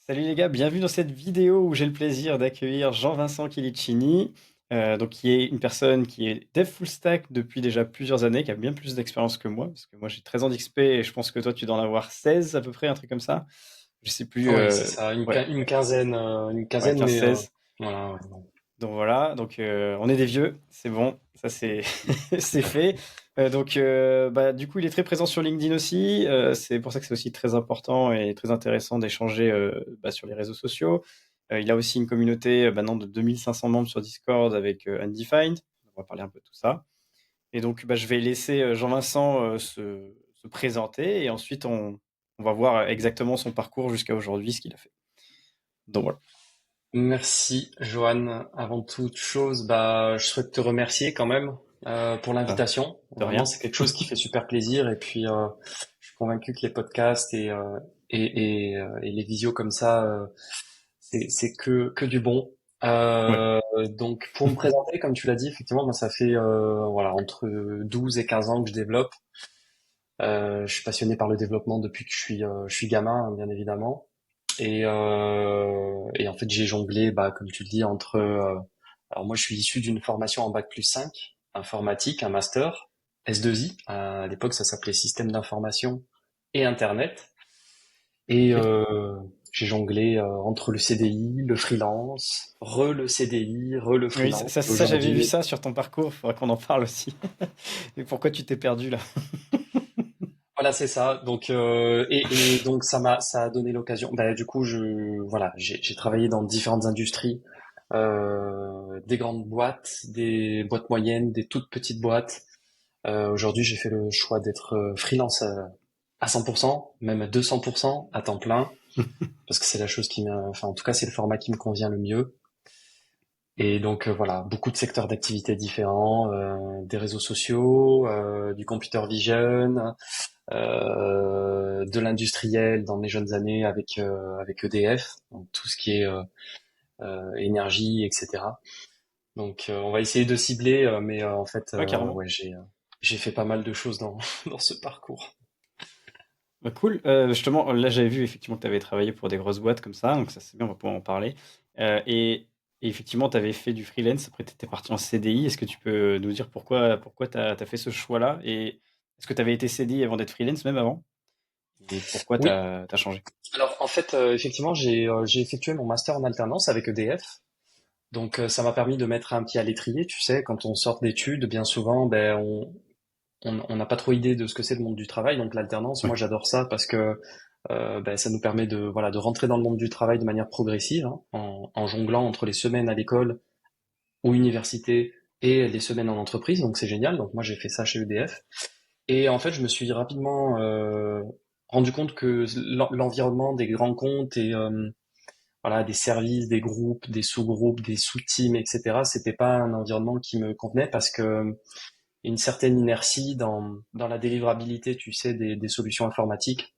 Salut les gars, bienvenue dans cette vidéo où j'ai le plaisir d'accueillir Jean-Vincent Chilicini, donc qui est une personne qui est dev full stack depuis déjà plusieurs années, qui a bien plus d'expérience que moi, parce que moi j'ai 13 ans d'XP et je pense que toi tu dois en avoir 16 à peu près, un truc comme ça. Je sais plus, Oui, c'est ça, ouais, une ouais, quinzaine, 15-16. voilà, ouais, non. Donc voilà, donc on est des vieux, c'est bon, ça c'est c'est fait. Donc bah, du coup il est très présent sur LinkedIn aussi, c'est pour ça que c'est aussi très important et très intéressant d'échanger bah, sur les réseaux sociaux. Il a aussi une communauté maintenant de 2500 membres sur Discord avec Undefined, on va parler un peu de tout ça. Et donc bah, je vais laisser Jean-Vincent se présenter et ensuite on va voir exactement son parcours jusqu'à aujourd'hui, ce qu'il a fait. Donc voilà. Merci, Johan. Avant toute chose, bah, je souhaite te remercier quand même pour Ah, l'invitation. de Vraiment, rien. c'est quelque chose qui fait super plaisir. Et puis, je suis convaincu que les podcasts et les visios comme ça, c'est que du bon. Ouais. Donc, pour me présenter, comme tu l'as dit, effectivement, moi, ça fait voilà entre 12 et 15 ans que je développe. Je suis passionné par le développement depuis que je suis gamin, hein, bien évidemment. Et en fait, j'ai jonglé, bah, comme tu le dis, entre. Alors moi, je suis issu d'une formation en bac+5, informatique, un master, S2I. À l'époque, ça s'appelait système d'information et Internet. Et Ok. j'ai jonglé entre le CDI, le freelance, le CDI, le Oui, freelance. Et ça, j'avais vu aujourd'hui, ça sur ton parcours, il faudra qu'on en parle aussi. Et pourquoi tu t'es perdu là? voilà, c'est ça. Donc et donc ça a donné l'occasion. Bah, du coup, voilà, j'ai travaillé dans différentes industries, des grandes boîtes, des boîtes moyennes, des toutes petites boîtes. Aujourd'hui, j'ai fait le choix d'être freelance à 100%, même à 200% à temps plein, parce que c'est la chose enfin en tout cas c'est le format qui me convient le mieux. Et donc voilà, beaucoup de secteurs d'activité différents, des réseaux sociaux, du computer vision, de l'industriel dans mes jeunes années avec EDF, donc tout ce qui est énergie, etc. Donc on va essayer de cibler, mais en fait, Ouais, carrément. ouais, j'ai fait pas mal de choses dans dans ce parcours. Bah, cool. Justement, là, j'avais vu effectivement que tu avais travaillé pour des grosses boîtes comme ça, donc ça c'est bien, on va pouvoir en parler. Et effectivement, tu avais fait du freelance, après tu étais parti en CDI. Est-ce que tu peux nous dire pourquoi tu as fait ce choix-là? Et est-ce que tu avais été CDI avant d'être freelance, même avant? Et pourquoi tu Oui, as changé? alors en fait, effectivement, j'ai effectué mon master en alternance avec EDF. Donc ça m'a permis de mettre un pied à l'étrier, tu sais, quand on sort d'études, bien souvent, ben on n'a pas trop idée de ce que c'est le monde du travail. Donc l'alternance, Ouais. moi j'adore ça parce que ben, ça nous permet de voilà de rentrer dans le monde du travail de manière progressive, hein, en jonglant entre les semaines à l'école ou université et les semaines en entreprise. Donc c'est génial. Donc moi j'ai fait ça chez EDF. Et en fait je me suis rapidement rendu compte que l'environnement des grands comptes et voilà des services, des groupes, des sous-groupes, des sous-teams, etc. C'était pas un environnement qui me convenait parce que une certaine inertie dans la délivrabilité, tu sais, des solutions informatiques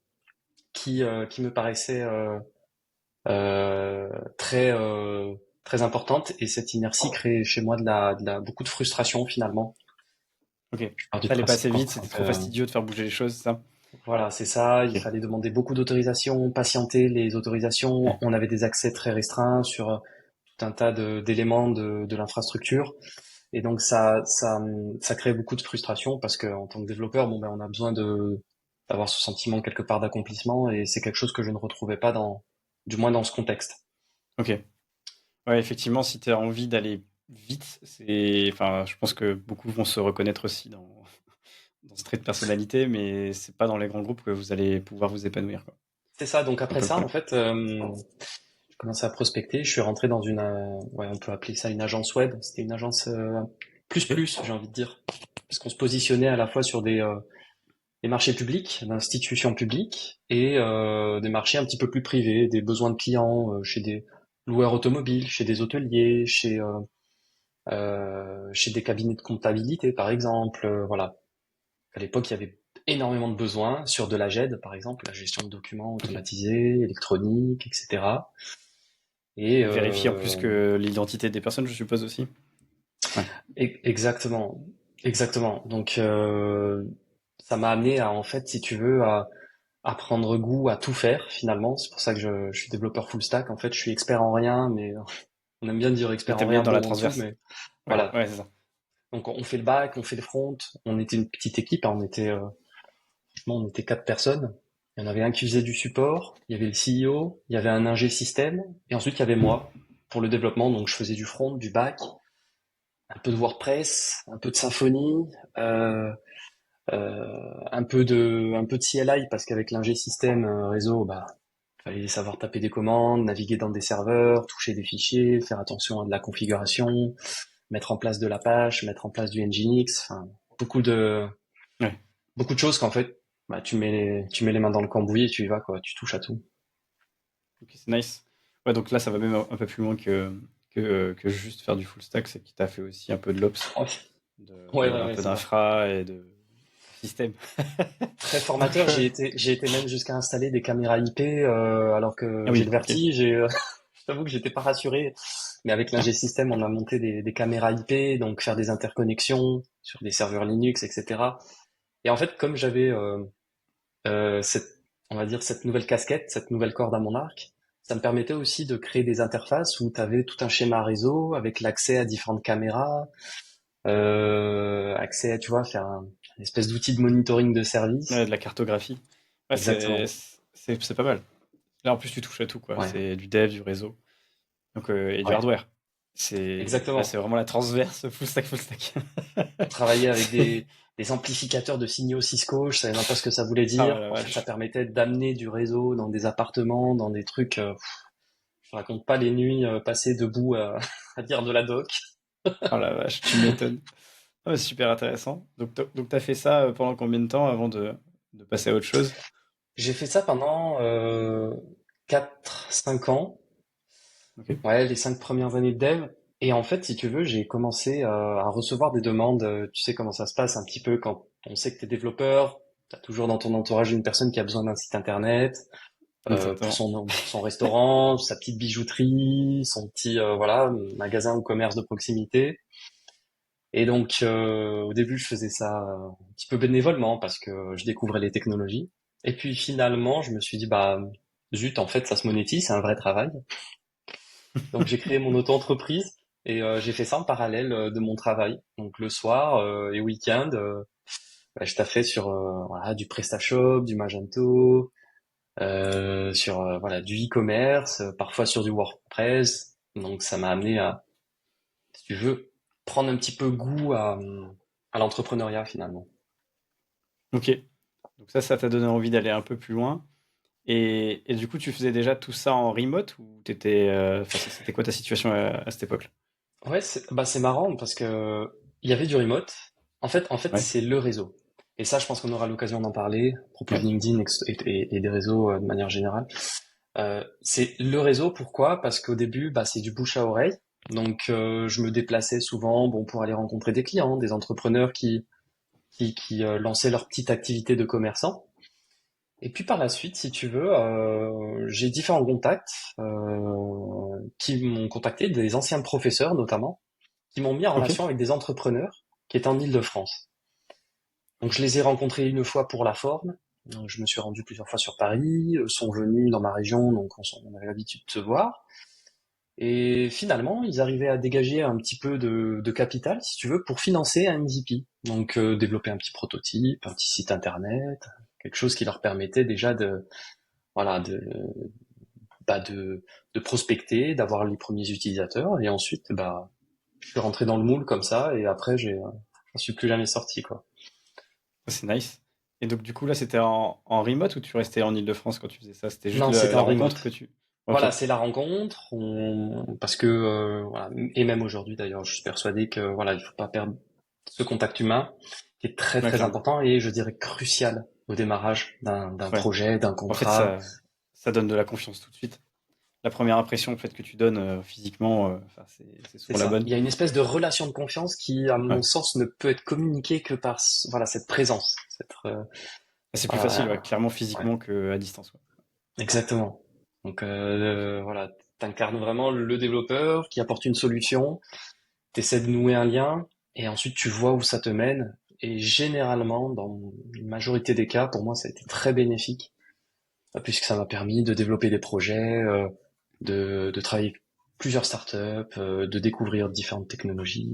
qui me paraissait très très importante, et cette inertie crée chez moi beaucoup de frustration finalement. Ok. Je pars du Ça allait pas principe assez qu'en vite, tant c'était trop que fastidieux de faire bouger les choses, c'est ça? voilà, c'est ça, il Ok. fallait demander beaucoup d'autorisations, patienter les autorisations, Ouais. on avait des accès très restreints sur tout un tas d'éléments de l'infrastructure, et donc ça crée beaucoup de frustration parce que en tant que développeur, bon ben on a besoin de d'avoir ce sentiment quelque part d'accomplissement, et c'est quelque chose que je ne retrouvais pas du moins dans ce contexte. Ok. Ouais, effectivement, si tu as envie d'aller vite, enfin, je pense que beaucoup vont se reconnaître aussi dans ce trait de personnalité, mais c'est pas dans les grands groupes que vous allez pouvoir vous épanouir, quoi. C'est ça, donc C'est un après peu le ça, en problème. fait, j'ai commencé à prospecter, je suis rentré dans ouais, on peut appeler ça une agence web, c'était une agence Ok. j'ai envie de dire, parce qu'on se positionnait à la fois sur des marchés publics, d'institutions publiques, et des marchés un petit peu plus privés, des besoins de clients chez des loueurs automobiles, chez des hôteliers, chez des cabinets de comptabilité, par exemple, voilà. À l'époque, il y avait énormément de besoins sur de la GED, par exemple, la gestion de documents Ok. automatisés, électroniques, etc. Et Vérifier en plus que l'identité des personnes, je suppose aussi. Ouais. exactement. Donc ça m'a amené à, en fait, si tu veux, à prendre goût à tout faire finalement. C'est pour ça que je suis développeur full stack. En fait, je suis expert en rien, mais on aime bien dire Ouais, expert en t'aimes bien rien, être dans la bon en tout, transverse. mais Ouais, voilà. ouais, c'est ça. Donc on fait le back, on fait le front. On était une petite équipe, hein. Franchement, on était 4 personnes. Il y en avait un qui faisait du support, il y avait le CEO, il y avait un ingé système, et ensuite il y avait moi pour le développement. Donc je faisais du front, du back, un peu de WordPress, un peu de Symfony, euh, un peu de CLI parce qu'avec l'ingé système réseau, bah fallait savoir taper des commandes, naviguer dans des serveurs, toucher des fichiers, faire attention à de la configuration, mettre en place de l'Apache, mettre en place du Nginx, enfin, beaucoup de, Ouais. beaucoup de choses qu'en fait, bah, tu mets les mains dans le cambouis et tu y vas, quoi, tu touches à tout. Ok, c'est nice. Ouais, donc là, ça va même un peu plus loin que juste faire du full stack, c'est qu'il t'a fait aussi un peu de l'ops, Ouais, ouais, un ouais, peu c'est ça. d'infra et de système. Très Donc, formateur, j'ai été même jusqu'à installer des caméras IP, alors ah que j'ai oui, le ok. vertige et je t'avoue que j'étais pas rassuré. Mais avec l'ingé système, on a monté des caméras IP, donc faire des interconnexions sur des serveurs Linux, etc. Et en fait, comme j'avais cette, on va dire, cette nouvelle casquette, cette nouvelle corde à mon arc, ça me permettait aussi de créer des interfaces où tu avais tout un schéma réseau avec l'accès à différentes caméras, accès à, tu vois, faire une espèce d'outil de monitoring de Ouais, service. de la cartographie. Ouais, Exactement. c'est pas mal. Là, en plus, tu touches à tout, quoi. Ouais, C'est du dev, du réseau, donc, et du ouais, hardware. Là, c'est exactement. vraiment la transverse full stack, full stack. On travaillait avec C'est, des amplificateurs de signaux Cisco, je savais même pas ce que ça voulait ah dire. la En fait, ça vache. permettait d'amener du réseau dans des appartements, dans des trucs. Je raconte pas les nuits passées debout à dire de la doc. Ah la vache, tu m'étonnes. Ah, ouais, c'est super intéressant. Donc t'as fait ça pendant combien de temps avant de passer à autre chose? J'ai fait ça pendant 4-5 ans. Ok. Ouais, les 5 premières années de dev. Et en fait, si tu veux, j'ai commencé à recevoir des demandes. Tu sais comment ça se passe un petit peu quand on sait que tu es développeur. Tu as toujours dans ton entourage une personne qui a besoin d'un site internet pour Exactement. son restaurant, sa petite bijouterie, son petit voilà magasin ou commerce de proximité. Et donc, au début, je faisais ça un petit peu bénévolement parce que je découvrais les technologies. Et puis finalement, je me suis dit, bah, zut, en fait, ça se monétise, c'est un vrai travail. Donc, j'ai créé mon auto-entreprise et j'ai fait ça en parallèle de mon travail. Donc, le soir et week-end, bah, je taffais sur voilà, du PrestaShop, du Magento, sur voilà, du e-commerce, parfois sur du WordPress. Donc, ça m'a amené à, si tu veux, prendre un petit peu goût à l'entrepreneuriat finalement. Ok. Donc ça t'a donné envie d'aller un peu plus loin. Et du coup, tu faisais déjà tout ça en remote ou t'étais, enfin, c'était quoi ta situation à cette époque-là? Ouais, c'est marrant parce que il y avait du remote. En fait, Ouais. c'est le réseau. Et ça, je pense qu'on aura l'occasion d'en parler à propos de Ouais. LinkedIn et des réseaux de manière générale. C'est le réseau, pourquoi? Parce qu'au début, bah, c'est du bouche à oreille. Donc, je me déplaçais souvent, bon, pour aller rencontrer des clients, des entrepreneurs qui lançaient leur petite activité de commerçant. Et puis par la suite, si tu veux, j'ai différents contacts qui m'ont contacté, des anciens professeurs notamment, qui m'ont mis en Ok. relation avec des entrepreneurs qui étaient en Île-de-France. Donc je les ai rencontrés une fois pour la forme. Je me suis rendu plusieurs fois sur Paris, sont venus dans ma région, donc on avait l'habitude de se voir. Et finalement, ils arrivaient à dégager un petit peu de capital, si tu veux, pour financer un MVP. Donc développer un petit prototype, un petit site internet, quelque chose qui leur permettait déjà de, voilà, bah, de prospecter, d'avoir les premiers utilisateurs. Et ensuite, bah, je suis rentré dans le moule comme ça, et après, j'en suis plus jamais sorti, quoi. Ça, c'est nice. Et donc, du coup, là, c'était en remote ou tu restais en Île-de-France quand tu faisais ça? C'était juste Non, c'était la en rencontre que remote. tu. Ok. Voilà, c'est la rencontre, parce que voilà, et même aujourd'hui d'ailleurs, je suis persuadé que voilà, il faut pas perdre ce contact humain qui est très Ouais, très clairement. important et je dirais crucial au démarrage d'un Ouais. projet, d'un En fait, contrat. ça donne de la confiance tout de suite. La première impression, en fait, que tu donnes physiquement, enfin, c'est C'est souvent la ça. bonne. Il y a une espèce de relation de confiance qui, à mon Ouais. sens, ne peut être communiquée que par voilà cette présence, C'est plus facile, ouais, voilà, clairement ouais, physiquement qu'à distance. Ouais. exactement. Donc voilà, t'incarnes vraiment le développeur qui apporte une solution, t'essaies de nouer un lien, et ensuite tu vois où ça te mène. Et généralement, dans une majorité des cas, pour moi, ça a été très bénéfique. puisque ça m'a permis de développer des projets, de travailler avec plusieurs startups, de découvrir différentes technologies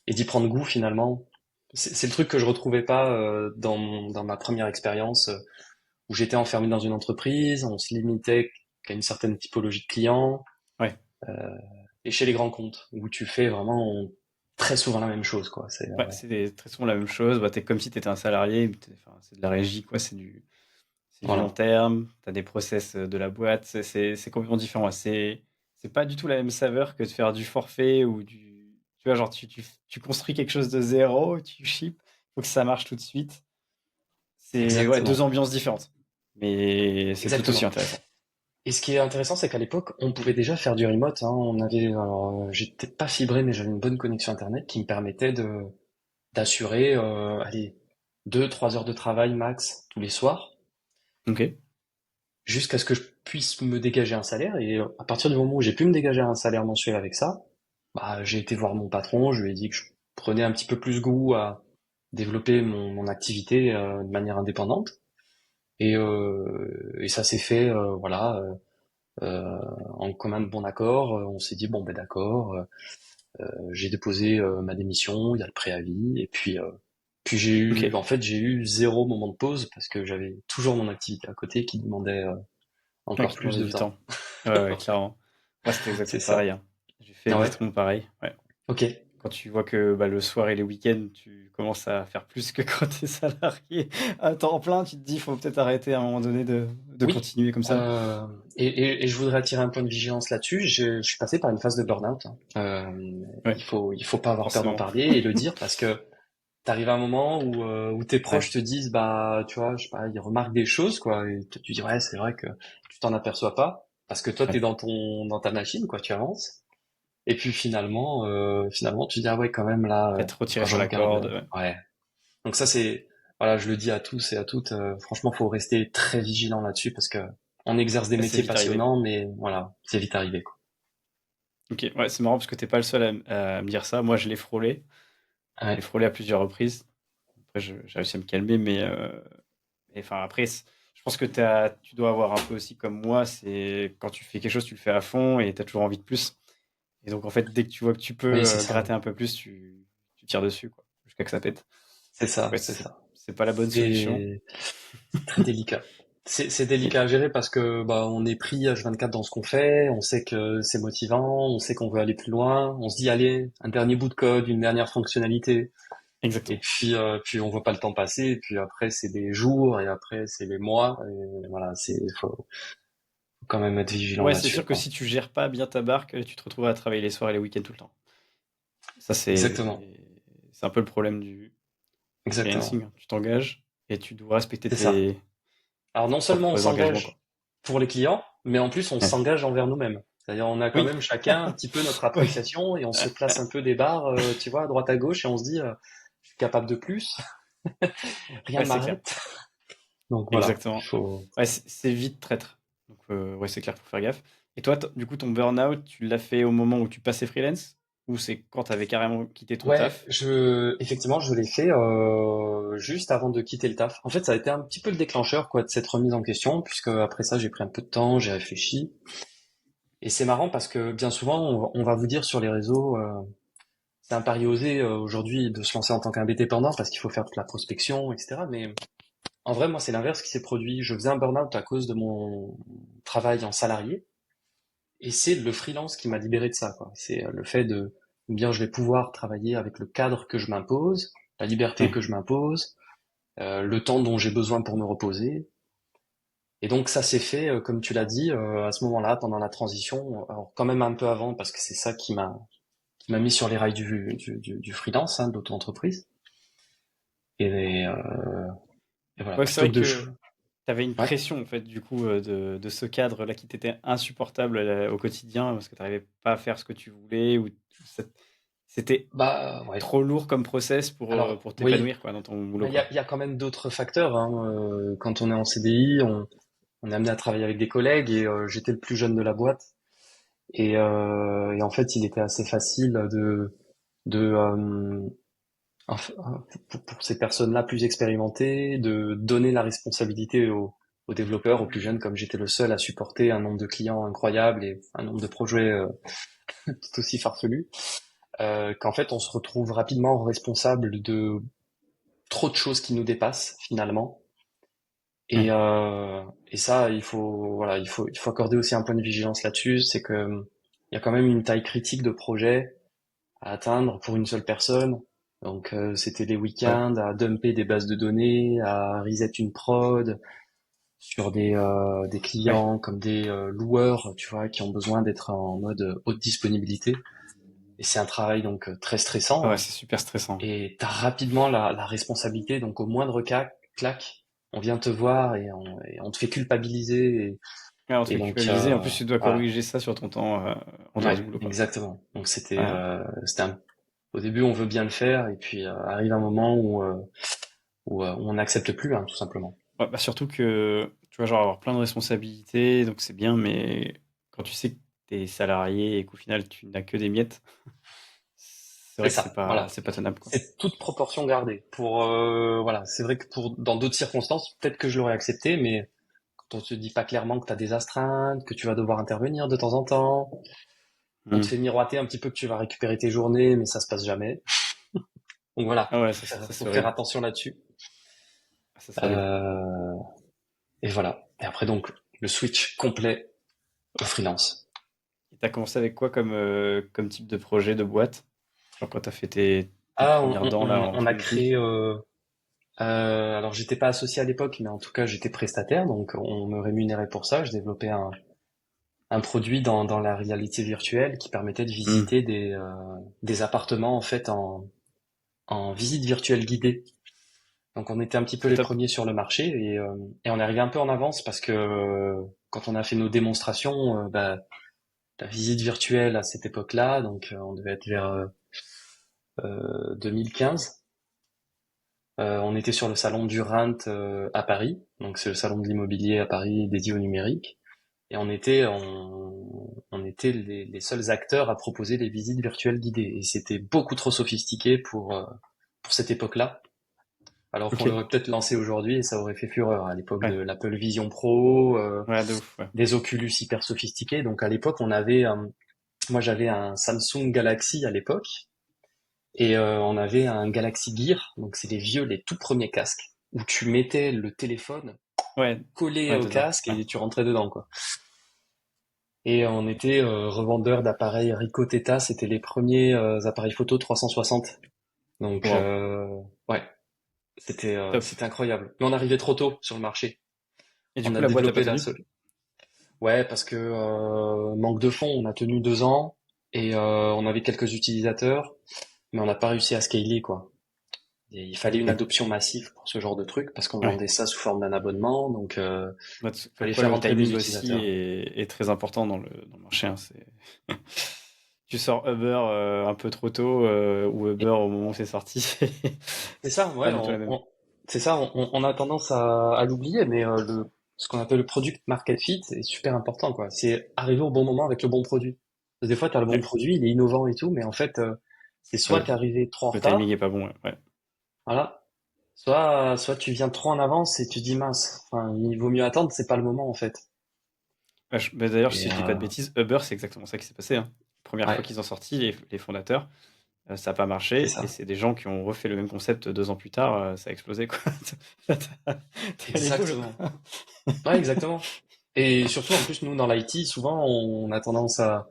et d'y prendre goût finalement. C'est le truc que je retrouvais pas dans ma première expérience où j'étais enfermé dans une entreprise, on se limitait qu'à une certaine typologie de clients, Ouais. et chez les grands comptes où tu fais vraiment très souvent la même chose, quoi. Ouais, très souvent la même chose. Bah, comme si tu étais un salarié, enfin, c'est de la régie, quoi. C'est du long Voilà, terme. Tu as des process de la boîte. C'est complètement différent. C'est pas du tout la même saveur que de faire du forfait ou du. Tu vois, genre, tu construis quelque chose de zéro, tu ships, faut que ça marche tout de suite. C'est ouais, deux exactement, ambiances différentes. Mais c'est tout aussi exactement. intéressant. Et ce qui est intéressant, c'est qu'à l'époque, on pouvait déjà faire du remote, hein. Alors, j'étais pas fibré, mais j'avais une bonne connexion internet qui me permettait d'assurer, allez, 2, 3 heures de travail max tous les soirs, Ok. jusqu'à ce que je puisse me dégager un salaire. Et à partir du moment où j'ai pu me dégager un salaire mensuel avec ça, bah, j'ai été voir mon patron, je lui ai dit que je prenais un petit peu plus goût à développer mon activité de manière indépendante. Et ça s'est fait, voilà, en commun de bon accord. On s'est dit bon ben d'accord. J'ai déposé ma démission, il y a le préavis, et puis Ok. j'ai eu 0 moment de pause parce que j'avais toujours mon activité à côté qui demandait Ouais, encore qui plus demandait de du temps. temps. Ouais, ouais, clairement. Moi, c'était C'est exactement ça. pareil, hein. J'ai fait Ah ouais? exactement pareil. Ouais. Ok. Quand tu vois que bah, le soir et les week-ends, tu commences à faire plus que quand tu es salarié à temps plein, tu te dis, il faut peut-être arrêter à un moment donné de Oui. continuer comme ça. Et je voudrais attirer un point de vigilance là-dessus. Je suis passé par une phase de burn-out, hein. Ouais, Il faut pas avoir peur d'en forcément. parler et le dire parce que t'arrives à un moment où tes Ouais, proches te disent, bah, tu vois, je sais pas, ils remarquent des choses, quoi, et toi, tu dis, ouais, c'est vrai que tu t'en aperçois pas, parce que toi, t'es ouais. dans ta machine, quoi, tu avances. Et puis finalement, tu dis, ah ouais, quand même, là, Être retiré quand je sur la regarde, corde. Ouais. ouais. Donc ça, voilà, je le dis à tous et à toutes, franchement, faut rester très vigilant là-dessus, parce que on exerce des Ouais, c'est métiers vite arrivé. passionnants, mais voilà, c'est vite arrivé, quoi. Ok, ouais, c'est marrant parce que t'es pas le seul à me dire ça. Moi, je l'ai frôlé. Je l'ai Ouais, frôlé à plusieurs reprises. Après, j'ai réussi à me calmer, mais enfin, après, je pense que tu dois avoir un peu aussi comme moi. C'est quand tu fais quelque chose, tu le fais à fond et tu as toujours envie de plus. Et donc, en fait, dès que tu vois que tu peux oui, c'est ça, gratter un peu plus, tu tires dessus, quoi, jusqu'à que ça pète. c'est Donc, ouais, ça, c'est ça. c'est pas la bonne solution. C'est très délicat. C'est Et, délicat à gérer parce que bah on est pris H24 dans ce qu'on fait, on sait que c'est motivant, on sait qu'on veut aller plus loin, on se dit allez, un dernier bout de code, une dernière fonctionnalité, et exactement. puis on voit pas le temps passer, et puis après c'est des jours, et après c'est des mois, et voilà, faut quand même être vigilant Ouais, c'est là-dessus, sûr que quoi. si tu gères pas bien ta barque, tu te retrouves à travailler les soirs et les week-ends tout le temps. Ça, Exactement, c'est un peu le problème du exactement, freelancing, hein. Tu t'engages et tu dois respecter c'est ça. Alors tes non seulement on propres engagements, quoi. s'engage pour les clients, mais en plus on Ouais. s'engage envers nous-mêmes. C'est-à-dire on a quand Oui. même chacun un petit peu notre Ouais. appréciation et on se place un peu des barres, tu vois, à droite à gauche et on se dit je suis capable de plus, rien Ouais, ne c'est clair. m'arrête. Donc voilà, il Exactement. faut. Ouais, c'est vite traître. Donc, ouais, c'est clair, faut faire gaffe. Et toi, du coup, ton burn-out, tu l'as fait au moment où tu passais freelance? Ou c'est quand tu avais carrément quitté ton Ouais, taf? effectivement, je l'ai fait juste avant de quitter le taf. En fait, ça a été un petit peu le déclencheur quoi de cette remise en question, puisque après ça, j'ai pris un peu de temps, j'ai réfléchi. Et c'est marrant parce que bien souvent, on va vous dire sur les réseaux, c'est un pari osé aujourd'hui de se lancer en tant qu'indépendant parce qu'il faut faire toute la prospection, etc. Mais en vrai, moi, c'est l'inverse qui s'est produit. Je faisais un burn-out à cause de mon travail en salarié. Et c'est le freelance qui m'a libéré de ça, quoi. C'est le fait de bien, je vais pouvoir travailler avec le cadre que je m'impose, la liberté Ouais. que je m'impose, le temps dont j'ai besoin pour me reposer. Et donc ça s'est fait, comme tu l'as dit, à ce moment-là, pendant la transition, alors quand même un peu avant, parce que c'est ça qui m'a mis sur les rails du freelance, hein, de l'auto-entreprise. Et, et voilà, Ouais, c'est plutôt vrai que de... que tu avais une Ouais, pression, en fait, du coup, de ce cadre-là qui t'était insupportable au quotidien parce que tu n'arrivais pas à faire ce que tu voulais ou ça- c'était bah ouais. trop lourd comme process Alors pour oui, t'épanouir, quoi, dans ton boulot, bah, quoi. il y a quand même d'autres facteurs, hein. Quand on est en CDI, on est amené à travailler avec des collègues et j'étais le plus jeune de la boîte. Et en fait, il était assez facile de pour ces personnes-là plus expérimentées, de donner la responsabilité aux développeurs, aux plus jeunes, comme j'étais le seul à supporter un nombre de clients incroyable et un nombre de projets tout aussi farfelus, qu'en fait on se retrouve rapidement responsable de trop de choses qui nous dépassent finalement. Et, Mm. euh, et ça, voilà, il faut accorder aussi un point de vigilance là-dessus, c'est que il y a quand même une taille critique de projet à atteindre pour une seule personne. Donc c'était des Ouais. week-ends à dumper des bases de données, à reset une prod sur des Ouais. clients comme des loueurs, tu vois, qui ont besoin d'être en mode haute disponibilité. Et c'est un travail donc très stressant, Ouais, hein. c'est super stressant. Et t'as rapidement la responsabilité, donc au moindre claque, on vient te voir et on te fait culpabiliser. Ouais, on te Et fait donc culpabiliser. En plus, tu dois voilà, corriger ça sur ton temps en dehors ouais, du boulot, quoi. exactement. Donc Ouais. au début on veut bien le faire et puis arrive un moment où on n'accepte plus, hein, tout simplement. Ouais, bah, surtout que, tu vois, genre avoir plein de responsabilités, donc c'est bien, mais quand tu sais que t'es salarié et qu'au final tu n'as que des miettes, c'est C'est vrai que ça, voilà. c'est pas tenable, quoi. C'est toute proportion gardée. Voilà, c'est vrai que dans d'autres circonstances, peut-être que je l'aurais accepté, mais quand on te dit pas clairement que tu as des astreintes, que tu vas devoir intervenir de temps en temps, on te Hmm. fait miroiter un petit peu que tu vas récupérer tes journées, mais ça se passe jamais. Donc voilà, Ah ouais, ça faut c'est faire horrible. attention là-dessus. Ah, ça c'est horrible. Euh, et voilà. Et après donc le switch complet au freelance. Et t'as commencé avec quoi comme type de projet, de boîte? Genre quand t'as fait tes Ah, premières dents là en on a freelancing? créé. Alors j'étais pas associé à l'époque, mais en tout cas j'étais prestataire, donc on me rémunérait pour ça. Je développais un produit dans la réalité virtuelle qui permettait de Hmm. visiter des appartements en fait en visite virtuelle guidée. Donc on était un petit peu C'est les top. premiers sur le marché et on est arrivé un peu en avance parce que quand on a fait nos démonstrations, bah, la visite virtuelle à cette époque-là, donc on devait être vers 2015. On était sur le salon du Rent à Paris, donc c'est le salon de l'immobilier à Paris dédié au numérique, et on était les seuls acteurs à proposer des visites virtuelles guidées, et c'était beaucoup trop sophistiqué pour cette époque-là. Alors qu'on Ok. l'aurait peut-être lancé aujourd'hui et ça aurait fait fureur à l'époque de Ouais. l'Apple Vision Pro, Ouais, de ouf, ouais. des Oculus hyper sophistiqués. Donc à l'époque, moi j'avais un Samsung Galaxy à l'époque et on avait un Galaxy Gear. Donc c'est les tout premiers casques où tu mettais le téléphone Ouais, collé ouais, au dedans. casque Ouais. et tu rentrais dedans quoi. Et on était revendeur d'appareils Ricoh Theta, c'était les premiers appareils photo 360. Donc Wow. ouais, Top. c'était incroyable. Mais on arrivait trop tôt sur le marché. Et du On coup, a la boîte a pas développé la tenu? seule. Ouais, parce que manque de fonds, on a tenu 2 ans et on avait quelques utilisateurs, mais on n'a pas réussi à scaler quoi. Et il fallait une Ok. adoption massive pour ce genre de truc parce qu'on Ouais. vendait ça sous forme d'un abonnement, donc Comme fallait quoi faire le rentrer des timing aussi utilisateurs. est très important dans le marché, hein. Tu sors Uber un peu trop tôt ou Uber Et au moment où c'est sorti, c'est ça, c'est pas ouais, du tout la même. c'est ça, on a tendance à l'oublier, mais ce qu'on appelle le product market fit est super important quoi. C'est arriver au bon moment avec le bon produit. Parce que des fois, tu as le bon Ouais. produit, il est innovant et tout, mais en fait, c'est soit Euh, t'es arrivé trop en le timing est retard, pas bon, ouais. Ouais. voilà. Soit tu viens trop en avance et tu dis mince, enfin, il vaut mieux attendre, c'est pas le moment en fait. Bah, d'ailleurs, Et si je dis pas de bêtises, Uber, c'est exactement ça qui s'est passé, hein. Première ouais, fois qu'ils ont sorti, les fondateurs, ça n'a pas c'est marché, et ça. c'est des gens qui ont refait le même concept 2 ans plus tard, ça a explosé, quoi. T'as les boules. Exactement. Ouais, exactement. Et surtout en plus nous dans l'IT, souvent on a tendance à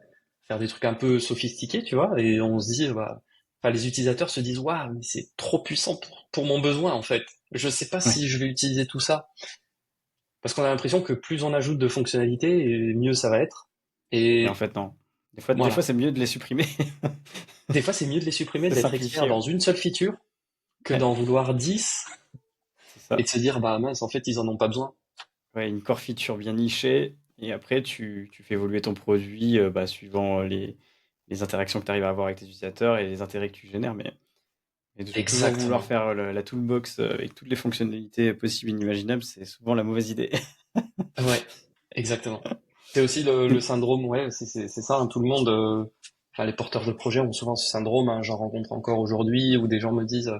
faire des trucs un peu sophistiqués, tu vois, et on se dit bah, enfin les utilisateurs se disent waouh, mais c'est trop puissant pour mon besoin en fait. Je sais pas Ouais. si je vais utiliser tout ça parce qu'on a l'impression que plus on ajoute de fonctionnalités, et mieux ça va être. Et en Et fait, non. Des fois voilà. c'est mieux de les supprimer. Des fois, c'est mieux de les supprimer, De d'être expert simplifier, dans ouais. une seule feature que Ouais, d'en vouloir 10 c'est et ça. de se dire, bah mince, en fait, ils en ont pas besoin. Ouais, une core feature bien nichée, et après tu fais évoluer ton produit bah, suivant les interactions que tu arrives à avoir avec tes utilisateurs et les intérêts que tu génères. Mais de toujours vouloir Exactement. faire la toolbox avec toutes les fonctionnalités possibles et inimaginables, c'est souvent la mauvaise idée. Ouais, exactement. C'est aussi le syndrome, ouais, c'est ça, hein, tout le monde, enfin, les porteurs de projets ont souvent ce syndrome, hein, j'en rencontre encore aujourd'hui, où des gens me disent,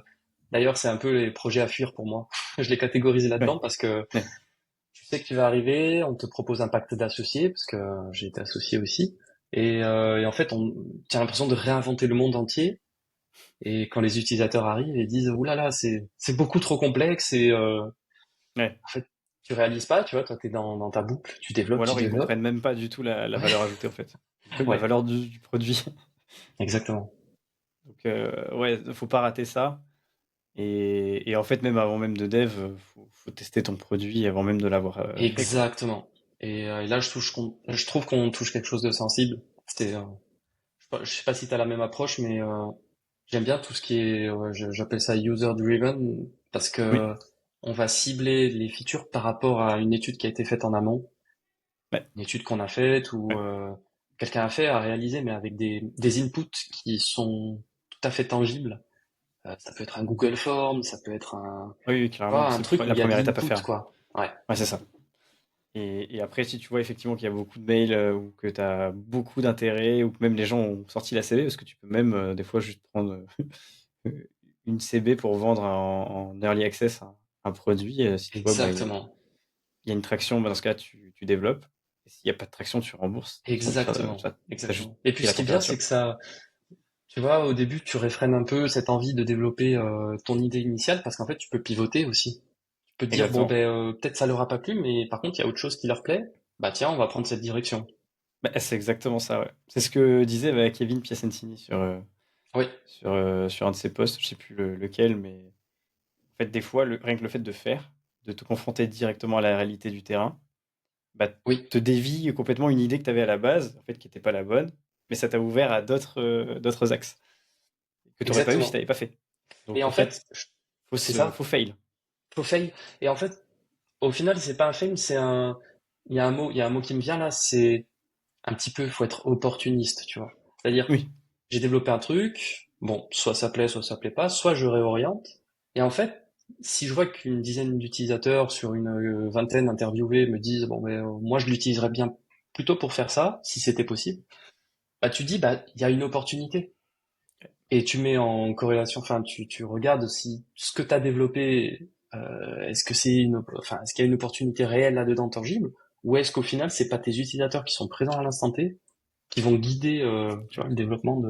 d'ailleurs, c'est un peu les projets à fuir pour moi. Je les catégorise Ouais, là-dedans parce que ouais, tu sais que tu vas arriver, on te propose un pacte d'associés, parce que j'ai été associé aussi, et en fait, tu as l'impression de réinventer le monde entier, et quand les utilisateurs arrivent et disent, ouh là là, c'est beaucoup trop complexe, et Ouais. en fait, tu réalises pas, tu vois, toi, t'es dans ta boucle, Ou tu alors ils développes. comprennent même pas du tout la Ouais, valeur ajoutée en fait. Même la ouais, valeur du produit. exactement. Donc ouais, faut pas rater ça. Et en fait, même avant même de dev, faut tester ton produit avant même de l'avoir fait, quoi. Exactement. Et là, je trouve qu'on touche quelque chose de sensible. Je sais pas si tu as la même approche, mais j'aime bien tout ce qui est, j'appelle ça user-driven, parce Oui, que on va cibler les features par rapport à une étude qui a été faite en amont, ouais, une étude qu'on a faite ou ouais. quelqu'un a fait, a réalisé, mais avec des inputs qui sont tout à fait tangibles. Ça peut être un Google Form, ça peut être Oui, oui, tu clairement, vois, un c'est truc où la il y a de première étape à l'input, faire. quoi. Ouais, Ouais, c'est ça. Et après, si tu vois effectivement qu'il y a beaucoup de mails ou que tu as beaucoup d'intérêt ou que même les gens ont sorti la CB, parce que tu peux même des fois juste prendre une CB pour vendre en early access un produit. Si tu vois, bah, exactement. il y a une traction, bah, dans ce cas, tu développes. Et s'il n'y a pas de traction, tu rembourses. Exactement, Tu as juste exactement. Et puis pris la ce qui est bien, c'est température. que ça, tu vois, au début, tu réfrènes un peu cette envie de développer ton idée initiale parce qu'en fait, tu peux pivoter aussi. Tu peux te dire, bon, Exactement. ben, peut-être ça leur a pas plu, mais par contre, il y a autre chose qui leur plaît. Bah tiens, on va prendre cette direction. Bah, c'est exactement ça, ouais. C'est ce que disait Kevin Piacentini Oui, sur un de ses posts, je sais plus lequel, mais en fait, des fois, rien que le fait de faire, de te confronter directement à la réalité du terrain, bah, oui, te dévie complètement une idée que tu avais à la base, en fait, qui n'était pas la bonne, mais ça t'a ouvert à d'autres axes que tu n'aurais pas eu si tu exactement. n'avais pas fait. Et Donc, en en fait, fait, faut c'est ça, faut fail. faut fail. Et en fait, au final, c'est pas un fail, il y a un mot qui me vient là, c'est un petit peu, faut être opportuniste, tu vois. C'est-à-dire, Oui, j'ai développé un truc, bon, soit ça plaît pas, soit je réoriente. Et en fait, si je vois qu'une dizaine d'utilisateurs sur une vingtaine interviewés me disent, bon, ben, moi je l'utiliserais bien plutôt pour faire ça, si c'était possible, bah tu dis, bah il y a une opportunité. Et tu mets en corrélation, enfin tu regardes si ce que tu as développé, est-ce qu'il y a une opportunité réelle là-dedans tangible, ou est-ce qu'au final c'est pas tes utilisateurs qui sont présents à l'instant T qui vont guider, tu vois, le développement de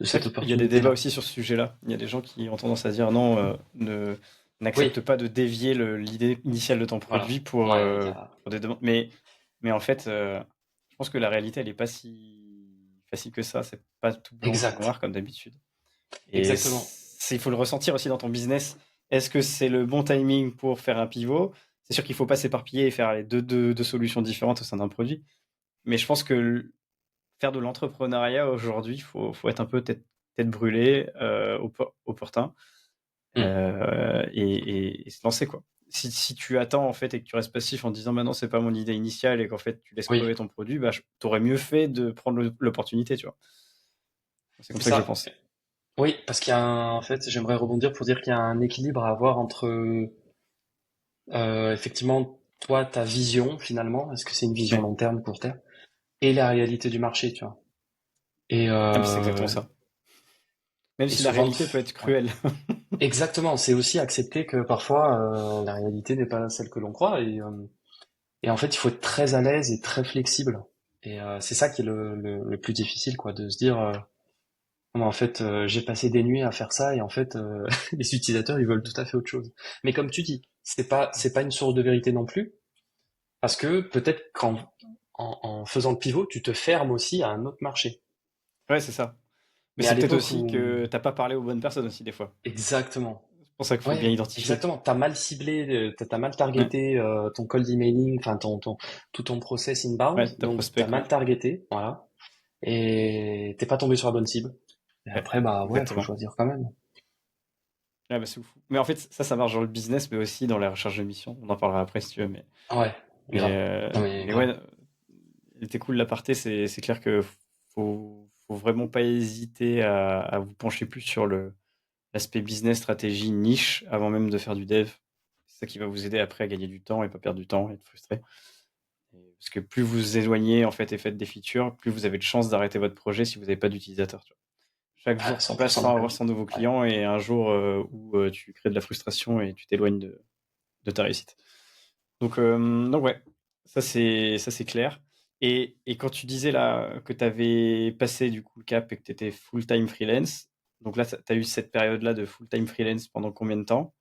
c'est cette vrai qu'il y a des débats opportunité-là. aussi sur ce sujet-là. Il y a des gens qui ont tendance à dire non, Oui, n'accepte pas de dévier l'idée initiale de ton voilà. produit Ouais, pour des demandes. Mais en fait, je pense que la réalité, elle n'est pas si facile que ça. C'est pas tout blanc, tout exact. noir comme d'habitude. Et Exactement. il faut le ressentir aussi dans ton business. Est-ce que c'est le bon timing pour faire un pivot? C'est sûr qu'il ne faut pas s'éparpiller et faire les deux solutions différentes au sein d'un produit. Mais je pense que faire de l'entrepreneuriat aujourd'hui, faut être un peu tête brûlée, opportun, Hmm. et se lancer, quoi. Si tu attends en fait et que tu restes passif en disant maintenant c'est pas mon idée initiale et qu'en fait tu laisses Oui, crever ton produit, bah, t'aurais mieux fait de prendre l'opportunité, tu vois. C'est comme c'est ça que je ça. pense. Oui, parce qu'il y a en fait, j'aimerais rebondir pour dire qu'il y a un équilibre à avoir entre, effectivement, toi, ta vision, finalement, est-ce que c'est une vision Ouais. long terme, court terme, et la réalité du marché, tu vois. Et, Ah, mais c'est exactement euh, ça. Même et si la souvent, réalité peut être ouais. cruelle. Exactement, c'est aussi accepter que parfois, la réalité n'est pas celle que l'on croit, et en fait, il faut être très à l'aise et très flexible. Et c'est ça qui est le plus difficile, quoi, de se dire, non, mais en fait, j'ai passé des nuits à faire ça et en fait, les utilisateurs, ils veulent tout à fait autre chose. Mais comme tu dis, c'est pas une source de vérité non plus, parce que peut-être en faisant le pivot, tu te fermes aussi à un autre marché. Ouais, c'est ça. Mais Mais à c'est peut-être l'époque aussi où, que t'as pas parlé aux bonnes personnes aussi des fois. exactement, C'est pour ça qu'il faut bien ouais, identifier. exactement, t'as mal ciblé, t'as mal Ouais, targeté ton cold emailing, enfin tout ton process inbound, ouais, ta donc prospect, t'as ouais. mal targeté, voilà, et t'es pas tombé sur la bonne cible. Et Ouais, après, bah ouais, faut exactement. choisir quand même. Ah bah, c'est ouf. Mais en fait, ça marche dans le business, mais aussi dans la recherche de mission. On en parlera après si tu veux, Ouais, grave. Non mais mais grave. ouais, il était cool l'aparté. C'est clair que faut vraiment pas hésiter à vous pencher plus sur l'aspect business, stratégie, niche, avant même de faire du dev. C'est ça qui va vous aider après à gagner du temps et pas perdre du temps et être frustré. Parce que plus vous vous éloignez en fait et faites des features, plus vous avez de chances d'arrêter votre projet si vous n'avez pas d'utilisateur. Chaque Ouais, jour qui passe 100% sans avoir d'accord. son nouveau Ouais. client et un jour où tu crées de la frustration et tu t'éloignes de ta réussite. Donc ouais, ça c'est clair. Et quand tu disais là que tu avais passé du coup le cap et que tu étais full-time freelance, donc là, tu as eu cette période-là de full-time freelance pendant combien de temps?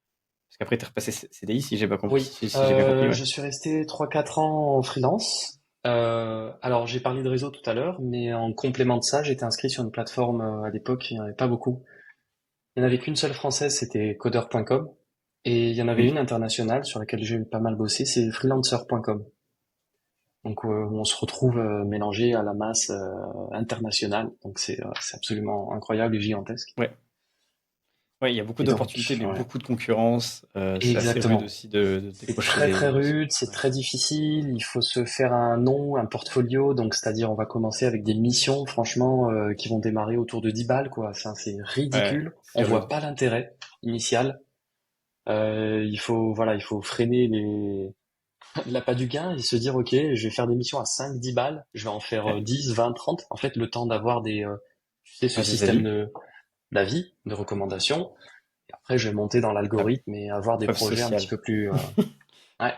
Parce qu'après, tu es repassé CDI, si j'ai pas compris, Oui, si j'ai bien compris, ouais. je suis resté 3 4 ans en freelance. Alors j'ai parlé de réseau tout à l'heure, mais en complément de ça, j'étais inscrit sur une plateforme à l'époque, il n'y en avait pas beaucoup. Il n'y en avait qu'une seule française, c'était codeur.com. Et il y en avait une Oui. internationale sur laquelle j'ai pas mal bossé, c'est freelancer.com. Donc on se retrouve mélangé à la masse internationale. Donc c'est absolument incroyable et gigantesque. Ouais. Ouais, il y a beaucoup Et donc, d'opportunités, mais ouais. beaucoup de concurrence. C'est assez rude Exactement. aussi de C'est décrocher très très des. rude, c'est Ouais. très difficile. Il faut se faire un nom, un portfolio. Donc c'est-à-dire on va commencer avec des missions, franchement, qui vont démarrer autour de 10 balles, quoi. Enfin, c'est Ouais, ridicule. On c'est voit rude. pas l'intérêt initial. Il faut freiner l'appât du gain et se dire, ok, je vais faire des missions à 5 10 balles. Je vais en faire Ouais, 10 20 30. En fait, le temps d'avoir tu sais, ce ouais, des système avis. d'avis, de recommandation. Et après, je vais monter dans La l'algorithme et avoir des preuve projets un petit sociale. peu plus, ouais.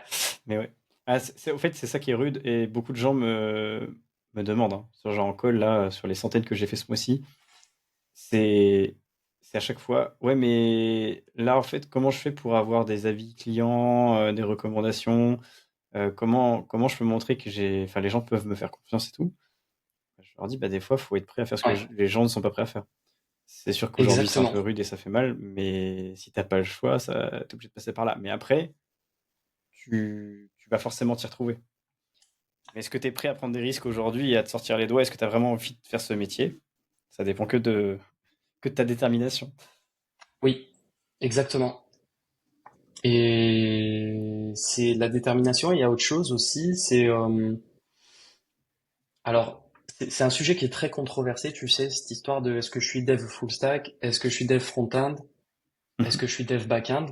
Mais ouais. Au fait, c'est ça qui est rude et beaucoup de gens me demandent, hein, sur genre en call, là, sur les centaines que j'ai fait ce mois-ci, c'est c'est à chaque fois, ouais, mais là, en fait, comment je fais pour avoir des avis clients, des recommandations, comment je peux montrer que enfin, les gens peuvent me faire confiance et tout. Je leur dis, bah, des fois, il faut être prêt à faire ce que Ouais, les gens ne sont pas prêts à faire. C'est sûr qu'aujourd'hui, c'est un peu exactement. rude et ça fait mal, mais si t'as pas le choix, t'es obligé de passer par là. Mais après, tu vas forcément t'y retrouver. Mais est-ce que tu es prêt à prendre des risques aujourd'hui et à te sortir les doigts? Est-ce que tu as vraiment envie de faire ce métier? Ça dépend que de ta détermination. Oui, exactement. Et c'est la détermination. Il y a autre chose aussi. Alors, c'est un sujet qui est très controversé. Tu sais, cette histoire de est-ce que je suis dev full stack, est-ce que je suis dev front-end, est-ce Mhm. que je suis dev back-end.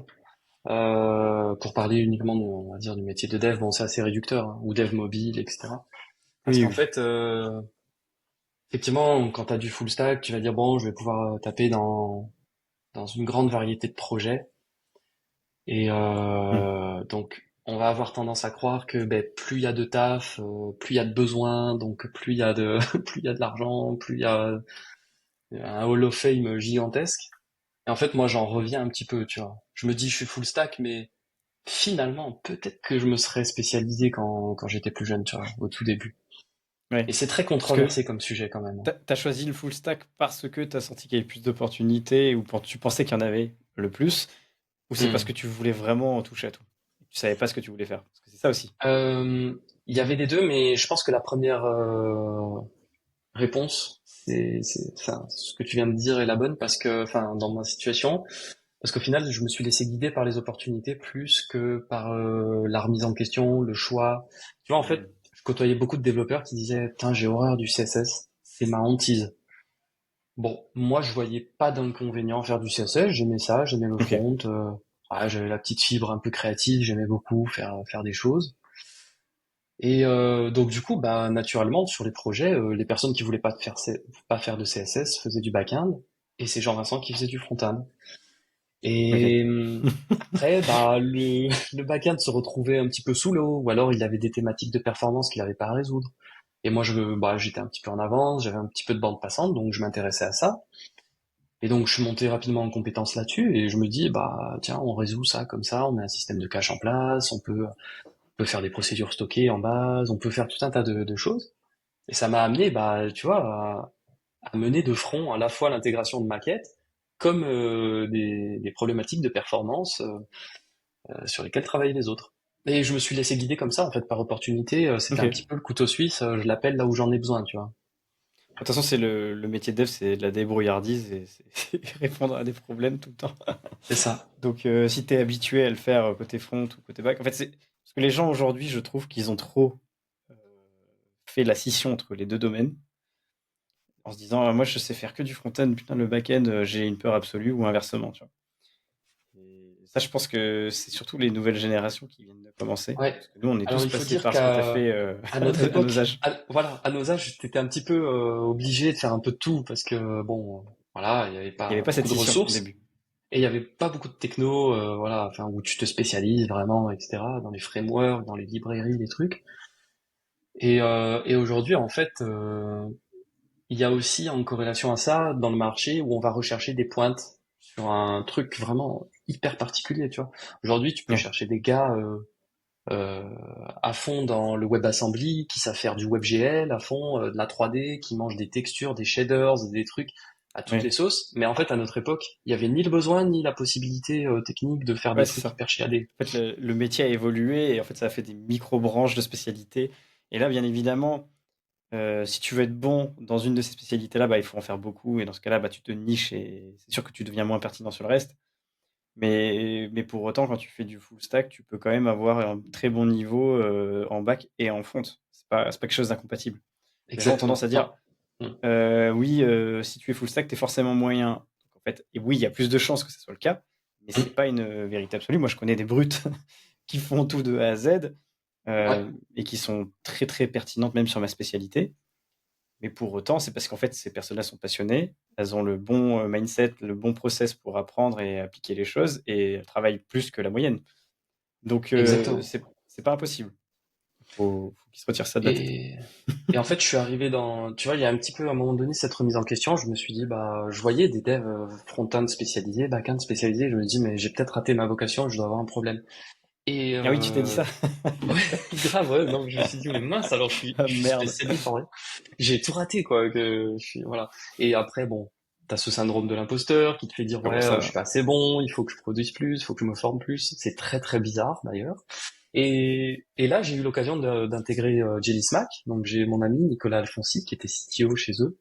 Pour parler uniquement, on va dire, du métier de dev, bon, c'est assez réducteur, hein, ou dev mobile, etc. Parce Oui, qu'en oui. fait, effectivement, quand tu as du full stack, tu vas dire bon, je vais pouvoir taper dans une grande variété de projets. Et Mhm. donc, on va avoir tendance à croire que ben, plus il y a de taf, plus il y a de besoins, donc plus il y a de plus il y a de l'argent, plus il y a un hall of fame gigantesque. Et en fait, moi, j'en reviens un petit peu, tu vois. Je me dis, je suis full stack, mais finalement, peut-être que je me serais spécialisé quand j'étais plus jeune, tu vois, au tout début. Et Ouais. c'est très Parce que controversé comme sujet quand même, hein. t'as choisi le full stack parce que t'as senti qu'il y avait plus d'opportunités ou tu pensais qu'il y en avait le plus, ou c'est parce Hmm. que tu voulais vraiment toucher à tout. Tu savais pas ce que tu voulais faire. Parce que c'est ça aussi. Euh, Il y avait les deux, mais je pense que la première réponse, enfin, ce que tu viens de dire est la bonne parce que, enfin, dans ma situation, parce qu'au final, je me suis laissé guider par les opportunités plus que par la remise en question, le choix. Tu vois, en Mhm. fait, je côtoyais beaucoup de développeurs qui disaient, putain, j'ai horreur du CSS, c'est ma hantise. Bon, moi, je voyais pas d'inconvénient à faire du CSS, j'aimais ça, j'aimais le Ok. front, ouais, j'avais la petite fibre un peu créative, j'aimais beaucoup faire des choses. Et donc du coup, bah naturellement sur les projets, les personnes qui voulaient pas faire de CSS faisaient du back-end, et c'est Jean-Vincent qui faisait du front-end. Ok. Et après, bah le back-end se retrouvait un petit peu sous l'eau, ou alors il avait des thématiques de performance qu'il n'avait pas à résoudre. Et moi, j'étais un petit peu en avance, j'avais un petit peu de bande passante, donc je m'intéressais à ça. Et donc je suis monté rapidement en compétence là-dessus, et je me dis, bah tiens, on résout ça comme ça, on met un système de cache en place, on peut faire des procédures stockées en base, on peut faire tout un tas de choses. Et ça m'a amené, bah, tu vois, à mener de front à la fois l'intégration de maquettes comme des problématiques de performance sur lesquelles travaillaient les autres. Et je me suis laissé guider comme ça, en fait, par opportunité. C'était un Ok. petit peu le couteau suisse, je l'appelle là où j'en ai besoin, tu vois. De toute façon, c'est le métier de dev, c'est de la débrouillardise et c'est répondre à des problèmes tout le temps. C'est ça. Donc, si tu es habitué à le faire côté front ou côté back, en fait, c'est parce que les gens aujourd'hui, je trouve qu'ils ont trop euh, fait la scission entre les deux domaines en se disant, ah, moi, je sais faire que du front-end, putain, le back-end, j'ai une peur absolue ou inversement, tu vois. Et ça, je pense que c'est surtout les nouvelles générations qui viennent de commencer. Ouais. Parce que nous, on est Alors tous il faut passés dire par ce que tu as fait à notre à nos époque, âges. voilà, à nos âges, t'étais un petit peu obligé de faire un peu de tout parce que bon, voilà, il n'y avait Il n'y pas avait pas cette beaucoup de scission au ressources. début. Et il y avait pas beaucoup de techno, voilà, enfin où tu te spécialises vraiment, etc. Dans les frameworks, dans les librairies, les trucs. Et aujourd'hui, en fait, il y a aussi en corrélation à ça dans le marché où on va rechercher des pointes sur un truc vraiment hyper particulier, tu vois. Aujourd'hui, tu peux Ouais. chercher des gars euh, à fond dans le WebAssembly, qui savent faire du WebGL, à fond de la 3D, qui mangent des textures, des shaders, des trucs à toutes les Ouais. sauces. Mais en fait, à notre époque, il y avait ni le besoin ni la possibilité technique de faire Ouais, des c'est trucs ça. hyper chiadés. En fait, le métier a évolué et en fait, ça a fait des micro-branches de spécialités. Et là, bien évidemment, si tu veux être bon dans une de ces spécialités-là, bah, il faut en faire beaucoup. Et dans ce cas-là, bah, tu te niches et c'est sûr que tu deviens moins pertinent sur le reste. Mais pour autant, quand tu fais du full stack, tu peux quand même avoir un très bon niveau en back et en front. C'est pas quelque chose d'incompatible. Les gens ont tendance Exactement. à dire, Enfin, hmm. oui, si tu es full stack, tu es forcément moyen. Donc, en fait, et oui, il y a plus de chances que ce soit le cas, mais c'est Hmm. pas une vérité absolue. Moi, je connais des brutes qui font tout de A à Z Ouais, et qui sont très très pertinentes même sur ma spécialité. Mais pour autant, c'est parce qu'en fait, ces personnes-là sont passionnées, elles ont le bon mindset, le bon process pour apprendre et appliquer les choses, et elles travaillent plus que la moyenne. Donc, exactement. c'est pas impossible. Faut qu'ils se retirent ça de la tête. Et, et en fait, je suis arrivé dans, tu vois, il y a un petit peu à un moment donné cette remise en question. Je me suis dit, bah, je voyais des devs front-end spécialisés, back-end spécialisés. Je me dis, mais j'ai peut-être raté ma vocation, je dois avoir un problème. Et Ah oui, tu t'es dit ça? ouais, grave, ouais. Donc je me suis dit, mais mince, alors Ah je suis merde. spécialiste en rien. J'ai tout raté, quoi. Que je suis, voilà. Et après, bon, t'as ce syndrome de l'imposteur qui te fait dire, Ah bon, ouais, je ça. suis pas assez bon, il faut que je produise plus, il faut que je me forme plus. C'est très très bizarre d'ailleurs. Et là, j'ai eu l'occasion d'intégrer Jelly Smack. Donc j'ai mon ami Nicolas Alfonsi qui était CTO chez eux,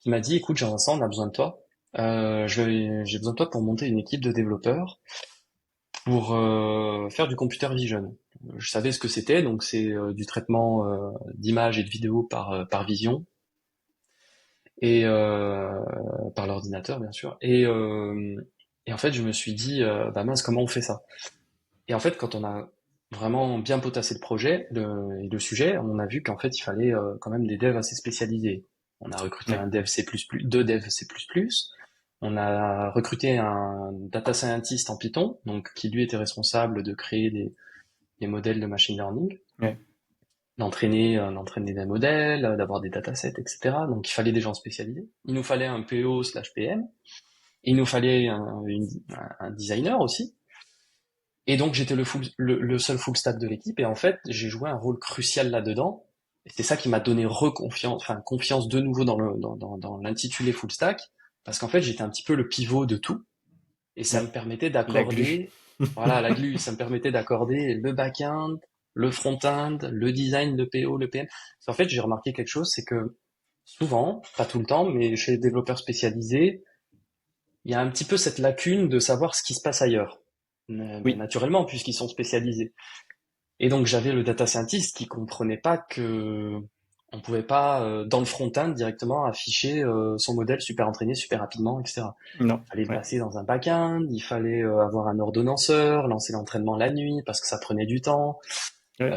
qui m'a dit, écoute, Jean-Vincent, on a besoin de toi. J'ai besoin de toi pour monter une équipe de développeurs pour faire du computer vision. Je savais ce que c'était, donc c'est du traitement d'images et de vidéos par vision et par l'ordinateur bien sûr. Et en fait, je me suis dit, bah mince, comment on fait ça? Et en fait, quand on a vraiment bien potassé le projet et le sujet, on a vu qu'en fait, il fallait quand même des devs assez spécialisés. On a recruté Ouais. un dev C++, deux devs C++. On a recruté un data scientist en Python, donc qui lui était responsable de créer des modèles de machine learning, Ouais. d'entraîner des modèles, d'avoir des datasets, etc. Donc il fallait des gens spécialisés. Il nous fallait un PO/PM. Il nous fallait un designer aussi. Et donc j'étais le seul full stack de l'équipe. Et en fait, j'ai joué un rôle crucial là-dedans. Et c'est ça qui m'a donné reconfiance, enfin confiance de nouveau dans l'intitulé full stack, parce qu'en fait j'étais un petit peu le pivot de tout. Et ça Ouais. me permettait La glu. d'accorder, voilà, la glue, ça me permettait d'accorder le back-end, le front-end, le design, le PO, le PM. Parce qu'en fait, j'ai remarqué quelque chose, c'est que souvent, pas tout le temps, mais chez les développeurs spécialisés, il y a un petit peu cette lacune de savoir ce qui se passe ailleurs. Oui. Naturellement, puisqu'ils sont spécialisés. Et donc, j'avais le data scientist qui comprenait pas que on pouvait pas, dans le front-end, directement afficher son modèle super entraîné, super rapidement, etc. Non. Fallait le Ouais. passer dans un back-end, il fallait avoir un ordonnanceur, lancer l'entraînement la nuit parce que ça prenait du temps. Ouais.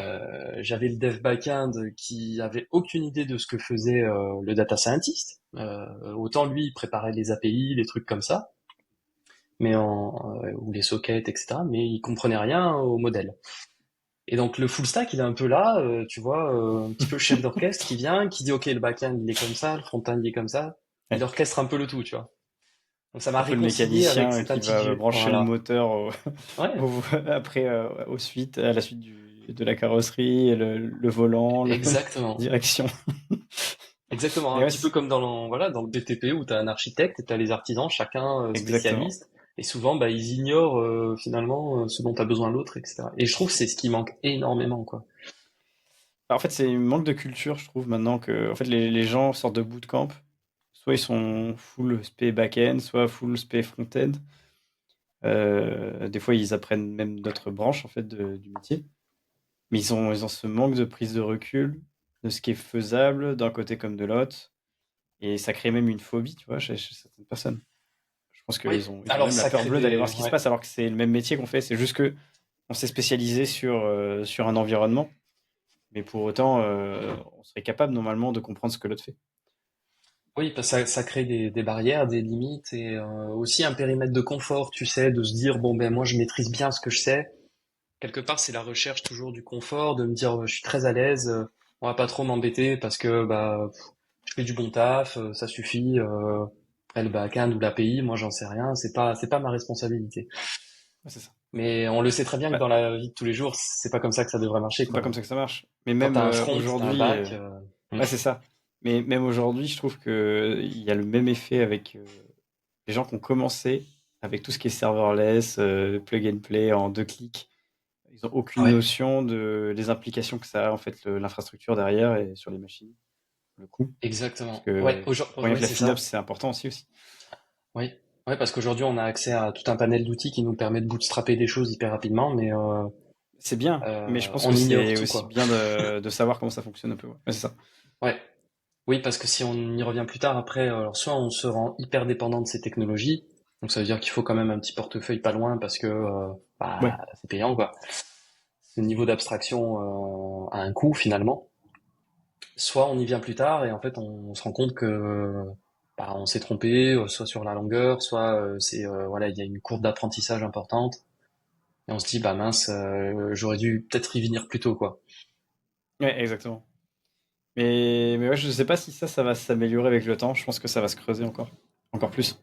J'avais le dev back-end qui avait aucune idée de ce que faisait le data scientist. Autant lui, il préparait les API, les trucs comme ça, ou les sockets, etc. Mais il comprenait rien au modèle. Et donc le full stack, il est un peu là, tu vois, un petit peu le chef d'orchestre qui vient, qui dit ok, le back-end il est comme ça, le front-end il est comme ça. Il Ouais. orchestre un peu le tout, tu vois. Donc ça m'a Un peu le réconcilié avec mécanicien cet qui va attitude. brancher le Voilà. moteur Ouais, après, à la suite de la carrosserie, le volant, la exactement. direction. Exactement. Mais Un ouais, petit peu comme voilà, dans le BTP où tu as un architecte et tu as les artisans, chacun exactement. spécialiste. Et souvent, bah, ils ignorent finalement ce dont a besoin l'autre, etc. Et je trouve que c'est ce qui manque énormément, quoi. En fait, c'est un manque de culture, je trouve, maintenant que en fait, les gens sortent de bootcamp. Soit ils sont full spé back-end, soit full spé front-end. Des fois, ils apprennent même d'autres branches en fait, du métier. Mais ils ont ce manque de prise de recul de ce qui est faisable d'un côté comme de l'autre. Et ça crée même une phobie, tu vois, chez certaines personnes. Je pense Oui, qu'ils ont alors même la ça peur crée bleue d'aller voir des... ce qui se Ouais. passe alors que c'est le même métier qu'on fait. C'est juste que on s'est spécialisé sur un environnement. Mais pour autant, on serait capable normalement de comprendre ce que l'autre fait. Oui, parce que ça crée des barrières, des limites et aussi un périmètre de confort, tu sais, de se dire, bon, ben moi je maîtrise bien ce que je sais. Quelque part, c'est la recherche toujours du confort, de me dire, je suis très à l'aise, on va pas trop m'embêter parce que bah, je fais du bon taf, ça suffit. Après le back-end ou l'API, moi j'en sais rien, c'est pas ma responsabilité. Ouais, c'est ça. Mais on le sait très bien que Bah, dans la vie de tous les jours, c'est pas comme ça que ça devrait marcher, c'est pas quoi. comme ça que ça marche. Mais Quand même t'as un front, t'as un aujourd'hui, back. Hmm. ouais, c'est ça. Mais même aujourd'hui, je trouve que il y a le même effet avec les gens qui ont commencé avec tout ce qui est serverless, plug and play en 2 clics. Ils ont aucune Ouais, notion des implications que ça a en fait l'infrastructure derrière et sur les machines, le coût. Parce exactement. Ouais, que rien ouais, que la c'est FinOps, ça. c'est important aussi. Oui, ouais, parce qu'aujourd'hui on a accès à tout un panel d'outils qui nous permet de bootstrapper des choses hyper rapidement, mais C'est bien, mais je pense que on ignore c'est tout, aussi quoi. bien de savoir comment ça fonctionne un peu. Ouais, c'est ça. Ouais, oui, parce que si on y revient plus tard, après, alors soit on se rend hyper dépendant de ces technologies, donc ça veut dire qu'il faut quand même un petit portefeuille pas loin parce que bah, Ouais, c'est payant, quoi. Ce niveau d'abstraction a un coût finalement. Soit on y vient plus tard et en fait on se rend compte que bah, on s'est trompé, soit sur la longueur, soit c'est voilà, il y a une courbe d'apprentissage importante et on se dit bah mince, j'aurais dû peut-être y venir plus tôt, quoi. ouais, exactement. Mais ouais, je sais pas si ça va s'améliorer avec le temps. Je pense que ça va se creuser encore plus.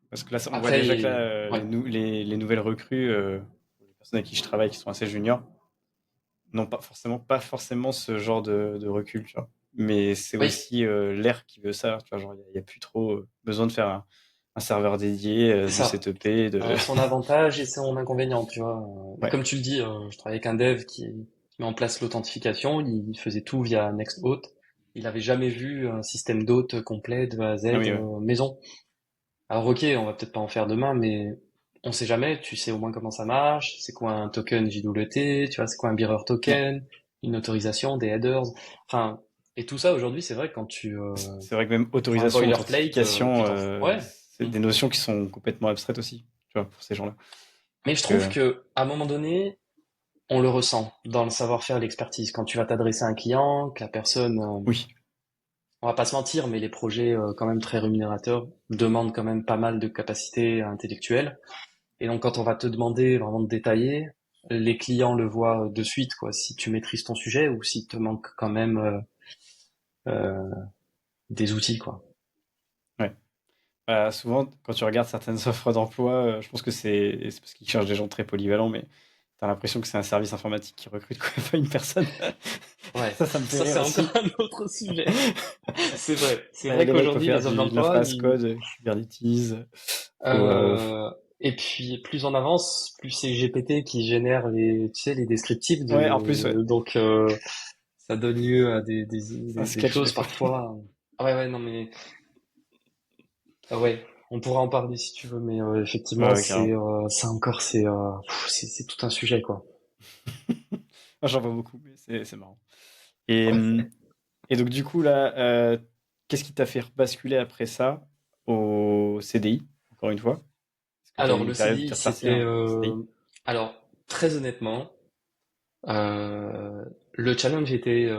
Parce que là, on voit Après, déjà que là, ouais, les nouvelles recrues, les personnes avec qui je travaille qui sont assez juniors, n'ont pas forcément ce genre de recul, tu vois. Mais c'est oui, aussi l'ère qui veut ça, tu vois. Genre, il y a plus trop besoin de faire un serveur dédié, c'est de ça. setuper, de. Son avantage et son inconvénient, tu vois. Mais Ouais. comme tu le dis, je travaille avec un dev qui met en place l'authentification, il faisait tout via Nextauth. Il avait jamais vu un système d'hôte complet de A à Z Ah oui, ouais. maison. Alors ok, on va peut-être pas en faire demain, mais on sait jamais, tu sais au moins comment ça marche, c'est quoi un token JWT, tu vois, c'est quoi un bearer Ouais. token, une autorisation, des headers, enfin, et tout ça aujourd'hui, c'est vrai quand tu C'est vrai que même prends un autorisation, boilerplate, authentification, ouais. c'est Mm. des notions qui sont complètement abstraites aussi, tu vois, pour ces gens-là. Mais je trouve Que, que à un moment donné, on le ressent dans le savoir-faire, l'expertise. Quand tu vas t'adresser à un client, que la personne, oui, on va pas se mentir, mais les projets quand même très rémunérateurs demandent quand même pas mal de capacités intellectuelles. Et donc quand on va te demander vraiment de détailler, les clients le voient de suite, quoi. Si tu maîtrises ton sujet ou s'il te manque quand même euh, des outils, quoi. ouais. Bah, souvent, quand tu regardes certaines offres d'emploi, je pense que c'est parce qu'ils cherchent des gens très polyvalents, mais t'as l'impression que c'est un service informatique qui recrute, quoi, pas une personne. Ouais, Ça me fait ça rire c'est encore aussi. un autre sujet. C'est vrai. C'est Bah, vrai les mecs, faut qu'aujourd'hui faire les offres de d'emploi, l'infraas code, Kubernetes, faut, et puis plus on avance, plus c'est GPT qui génère les, tu sais, les descriptifs ouais, en plus, ouais, donc ça donne lieu à c'est un des sketch des choses fois. parfois. Ah ouais, ouais, non mais ah ouais, on pourra en parler si tu veux, mais Ouais, effectivement ouais, carrément. c'est ça encore c'est tout un sujet, quoi. Moi, j'en vois beaucoup, mais c'est marrant. Et, et donc, du coup, là, qu'est-ce qui t'a fait basculer après ça au CDI, encore une fois? Parce que tu as eu Alors une le période où tu CDI es reparti c'était en CDI. alors très honnêtement le challenge était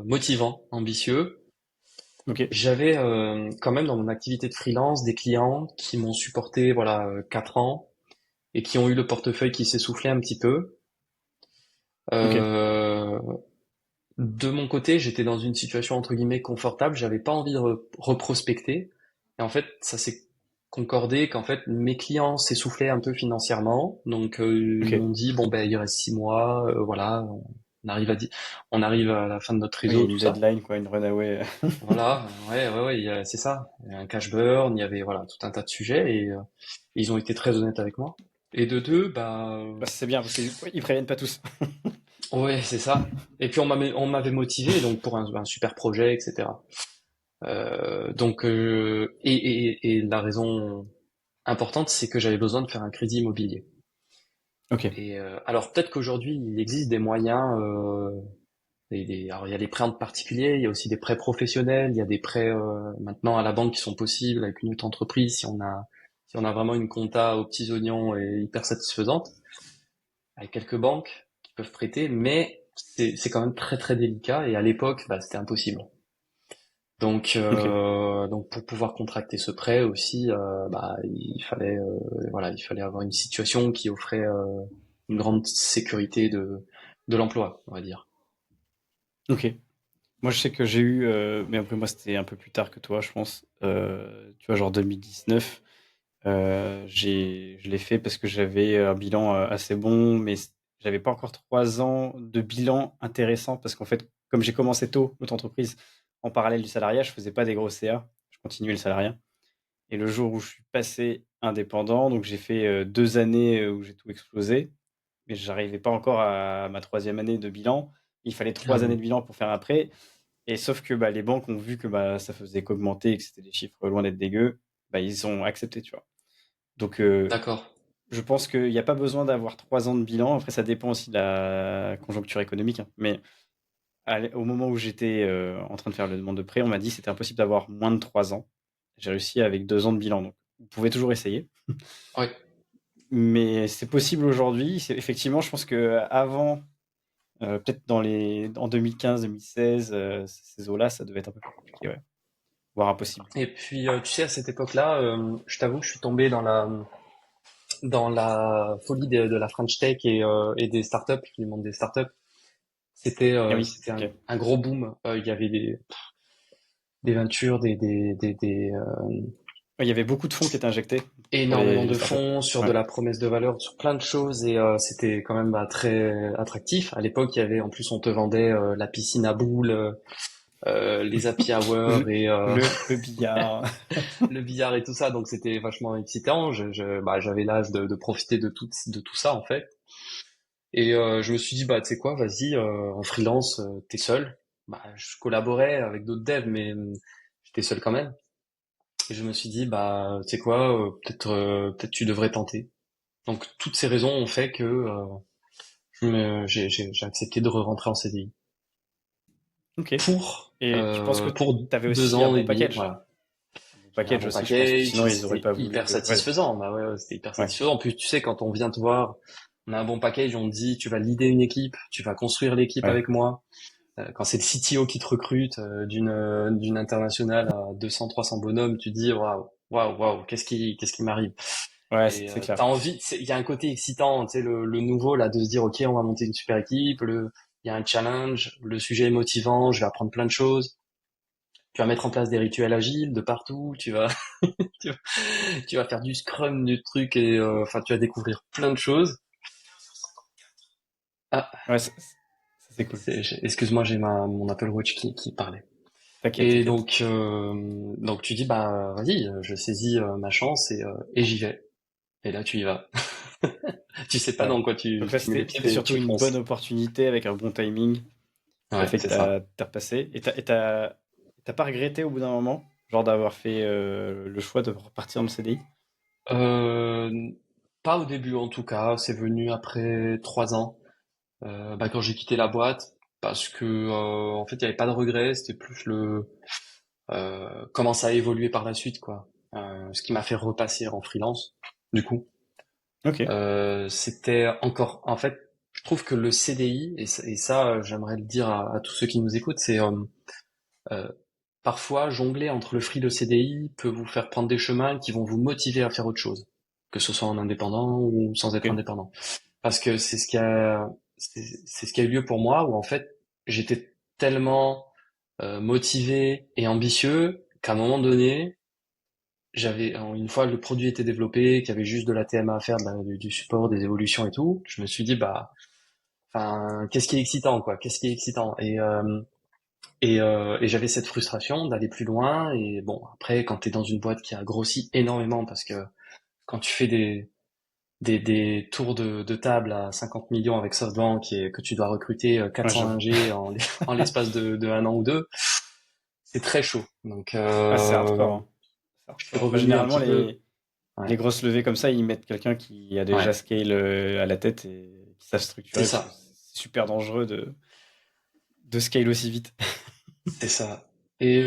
motivant, ambitieux. Ok, J'avais quand même dans mon activité de freelance des clients qui m'ont supporté voilà 4 ans et qui ont eu le portefeuille qui s'essoufflait un petit peu. ok, Euh, de mon côté, j'étais dans une situation entre guillemets confortable, j'avais pas envie de reprospecter. Et en fait, ça s'est concordé qu'en fait mes clients s'essoufflaient un peu financièrement, donc ils ok. m'ont dit bon ben il reste 6 mois, voilà, on arrive à la fin de notre Oui, il y réseau, a tout une ça. deadline, quoi, une runaway. Voilà, ouais, ouais, ouais, c'est ça. Il y a un cash burn, il y avait voilà tout un tas de sujets et ils ont été très honnêtes avec moi. Et de deux, bah Bah, c'est bien, parce qu'ils ils préviennent pas tous. ouais, c'est ça. Et puis on m'avait motivé donc pour un super projet, etc. Donc et la raison importante, c'est que j'avais besoin de faire un crédit immobilier. Ok, Et alors peut-être qu'aujourd'hui il existe des moyens. Alors il y a des prêts en particulier, il y a aussi des prêts professionnels, il y a des prêts maintenant à la banque qui sont possibles avec une autre entreprise si on a vraiment une compta aux petits oignons et hyper satisfaisante, avec quelques banques qui peuvent prêter, mais c'est quand même très très délicat et à l'époque bah, c'était impossible. Ok. Donc pour pouvoir contracter ce prêt aussi, bah, il fallait avoir une situation qui offrait une grande sécurité de l'emploi, on va dire. Ok. Moi, je sais que j'ai eu, mais après moi, c'était un peu plus tard que toi, je pense. Tu vois, genre 2019. Je l'ai fait parce que j'avais un bilan assez bon, mais j'avais pas encore 3 ans de bilan intéressant parce qu'en fait, comme j'ai commencé tôt notre entreprise en parallèle du salariat, je faisais pas des gros CA, je continuais le salariat. Et le jour où je suis passé indépendant, donc j'ai fait 2 années où j'ai tout explosé, mais j'arrivais pas encore à ma troisième année de bilan. Il fallait Ah 3 années oui, de bilan pour faire un prêt. Et sauf que bah, les banques ont vu que bah, ça faisait qu'augmenter et que c'était des chiffres loin d'être dégueux, bah, ils ont accepté, tu vois. Donc, d'accord. je pense qu'il n'y a pas besoin d'avoir 3 ans de bilan. Après, ça dépend aussi de la conjoncture économique, hein. Mais au moment où j'étais en train de faire la demande de prêt, on m'a dit que c'était impossible d'avoir moins de 3 ans. J'ai réussi avec 2 ans de bilan. Donc, vous pouvez toujours essayer. Oui. Mais c'est possible aujourd'hui. Effectivement, je pense que avant, peut-être en 2015, 2016, ces eaux-là, ça devait être un peu plus compliqué, ouais. Voire impossible. Et puis, tu sais, à cette époque-là, je t'avoue que je suis tombé dans la folie de la French Tech et des startups, du monde des startups. Ah oui, C'était ok. un gros boom. Il y avait des ventures, Ouais, il y avait beaucoup de fonds qui étaient injectés pour énormément les de startups. fonds sur de Ouais. la promesse de valeur, sur plein de choses et c'était quand même bah, très attractif. À l'époque, il y avait en plus on te vendait la piscine à boules, les happy hours Le, et le billard. le billard et tout ça, donc c'était vachement excitant. Bah, j'avais l'âge de profiter de tout ça en fait. Et je me suis dit bah tu sais quoi, vas-y en freelance, t'es seul. Bah je collaborais avec d'autres devs, mais j'étais seul quand même. Et je me suis dit bah tu sais quoi, peut-être tu devrais tenter. Donc toutes ces raisons ont fait que j'ai accepté de re-rentrer en CDI Ok. Et je pense que pour tu avais deux aussi un ans et bon demi. package. Voilà, Un bon j'avais un package bon aussi, je pense que package, sinon ils n'auraient c'était pas hyper voulu. Ouais, satisfaisant. Bah ouais, c'était hyper ouais, satisfaisant. En plus, tu sais, quand on vient te voir, on a un bon package, on te dit tu vas leader une équipe, tu vas construire l'équipe ouais. avec moi. Quand c'est le CTO qui te recrute d'une internationale à 200-300 bonhommes, tu te dis waouh, waouh, waouh, qu'est-ce qui m'arrive? Ouais, Et c'est t'as clair. envie, il y a un côté excitant, tu sais, le nouveau là, de se dire ok, on va monter une super équipe, il y a un challenge, le sujet est motivant, je vais apprendre plein de choses. Tu vas mettre en place des rituels agiles de partout, tu vas, tu vas faire du scrum, du truc et enfin tu vas découvrir plein de choses. Ah, Ouais, ça, c'est cool. excuse-moi, j'ai mon Apple Watch qui parlait. T'inquiète, Et t'inquiète. donc tu dis bah vas-y, je saisis ma chance et j'y vais. Et là tu y vas. Tu sais pas Ouais. dans quoi Donc là, tu mets les pieds, c'était mais surtout tu une bonne fonces. opportunité avec un bon timing qui a Ouais, fait que c'est ça. t'as repassé. T'as pas regretté au bout d'un moment, genre d'avoir fait le choix de repartir dans le CDI? Euh, Pas au début en tout cas, c'est venu après 3 ans. Bah, quand j'ai quitté la boîte, parce que en fait il y avait pas de regret, c'était plus le comment ça a évolué par la suite quoi. Ce qui m'a fait repasser en freelance. Du coup, Ok. c'était encore en fait, je trouve que le CDI et ça j'aimerais le dire à tous ceux qui nous écoutent, c'est euh, parfois jongler entre le free et le CDI peut vous faire prendre des chemins qui vont vous motiver à faire autre chose, que ce soit en indépendant ou sans être Ok. indépendant. Parce que c'est ce qui a eu lieu pour moi où en fait j'étais tellement motivé et ambitieux qu'à un moment donné une fois le produit était développé, qu'il y avait juste de la TMA à faire, du support, des évolutions et tout, je me suis dit bah enfin qu'est-ce qui est excitant quoi, qu'est-ce qui est excitant et j'avais cette frustration d'aller plus loin et bon après quand t'es dans une boîte qui a grossi énormément parce que quand tu fais des tours de table à 50 millions avec SoftBank et que tu dois recruter Ouais, 400 j'avoue. ingés en l'espace de un an ou deux, c'est très chaud. Donc, Ah, c'est hardcore, hein. C'est je suis hardcore. Bah, revenu un généralement, petit peu. les Ouais, grosses levées comme ça, ils mettent quelqu'un qui a ouais, déjà scale à la tête et qui savent c'est structurer parce que ça, c'est super dangereux de scale aussi vite. c'est ça. Et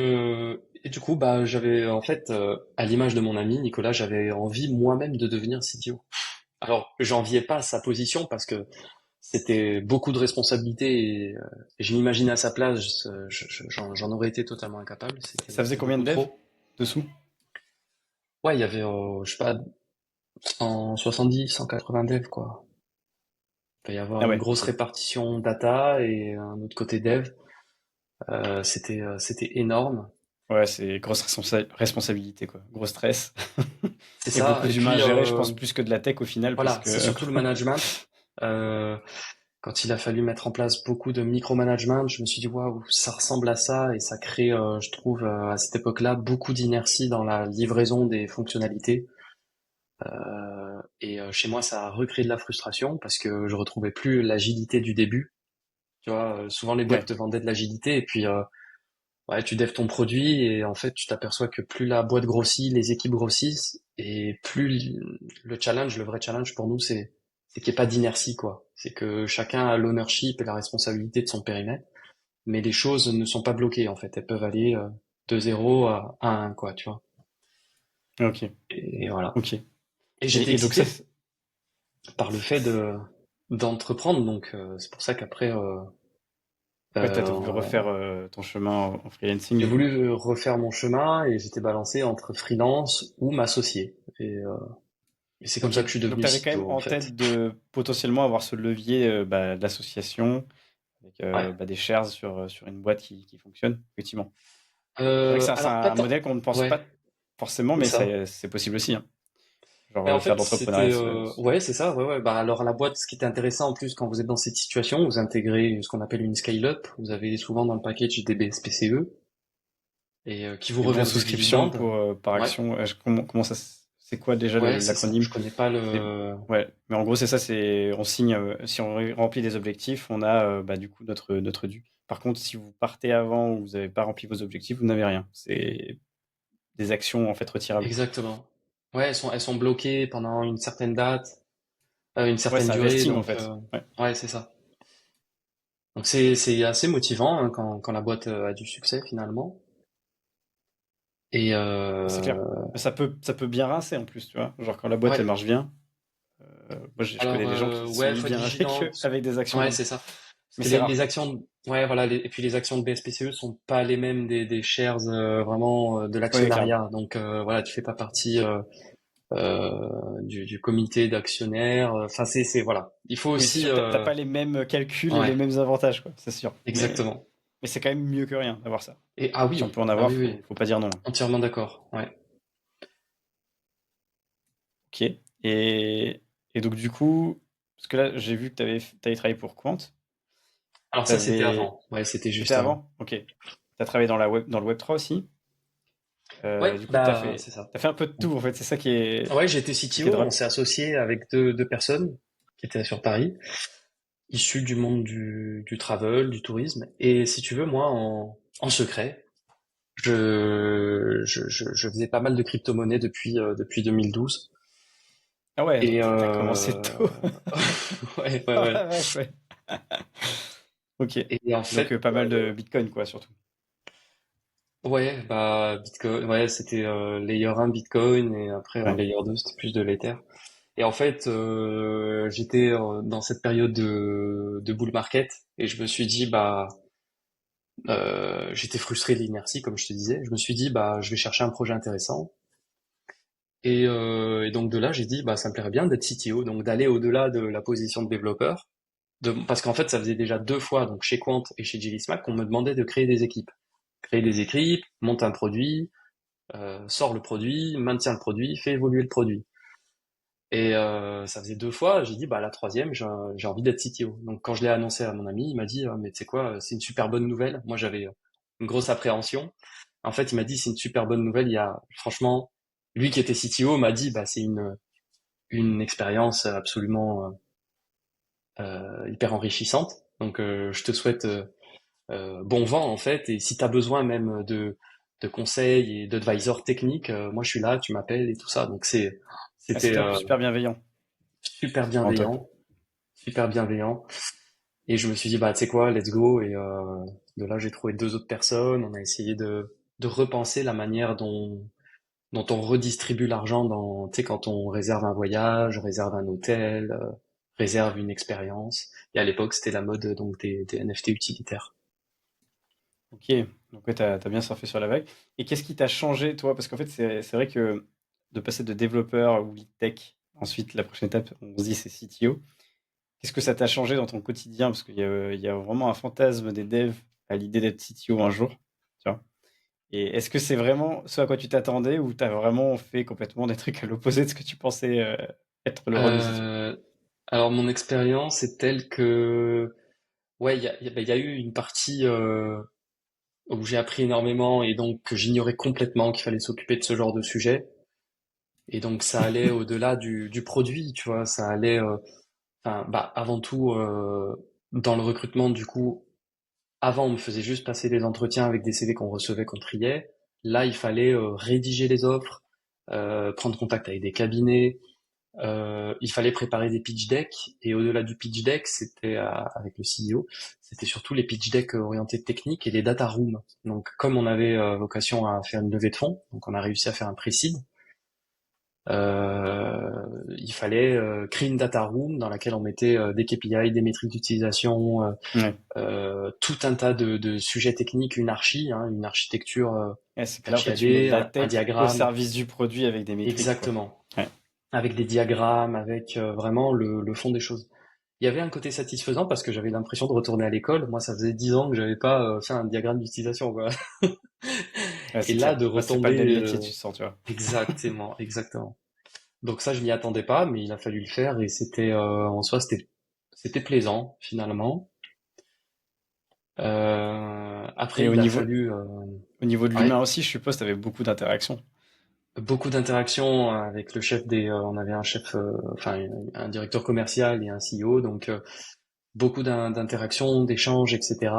du coup, bah, j'avais en fait, à l'image de mon ami Nicolas, j'avais envie moi-même de devenir CTO. Alors, j'enviais pas sa position parce que c'était beaucoup de responsabilités et je m'imaginais à sa place, j'en aurais été totalement incapable. Ça faisait C'était combien de beaucoup devs trop. dessous? Ouais, il y avait, je sais pas, 170, 180 devs, quoi. Il peut y avoir Ah une ouais, grosse ok. répartition data et un autre côté dev. C'était énorme. Ouais, c'est grosse responsabilité, quoi. Gros stress. C'est Et beaucoup ça. Et d'humains à puis, gérer, je pense, plus que de la tech au final, parce voilà, c'est que... surtout le management. Euh, Quand il a fallu mettre en place beaucoup de micromanagement, je me suis dit waouh, ça ressemble à ça et ça crée, je trouve, à cette époque-là, beaucoup d'inertie dans la livraison des fonctionnalités. Chez moi, ça a recréé de la frustration parce que je retrouvais plus l'agilité du début. Tu vois, souvent les devs Ouais, te vendaient de l'agilité et puis ouais, tu devs ton produit et en fait, tu t'aperçois que plus la boîte grossit, les équipes grossissent et plus le challenge, le vrai challenge pour nous, c'est qu'il n'y ait pas d'inertie, quoi. C'est que chacun a l'ownership et la responsabilité de son périmètre, mais les choses ne sont pas bloquées en fait. Elles peuvent aller de 0 à 1, quoi, tu vois. ok, Et voilà. ok. Et j'étais Et donc ça, excité par le fait de d'entreprendre, donc c'est pour ça qu'après ouais, t'as voulu refaire ton chemin en freelancing, j'ai du coup. voulu refaire mon chemin et j'étais balancé entre freelance ou m'associer. Et c'est comme Ok. ça que je suis Donc devenu t'avais quand même CTO en en fait. tête de potentiellement avoir ce levier d'association, avec Ouais. des shares sur une boîte qui fonctionne, effectivement. C'est vrai que c'est Alors pas un tant. modèle qu'on ne pense Ouais, pas forcément, c'est mais ça. c'est possible aussi, hein. Genre Mais en faire fait, de l'entrepreneuriat. c'était ouais, c'est ça. Ouais, ouais. Bah alors la boîte, ce qui était intéressant en plus quand vous êtes dans cette situation, vous intégrez ce qu'on appelle une scale-up. Vous avez souvent dans le package des BSPCE et qui vous Les bons reversent des souscriptions dividendes. pour, par Ouais, action. Comment ça c'est quoi déjà ouais, c'est ça. Je l'acronyme? connais pas C'est le. ouais, mais en gros c'est ça, c'est on signe si on remplit des objectifs, on a du coup notre dû. Par contre, si vous partez avant ou vous n'avez pas rempli vos objectifs, vous n'avez rien. C'est des actions en fait retirables. Exactement. Ouais, elles sont bloquées pendant une certaine date, une Ouais, certaine c'est un durée, vesting en donc fait. Ouais, ouais, c'est ça. Donc c'est assez motivant hein, quand la boîte a du succès finalement. Et c'est clair. Mais ça peut bien rincer en plus, tu vois. Genre quand la boîte elle ouais. marche bien. Moi, je connais Alors des gens qui se sont ouais, mis faut être bien avec vigilant. avec des Ouais, actions, c'est ça. Parce mais que c'est les rare. actions, ouais, voilà, et puis les actions de BSPCE sont pas les mêmes des shares vraiment de Ouais, clairement. l'actionnariat. Donc voilà, tu fais pas partie du comité d'actionnaires. Enfin, voilà. Il faut Oui, c'est aussi, sûr que t'as pas les mêmes calculs et ouais, les mêmes avantages, quoi. C'est sûr. exactement. Mais c'est quand même mieux que rien d'avoir ça. Et ah Si on oui, peut en ah avoir, oui, oui, faut pas dire non. entièrement d'accord. Ouais. Ok. Et donc du coup, parce que là, j'ai vu que t'avais travaillé pour Quant. Alors ça, c'était T'avais, avant. Ouais, c'était c'était juste avant. avant? Ok. T'as travaillé dans le Web3 aussi. Ouais, Du coup, bah c'est ça. t'as fait un peu de tout en fait. C'est ça Ouais, j'étais qui est CTO. On drôle. s'est associé avec deux personnes qui étaient sur Paris, issues du monde du travel, du tourisme. Et si tu veux, moi, en secret, je faisais pas mal de crypto-monnaies depuis 2012. Ah ouais, donc Et t'as commencé tôt. ouais, ouais, Oh ouais. la vache, ouais. Ok. Et en Donc fait, pas mal de Bitcoin quoi, surtout. ouais, bah Bitcoin, ouais, c'était layer 1 Bitcoin et après en Ouais. layer 2 c'était plus de l'Ether. Et en fait, j'étais dans cette période de bull market et je me suis dit bah j'étais frustré de l'inertie comme je te disais. Je me suis dit bah je vais chercher un projet intéressant. Et donc de là j'ai dit bah ça me plairait bien d'être CTO, donc d'aller au-delà de la position de développeur. Parce qu'en fait ça faisait déjà deux fois donc chez Quant et chez Smack qu'on me demandait de créer des équipes. Créer des équipes, monte un produit, sort le produit, maintient le produit, fait évoluer le produit. Et ça faisait deux fois, j'ai dit bah la troisième, j'ai envie d'être CTO. Donc quand je l'ai annoncé à mon ami, il m'a dit mais tu sais quoi, c'est une super bonne nouvelle. Moi j'avais une grosse appréhension. En fait, il m'a dit c'est une super bonne nouvelle. Il y a franchement lui qui était CTO m'a dit bah c'est une expérience absolument hyper enrichissante. Donc je te souhaite bon vent en fait. Et si tu as besoin même de conseils et d'advisors techniques, moi je suis là, tu m'appelles et tout ça. Donc Ah, c'est c'était top, super bienveillant. super Vraiment top. bienveillant, super bienveillant. Et je me suis dit bah tu sais quoi, let's go. Et de là j'ai trouvé deux autres personnes. On a essayé de repenser la manière dont on redistribue l'argent dans tu sais quand on réserve un voyage, réserve un hôtel, réserve une expérience. Et à l'époque, c'était la mode donc des NFT utilitaires. Ok, donc ouais, t'as bien surfé sur la vague. Et qu'est-ce qui t'a changé, toi? Parce qu'en fait, c'est vrai que de passer de développeur ou lead tech, ensuite, la prochaine étape, on se dit c'est CTO. Qu'est-ce que ça t'a changé dans ton quotidien? Parce qu'il y a vraiment un fantasme des devs à l'idée d'être CTO un jour, tu vois. Et est-ce que c'est vraiment ce à quoi tu t'attendais ou t'as vraiment fait complètement des trucs à l'opposé de ce que tu pensais être le rôle de CTO? Euh, alors mon expérience est telle que ouais, il y a eu une partie où j'ai appris énormément et donc que j'ignorais complètement qu'il fallait s'occuper de ce genre de sujet. Et donc ça allait au-delà du produit, tu vois, ça allait, enfin, bah, avant tout, dans le recrutement, du coup, avant on me faisait juste passer des entretiens avec des CV qu'on recevait, qu'on triait. Là, il fallait rédiger les offres, prendre contact avec des cabinets, il fallait préparer des pitch decks et au-delà du pitch deck, c'était avec le CEO, c'était surtout les pitch decks orientés techniques et les data rooms. Donc comme on avait vocation à faire une levée de fonds, donc on a réussi à faire un pré-seed, il fallait créer une data room dans laquelle on mettait des KPI, des métriques d'utilisation, Ouais. tout un tas de sujets techniques, une architecture Ouais, c'est que là, en fait, tu mets de chiadée, la un tech au diagramme, service du produit avec des métriques, quoi. exactement, Ouais. avec des diagrammes, avec vraiment le fond des choses. Il y avait un côté satisfaisant parce que j'avais l'impression de retourner à l'école. Moi, ça faisait 10 ans que j'avais pas fait un diagramme d'utilisation, quoi. Ouais, Et c'est là, clair. de Là, c'est pas le même retomber, métier, tu sens, tu vois. exactement, exactement. Donc ça, je m'y attendais pas, mais il a fallu le faire et c'était en soi, c'était plaisant finalement. Et Après, il a fallu, au niveau de l'humain ouais, aussi, je suppose, tu avais beaucoup d'interactions. beaucoup d'interactions avec le chef on avait un chef, enfin un directeur commercial et un CEO, donc beaucoup d'interactions, d'échanges, etc.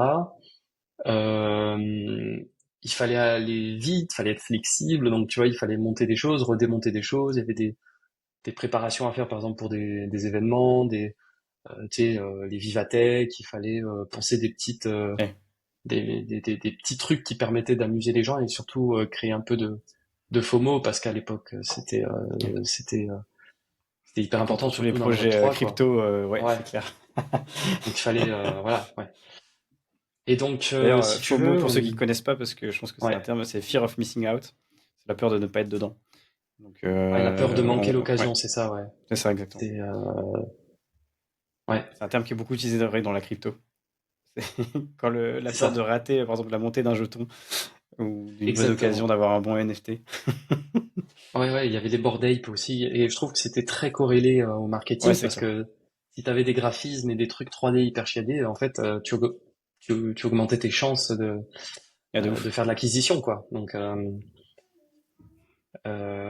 Euh, il fallait aller vite, il fallait être flexible, donc tu vois, il fallait monter des choses, redémonter des choses. Il y avait des préparations à faire, par exemple pour des événements, tu sais, les Vivatech, il fallait penser Ouais. des petits trucs qui permettaient d'amuser les gens et surtout créer un peu de FOMO parce qu'à l'époque Ouais. c'était hyper Et comme important pour tous les surtout dans le Web projets 3 quoi. crypto, ouais, Ouais. c'est clair. Donc il fallait voilà, ouais. Et donc D'ailleurs, si tu FOMO, veux, pour ceux qui ne connaissent pas, parce que je pense que c'est un ouais, terme, c'est Fear of Missing Out. C'est la peur de ne pas être dedans. Donc, ouais, la peur de manquer ouais, l'occasion, c'est ça, ouais. c'est ça exactement. C'est ouais, C'est un terme qui est beaucoup utilisé dans la crypto. C'est quand la c'est peur de ça. rater, par exemple, la montée d'un jeton ou d'une bonne occasion Exactement. d'avoir un bon NFT. Ouais, ouais, il y avait les Bored Ape aussi, et je trouve que c'était très corrélé au Ouais, marketing c'est parce clair. que si tu avais des graphismes et des trucs 3D hyper chiadés, en fait, tu augmentais tes chances Il y a de de ouf. faire de l'acquisition, quoi. Donc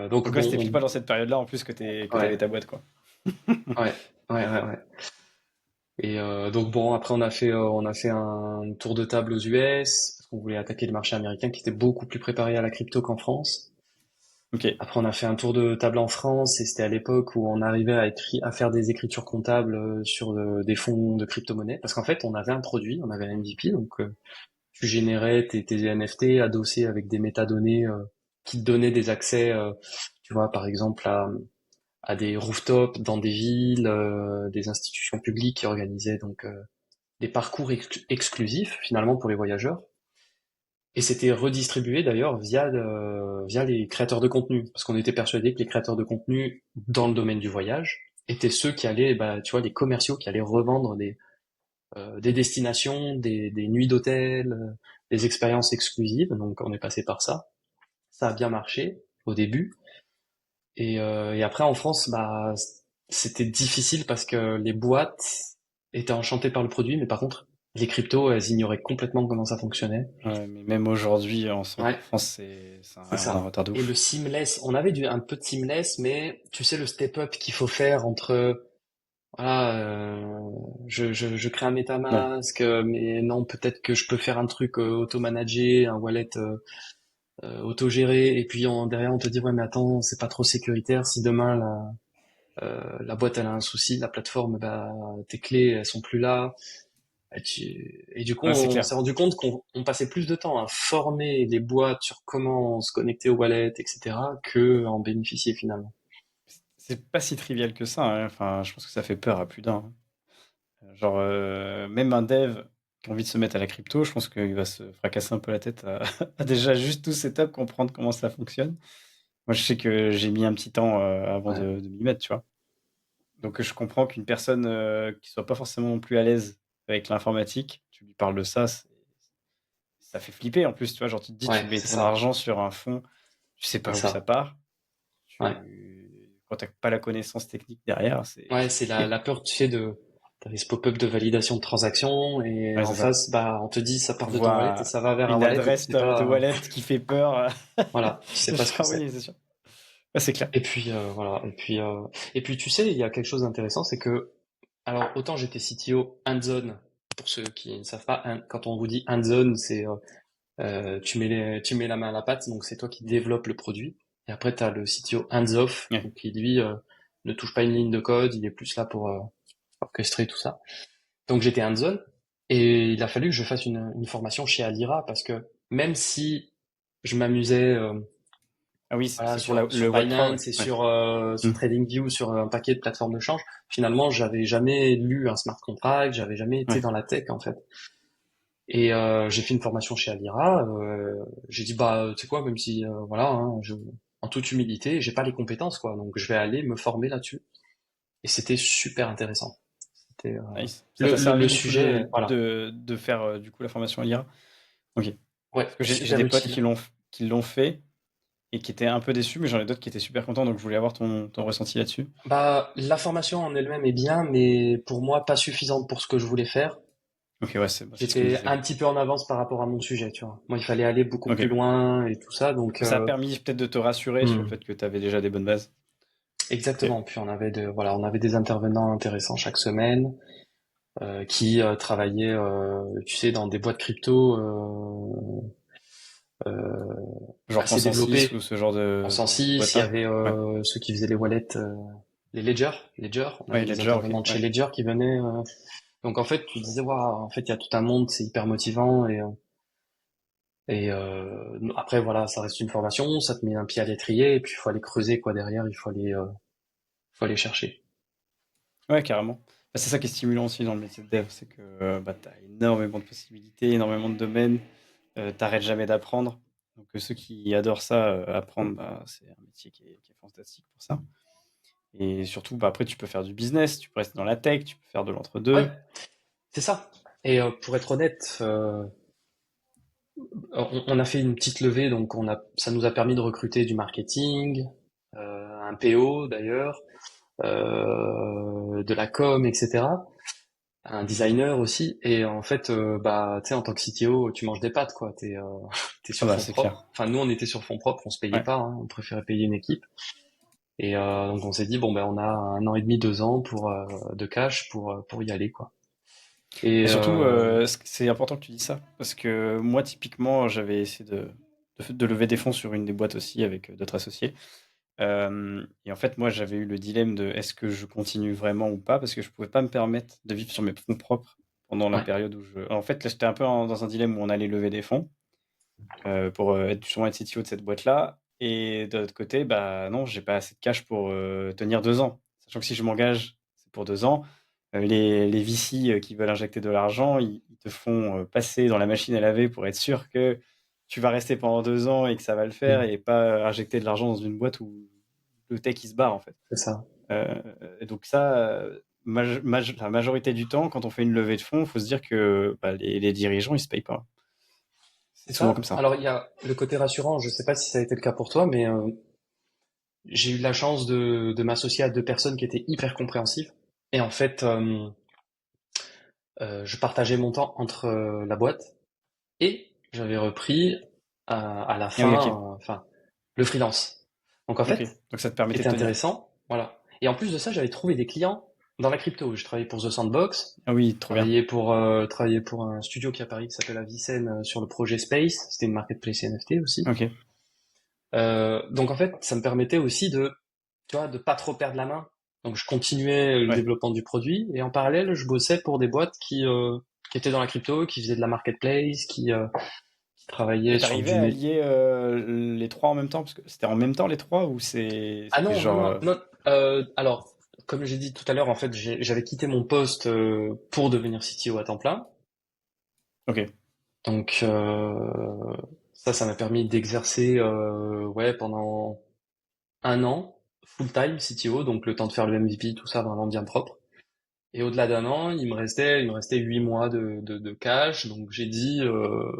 Donc, ouais, c'était pile bon, pas dans cette période-là, en plus, que ouais, t'avais ta boîte, quoi. ouais, ouais. Et donc bon, après on a fait un tour de table aux US parce qu'on voulait attaquer le marché américain qui était beaucoup plus préparé à la crypto qu'en France. Ok. Après, on a fait un tour de table en France et c'était à l'époque où on arrivait à faire des écritures comptables sur des fonds de crypto-monnaie. Parce qu'en fait, on avait un produit, on avait un MVP, donc tu générais tes NFT adossés avec des métadonnées qui te donnaient des accès, tu vois, par exemple à des rooftops dans des villes, des institutions publiques qui organisaient donc des parcours exclusifs finalement pour les voyageurs. Et c'était redistribué d'ailleurs via les créateurs de contenu, parce qu'on était persuadé que les créateurs de contenu dans le domaine du voyage étaient ceux qui allaient, bah, tu vois, les commerciaux qui allaient revendre des destinations, des nuits d'hôtel, des expériences exclusives. Donc on est passé par ça. Ça a bien marché au début. Et après en France, bah, c'était difficile parce que les boîtes étaient enchantées par le produit, mais par contre, les cryptos, elles ignoraient complètement comment ça fonctionnait. Ouais, mais même aujourd'hui, on sent qu'en Ouais. France, C'est on a un ça. retard de Et le ouf. seamless, on avait un peu de seamless, mais tu sais le step-up qu'il faut faire entre voilà, je crée un Ouais. MetaMask, mais non, peut-être que je peux faire un truc auto-managé, un wallet auto-géré, et puis derrière on te dit ouais mais attends, c'est pas trop sécuritaire. Si demain la boîte elle a un souci, la plateforme, bah tes clés elles sont plus là. Et du coup, Ouais, c'est on clair. s'est rendu compte qu'on passait plus de temps à former les boîtes sur comment se connecter au wallet, etc., que à en bénéficier finalement. c'est pas si trivial que ça, hein. Enfin, je pense que ça fait peur à plus d'un, hein. Genre, même un dev qui a envie de se mettre à la crypto, je pense qu'il va se fracasser un peu la tête à, à déjà juste tout setup, comprendre comment ça fonctionne. Moi, je sais que j'ai mis un petit temps avant Ouais, de m'y mettre, tu vois. Donc, je comprends qu'une personne qui soit pas forcément non plus à l'aise avec l'informatique, tu lui parles de ça, ça fait flipper en plus, tu vois. Genre, tu te dis, tu ouais, mets c'est ton ça, argent sur un fonds, tu sais c'est pas où ça ça. part. Ouais, Quand t'as pas la connaissance technique derrière, c'est ouais, c'est compliqué. la peur, tu sais, t'avais ce pop-up de validation de transaction et Ouais, en c'est ça. face, bah, on te dit ça part Tu de ton wallet et vois ça va vers un une wallet et tu adresse sais de pas, wallet qui fait peur. voilà, tu sais pas ce que Genre, c'est. oui, c'est sûr. Ouais, c'est clair. Et puis voilà, et puis tu sais, il y a quelque chose d'intéressant, c'est que alors autant j'étais CTO hands-on pour ceux qui ne savent pas, quand on vous dit hands-on, c'est tu mets la main à la pâte, donc c'est toi qui développes le produit. Et après tu as le CTO hands-off, Ouais. donc qui lui ne touche pas une ligne de code, il est plus là pour orchestrer tout ça. Donc j'étais hands-on et il a fallu que je fasse une formation chez Alira parce que même si je m'amusais Ah oui, voilà, c'est pour le sur Web3, ouais. Binance et Ouais. sur Hmm. TradingView, sur un paquet de plateformes de change. Finalement, j'avais jamais lu un smart contract, j'avais jamais été Ouais. dans la tech en fait. Et j'ai fait une formation chez Alira. J'ai dit bah tu sais quoi, même si voilà, hein, en toute humilité, j'ai pas les compétences quoi, donc je vais aller me former là-dessus. Et c'était super intéressant. C'était Nice. Ça t'a servi le du coup sujet, voilà. de faire du coup la formation à l'IA? Ok. Ouais, Parce que j'ai super des potes utile. qui l'ont fait et qui étaient un peu déçus, mais j'en ai d'autres qui étaient super contents, donc je voulais avoir ton ressenti là-dessus. Bah la formation en elle-même est bien, mais pour moi pas suffisante pour ce que je voulais faire. Ok, ouais, c'est ce qu'on me J'étais disait, un ouais. petit peu en avance par rapport à mon sujet, tu vois. Moi, il fallait aller beaucoup plus Ok. loin et tout ça, donc Ça a permis peut-être de te rassurer sur le hmm, fait que tu avais déjà des bonnes bases. Ok. exactement. Puis voilà, on avait des intervenants intéressants chaque semaine qui travaillaient, tu sais, dans des boîtes crypto Genre assez Consensus ou développées. ce genre En de 106, il y boîte-là? avait Ouais. ceux qui faisaient les wallets, les Ledger. On Ouais, avait des Ledger, ok. intervenants de chez Ouais. Ledger qui venaient. Donc en fait, tu disais, waouh, en fait, il y a tout un monde, c'est hyper motivant et après, voilà, ça reste une formation, ça te met un pied à l'étrier, et puis il faut aller creuser, quoi, derrière, faut aller chercher. Ouais, carrément. Bah, c'est ça qui est stimulant aussi dans le métier de dev, c'est que bah, tu as énormément de possibilités, énormément de domaines, t'arrêtes jamais d'apprendre. Donc ceux qui adorent ça, apprendre, bah, c'est un métier qui est fantastique pour ça. Et surtout, bah, après, tu peux faire du business, tu peux rester dans la tech, tu peux faire de Ouais, l'entre-deux. c'est ça. Et pour être honnête, on a fait une petite levée, donc ça nous a permis de recruter du marketing, un PO d'ailleurs, de la com, etc. Un designer aussi. Et en fait, bah, tu sais, en tant que CTO, tu manges des pâtes, quoi. T'es Ah sur bah, fonds c'est clair. propres. Enfin, nous, on était sur fonds propres, on se payait Ouais. pas, hein, on préférait payer une équipe. Et donc on s'est dit bon ben on a un an et demi, 2 ans pour de cash pour y aller quoi. Et Et surtout, c'est important que tu dis ça, parce que moi, typiquement, j'avais essayé de lever des fonds sur une des boîtes aussi avec d'autres associés. Et en fait, moi, j'avais eu le dilemme de est-ce que je continue vraiment ou pas, parce que je pouvais pas me permettre de vivre sur mes fonds propres pendant la ouais, période où je. En fait, là, j'étais un peu dans un dilemme où on allait lever des fonds pour être justement être CTO de cette boîte-là. Et de l'autre côté, bah non, j'ai pas assez de cash pour tenir 2 ans. Sachant que si je m'engage, c'est pour 2 ans. Les VC qui veulent injecter de l'argent, ils te font passer dans la machine à laver pour être sûr que tu vas rester pendant 2 ans et que ça va le faire mm, et pas injecter de l'argent dans une boîte où le tech il se barre en fait. c'est ça. Euh, et donc ça, la majorité du temps, quand on fait une levée de fonds, il faut se dire que bah, les dirigeants ils se payent pas. C'est C'est souvent comme ça. ça. Alors il y a le côté rassurant. Je sais pas si ça a été le cas pour toi, mais j'ai eu la chance de m'associer à deux personnes qui étaient hyper compréhensives. Et en fait, je partageais mon temps entre la boîte et j'avais repris à la Ah oui, ok. fin, enfin le freelance. Donc en Ok. fait, Donc ça te ce qui permettait était de tenir. intéressant, voilà. Et en plus de ça, j'avais trouvé des clients dans la crypto. Je travaillais pour The Sandbox, Ah oui, trop bien. travaillais pour un studio qui est à Paris qui s'appelle Avicenne sur le projet Space. C'était une marketplace NFT aussi. Ok. Donc en fait, ça me permettait aussi tu vois, de pas trop perdre la main. Donc je continuais le Ouais. développement du produit et en parallèle, je bossais pour des boîtes qui étaient dans la crypto, qui faisaient de la marketplace, qui travaillaient Et sur t'arrivais à du. lier les trois en même temps, parce que c'était en même temps les trois ou Ah c'était non, non, genre non, non. Alors, comme j'ai dit tout à l'heure, en fait, j'avais quitté mon poste pour devenir CTO à temps plein. Ok. Donc ça m'a permis d'exercer ouais pendant un an full-time CTO, donc le temps de faire le MVP, tout ça vraiment bien propre. Et au-delà d'un an, il me restait 8 mois de cash, donc j'ai dit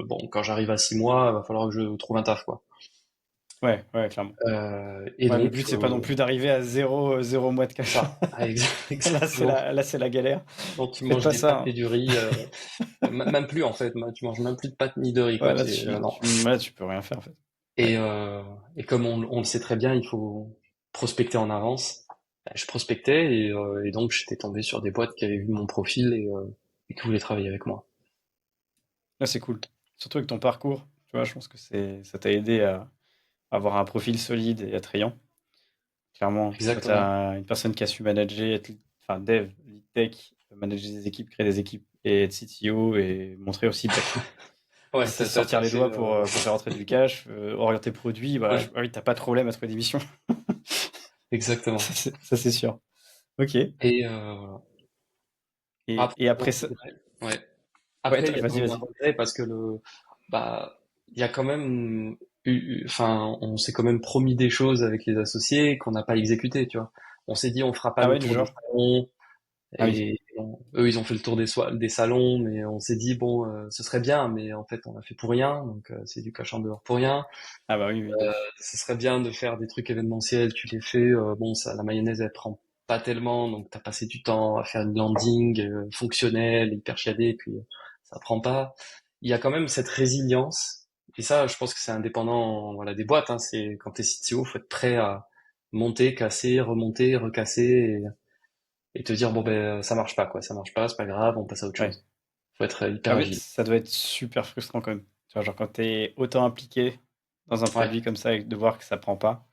bon, quand j'arrive à 6 mois, va falloir que je trouve un taf quoi. Ouais, ouais, clairement. Et Ouais, le donc but, c'est pas non plus d'arriver à zéro mois de c'est cash. ça, ah, Là, exactement. là, c'est la galère. Donc tu Faites manges pas des ça, pâtes hein. et du riz, même plus en fait, tu manges même plus de pâtes ni de riz Ouais, quoi. C'est non. là, tu peux rien faire, en fait. Et, euh, et comme on le sait très bien, il faut prospecter en avance. Bah, je prospectais et donc j'étais tombé sur des boîtes qui avaient vu mon profil et qui voulaient travailler avec moi. Là, c'est cool. Surtout avec ton parcours, tu vois, je pense que ça t'a aidé à avoir un profil solide et attrayant. Clairement, quand tu Exactement. as une personne qui a su manager, enfin, dev, lead tech, manager des équipes, créer des équipes et être CTO et montrer aussi bah, que Ouais, c'est sortir t'as les fait. doigts pour faire rentrer du cash, orienter produit, bah, Ouais, ah oui, t'as pas de problème à trouver des missions. exactement. Ça, c'est sûr. Ok. Voilà. Et Après, mon après ça, regret. Ouais. ouais, Après, il y a quand vas-y, même un vas-y. regret parce que il y a quand même enfin, on s'est quand même promis des choses avec les associés qu'on n'a pas exécuté, tu vois. On s'est dit on fera pas Ah le ouais, du tour des genre? salons. Ah oui. Et bon, eux, ils ont fait le tour des salons, mais on s'est dit, bon, ce serait bien, mais en fait, on a fait pour rien, donc c'est du cash en dehors pour rien. Ah bah oui, oui, de ouf. Ce serait bien de faire des trucs événementiels, tu les fais, bon, ça, la mayonnaise, elle prend pas tellement, donc t'as passé du temps à faire une landing fonctionnelle, hyper chiadée, et puis ça prend pas. Il y a quand même cette résilience, et ça, je pense que c'est indépendant, voilà, des boîtes, hein, c'est quand t'es CTO, faut être prêt à monter, casser, remonter, recasser, et te dire bon ben ça marche pas quoi, ça marche pas, c'est pas grave, on passe à autre Ouais. chose. Faut être hyper Ah oui, agile. ça doit être super frustrant quand même. Tu vois, genre quand t'es autant impliqué dans un Ouais. produit comme ça et de voir que ça prend pas,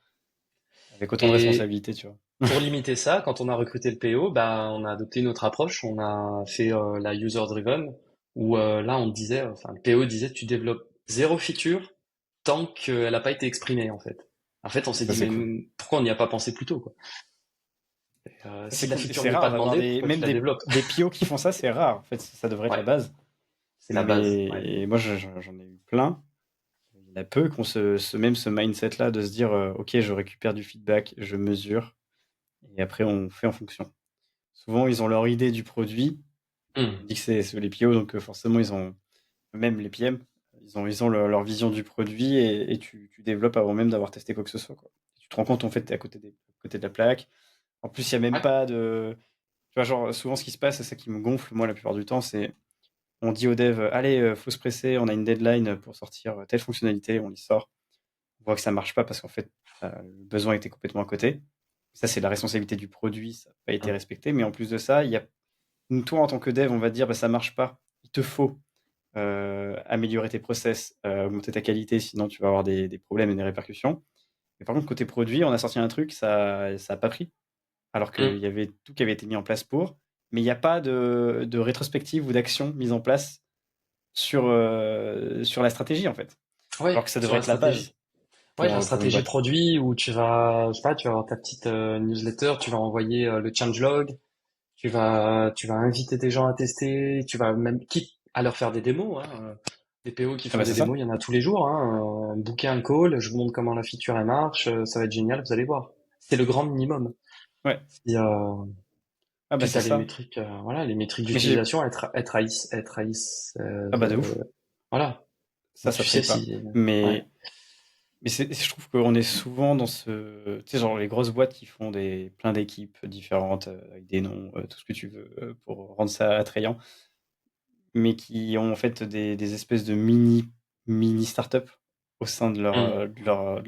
avec autant de Et responsabilités, tu vois. pour limiter ça, quand on a recruté le PO, bah on a adopté une autre approche, on a fait la user driven où là on disait, enfin le PO disait tu développes zéro feature tant qu'elle n'a pas été exprimée en fait. En fait, on s'est Ça, dit c'est mais cool. pourquoi on n'y a pas pensé plus tôt quoi. Ça, Si c'est la cool. Et feature c'est n'est rare pas d'avoir demandée, pourquoi tu même la développes? des PO qui font ça, c'est rare. En fait, ça devrait être la Ouais, base. c'est la base. Ouais. Mais moi, j'en ai eu plein. Il y en a peu qui ont même ce mindset-là de se dire, OK, je récupère du feedback, je mesure, et après, on fait en fonction. Souvent, ils ont leur idée du produit. On Hmm. dit que c'est les PO, donc forcément, ils ont, même les PM, ils ont leur vision du produit et tu développes avant même d'avoir testé quoi que ce soit, quoi. Tu te rends compte, en fait, t'es à côté de la plaque. En plus, il n'y a même Ouais. pas de. Tu vois, genre, souvent, ce qui se passe, c'est ça qui me gonfle, moi, la plupart du temps, c'est on dit aux devs, allez, faut se presser, on a une deadline pour sortir telle fonctionnalité, on y sort. On voit que ça marche pas parce qu'en fait, le besoin était complètement à côté. Ça, c'est la responsabilité du produit, ça n'a pas été Hmm. respecté. Mais en plus de ça, il y a toi, en tant que dev, on va te dire, bah, ça marche pas. Il te faut améliorer tes process, augmenter ta qualité, sinon tu vas avoir des problèmes et des répercussions. Mais par contre, côté produit, on a sorti un truc, ça a pas pris, alors qu'il Hmm. y avait tout qui avait été mis en place pour, mais il n'y a pas de rétrospective ou d'action mise en place sur la stratégie, en fait. Alors Ouais, que ça sur devrait la être la base stratégie. Ouais, la pour une stratégie boîte. produit où tu vas, je sais pas, tu vas avoir ta petite newsletter, tu vas envoyer le changelog, tu vas inviter des gens à tester, tu vas même quitte à leur faire des démos, hein, des PO qui Ah font bah des c'est ça. démos, il y en a tous les jours, hein, booker un call, je vous montre comment la feature elle marche, ça va être génial, vous allez voir. C'est le grand minimum. Ouais. Si, Ah bah puis c'est t'as les ça. métriques, voilà, les métriques Mais j'ai. d'utilisation, elles trahissent, Ah bah de ouf. voilà. Ça, Donc ça tu sais trahit pas. si, ouais. Mais je trouve qu'on est souvent dans tu sais, genre les grosses boîtes qui font plein d'équipes différentes, avec des noms, tout ce que tu veux, pour rendre ça attrayant, mais qui ont en fait des espèces de mini start-up au sein Hmm. de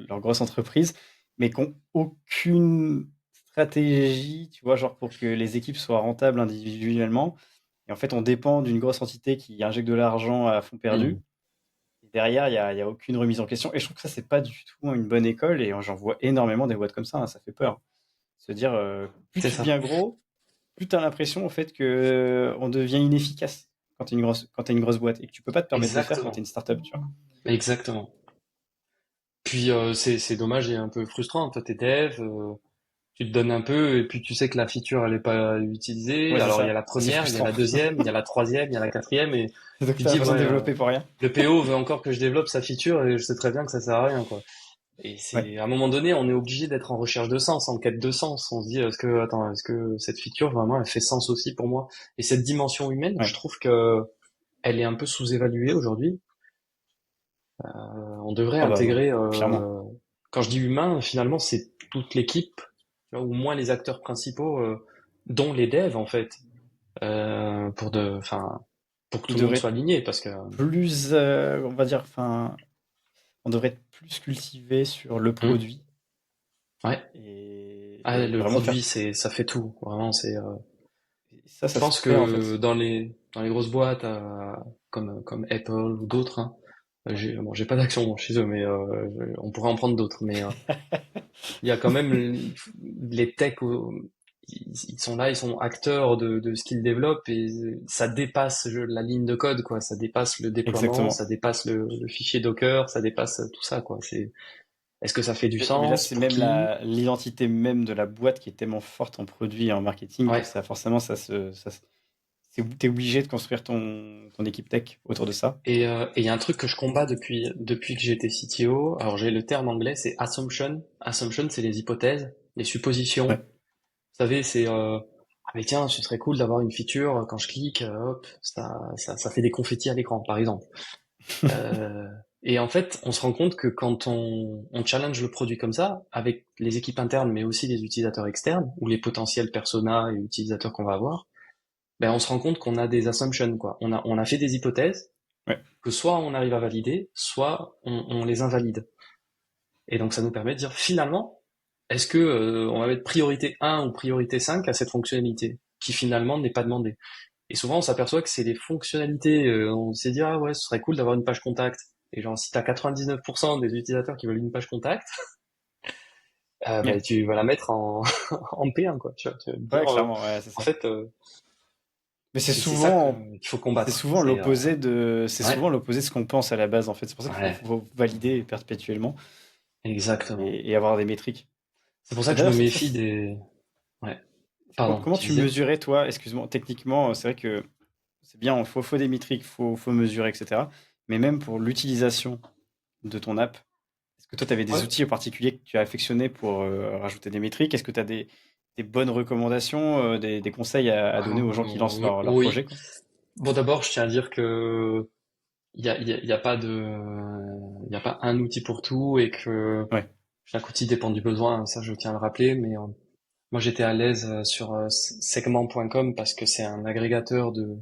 leur grosse entreprise, mais qui ont aucune stratégie, tu vois, genre pour que les équipes soient rentables individuellement. Et en fait, on dépend d'une grosse entité qui injecte de l'argent à fond Hmm. perdu. Et derrière, il y a aucune remise en question. Et je trouve que ça, c'est pas du tout une bonne école. Et j'en vois énormément des boîtes comme ça, hein, ça fait peur. Se dire, plus C'est tu ça. deviens gros, plus tu as l'impression au fait que on devient inefficace quand t'es une grosse boîte et que tu peux pas te permettre de le faire quand t'es Exactement. une startup, tu vois. Exactement. Puis c'est dommage et un peu frustrant. Toi, t'es dev, tu te donnes un peu et puis tu sais que la feature elle est pas utilisée. Ouais, c'est Alors il y a ça. la C'est première, il y a frustrant. la deuxième, il y a la troisième, il y a la quatrième et Donc, tu te t'as dis l'impression de ouais, développer pour rien. le PO veut encore que je développe sa feature et je sais très bien que ça sert à rien quoi. Et Ouais. c'est à un moment donné, on est obligé d'être en recherche de sens, en quête de sens. On se dit est-ce que cette feature vraiment elle fait sens aussi pour moi? Et cette dimension humaine, je Ouais. trouve que elle est un peu sous-évaluée aujourd'hui. On devrait Ah bah, intégrer, clairement. quand je dis humain, finalement, c'est toute l'équipe, tu vois, ou au moins les acteurs principaux, dont les devs, en fait, enfin, pour que Il tout le monde devrait soit être aligné, parce que, plus, on va dire, enfin, on devrait être plus cultivé sur le hmm, produit ouais, ah, et le vraiment faire. produit, ça fait tout, vraiment, Ça, je ça se pense fait en que fait. dans les grosses boîtes, comme Apple ou d'autres, hein, j'ai pas d'action chez eux, mais on pourrait en prendre d'autres, mais il y a quand même les techs, ils sont là, ils sont acteurs de ce qu'ils développent et ça dépasse la ligne de code, quoi. Ça dépasse le déploiement, Exactement. ça dépasse le fichier Docker, ça dépasse tout ça, quoi. Est-ce que ça fait du Mais là, sens? c'est Pour même qui? l'identité même de la boîte qui est tellement forte en produit et en marketing que Ouais. ça, forcément, t'es obligé de construire ton équipe tech autour de ça. Et il y a un truc que je combats depuis que j'étais CTO. Alors j'ai le terme anglais, c'est assumption. Assumption, c'est les hypothèses, les suppositions. Ouais. Vous savez, c'est ah mais tiens, ce serait cool d'avoir une feature quand je clique, hop, ça fait des confettis à l'écran, par exemple. Euh, et en fait, on se rend compte que quand on challenge le produit comme ça, avec les équipes internes, mais aussi les utilisateurs externes ou les potentiels personas et utilisateurs qu'on va avoir, ben on se rend compte qu'on a des assumptions, quoi. On a fait des hypothèses Ouais. que soit on arrive à valider, soit on les invalide. Et donc ça nous permet de dire finalement, est-ce que on va mettre priorité 1 ou priorité 5 à cette fonctionnalité qui finalement n'est pas demandée. Et souvent on s'aperçoit que c'est les fonctionnalités, on s'est dit ah ouais, ce serait cool d'avoir une page contact. Et genre si t'as 99% des utilisateurs qui veulent une page contact, bah, Ouais. tu vas la mettre en, en P1 quoi. Tu vas te Ouais, dire clairement, ouais, c'est en ça. fait Mais c'est ça qu'il faut combattre. c'est Ouais, souvent l'opposé de ce qu'on pense à la base, en fait. C'est pour ça qu'il ouais, faut valider perpétuellement exactement. et avoir des métriques. C'est pour ça Et que je me d'ailleurs, méfie des. Ouais, pardon, comment tu tu disais? mesurais, toi, excuse-moi, techniquement, c'est vrai que c'est bien, faut des métriques, faut mesurer, etc. Mais même pour l'utilisation de ton app, est-ce que toi, tu avais des Ouais. outils en particulier que tu as affectionnés pour rajouter des métriques? Est-ce que tu as des bonnes recommandations, des conseils à donner aux gens qui lancent leur projet, Oui. quoi? Bon, d'abord, je tiens à dire que il y a pas il y a pas un outil pour tout et que Ouais. chaque outil dépend du besoin. Ça, je tiens à le rappeler. Mais moi, j'étais à l'aise sur segment.com parce que c'est un agrégateur de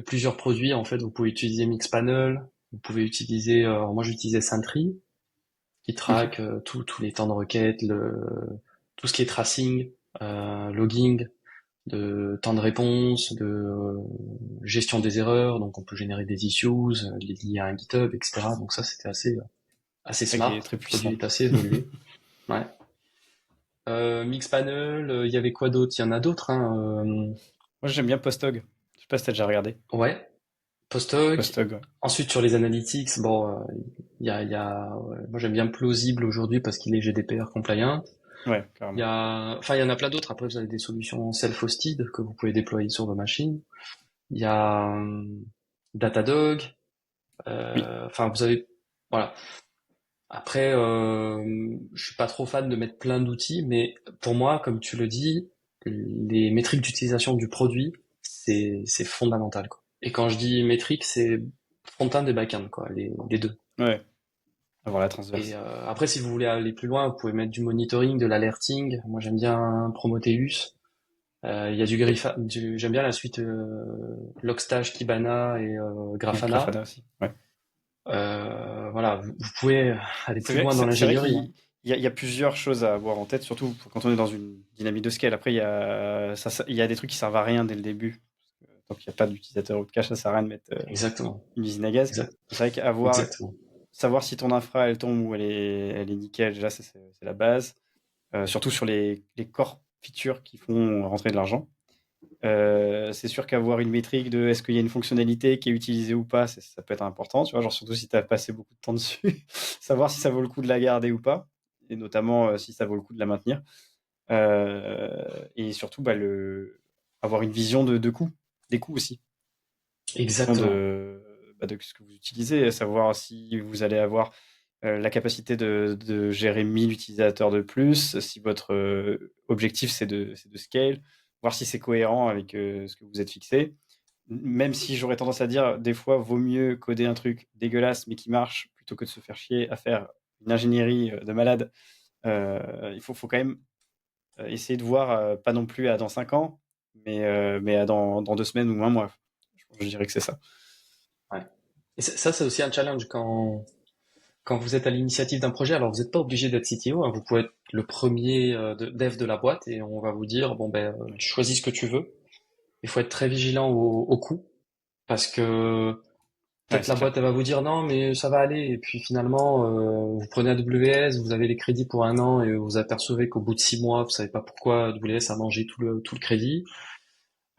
plusieurs produits. En fait, vous pouvez utiliser Mixpanel, vous pouvez utiliser, moi, j'utilisais Sentry qui Ok. traque tous les temps de requête, tout ce qui est tracing, logging, de temps de réponse, de gestion des erreurs, donc on peut générer des issues, les lier à un GitHub, etc. Donc ça c'était assez Ok, smart, très le produit puissant. est assez évolué. Ouais. Mixpanel, il y avait quoi d'autre? Il y en a d'autres, hein. Moi, j'aime bien Postog. Je sais pas si t'as déjà regardé. Ouais, Posthoc. Postog, ouais. Ensuite sur les analytics, bon, moi j'aime bien Plausible aujourd'hui parce qu'il est GDPR compliant. Ouais, carrément. Il y en a plein d'autres. Après, vous avez des solutions self-hosted que vous pouvez déployer sur vos machines. Il y a Datadog. Oui. Enfin, vous avez, voilà. Après, je suis pas trop fan de mettre plein d'outils, mais pour moi, comme tu le dis, les métriques d'utilisation du produit, c'est fondamental, quoi. Et quand je dis métriques, c'est front-end et back-end, quoi, les deux. Ouais, avoir la Et transverse. après, si vous voulez aller plus loin, vous pouvez mettre du monitoring, de l'alerting. Moi, j'aime bien Prometheus. Il y a j'aime bien la suite Logstash, Kibana et Et Grafana. Grafana aussi. Ouais. Voilà, vous pouvez aller plus loin dans C'est vrai l'ingénierie, hein. il y a plusieurs choses à avoir en tête, surtout quand on est dans une dynamique de scale. Après, il y a des trucs qui servent à rien dès le début. Tant qu'il n'y a pas d'utilisateur ou de cache, ça sert à rien de mettre Exactement, une usine à gaz. exact, C'est vrai exactement. savoir si ton infra elle tombe ou elle est nickel, déjà c'est la base. Surtout sur les core features qui font rentrer de l'argent. C'est sûr qu'avoir une métrique de est-ce qu'il y a une fonctionnalité qui est utilisée ou pas, ça peut être important, tu vois, genre surtout si tu as passé beaucoup de temps dessus, savoir si ça vaut le coup de la garder ou pas, et notamment si ça vaut le coup de la maintenir. Et surtout, bah, avoir une vision de coûts, des coûts aussi. Vision Exactement. de ce que vous utilisez, savoir si vous allez avoir la capacité de gérer 1000 utilisateurs de plus, si votre objectif c'est de scale, voir si c'est cohérent avec ce que vous êtes fixé. Même si j'aurais tendance à dire, des fois, vaut mieux coder un truc dégueulasse mais qui marche plutôt que de se faire chier à faire une ingénierie de malade. Il faut quand même essayer de voir, pas non plus à dans 5 ans, mais à dans 2 semaines ou un mois. Je dirais que c'est ça. Ouais. Et ça, c'est aussi un challenge quand vous êtes à l'initiative d'un projet. Alors, vous n'êtes pas obligé d'être CTO, hein, vous pouvez être le premier dev de la boîte et on va vous dire, bon, ben, Ouais, tu choisis ce que tu veux. Il faut être très vigilant au coût parce que ouais, peut-être c'est la clair. boîte, elle va vous dire non, mais ça va aller. Et puis finalement, vous prenez AWS, vous avez les crédits pour un an et vous apercevez qu'au bout de 6 mois, vous savez pas pourquoi AWS a mangé tout le crédit.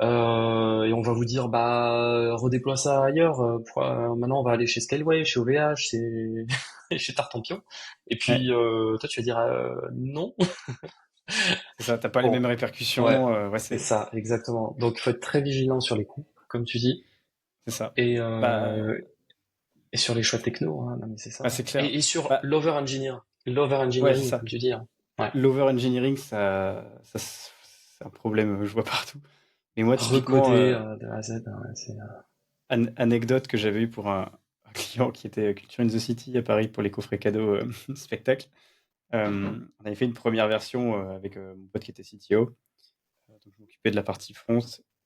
Et on va vous dire, bah, redéploie ça ailleurs. Maintenant, on va aller chez Scaleway, chez OVH, chez Tartampion. Et Ouais, puis, toi, tu vas dire, non. c'est ça. T'as pas les Bon, mêmes ouais, répercussions. Ouais, c'est ça, exactement. Donc, il faut être très vigilant sur les coûts, comme tu dis, c'est ça. et, Bah, euh, et sur les choix techno. Hein. Non, mais c'est bah, ça. c'est clair. Et sur Bah, ouais, c'est l'over-engineering, ça. comme tu dis. Hein. Ouais. L'over-engineering, c'est un problème, je vois partout. Mais moi, typiquement, Recoder de A à Z, hein, ouais, anecdote que j'avais eu pour un client qui était Culture in the City à Paris pour les coffrets cadeaux spectacle. On avait fait une première version avec mon pote qui était CTO. Donc je m'occupais de la partie front.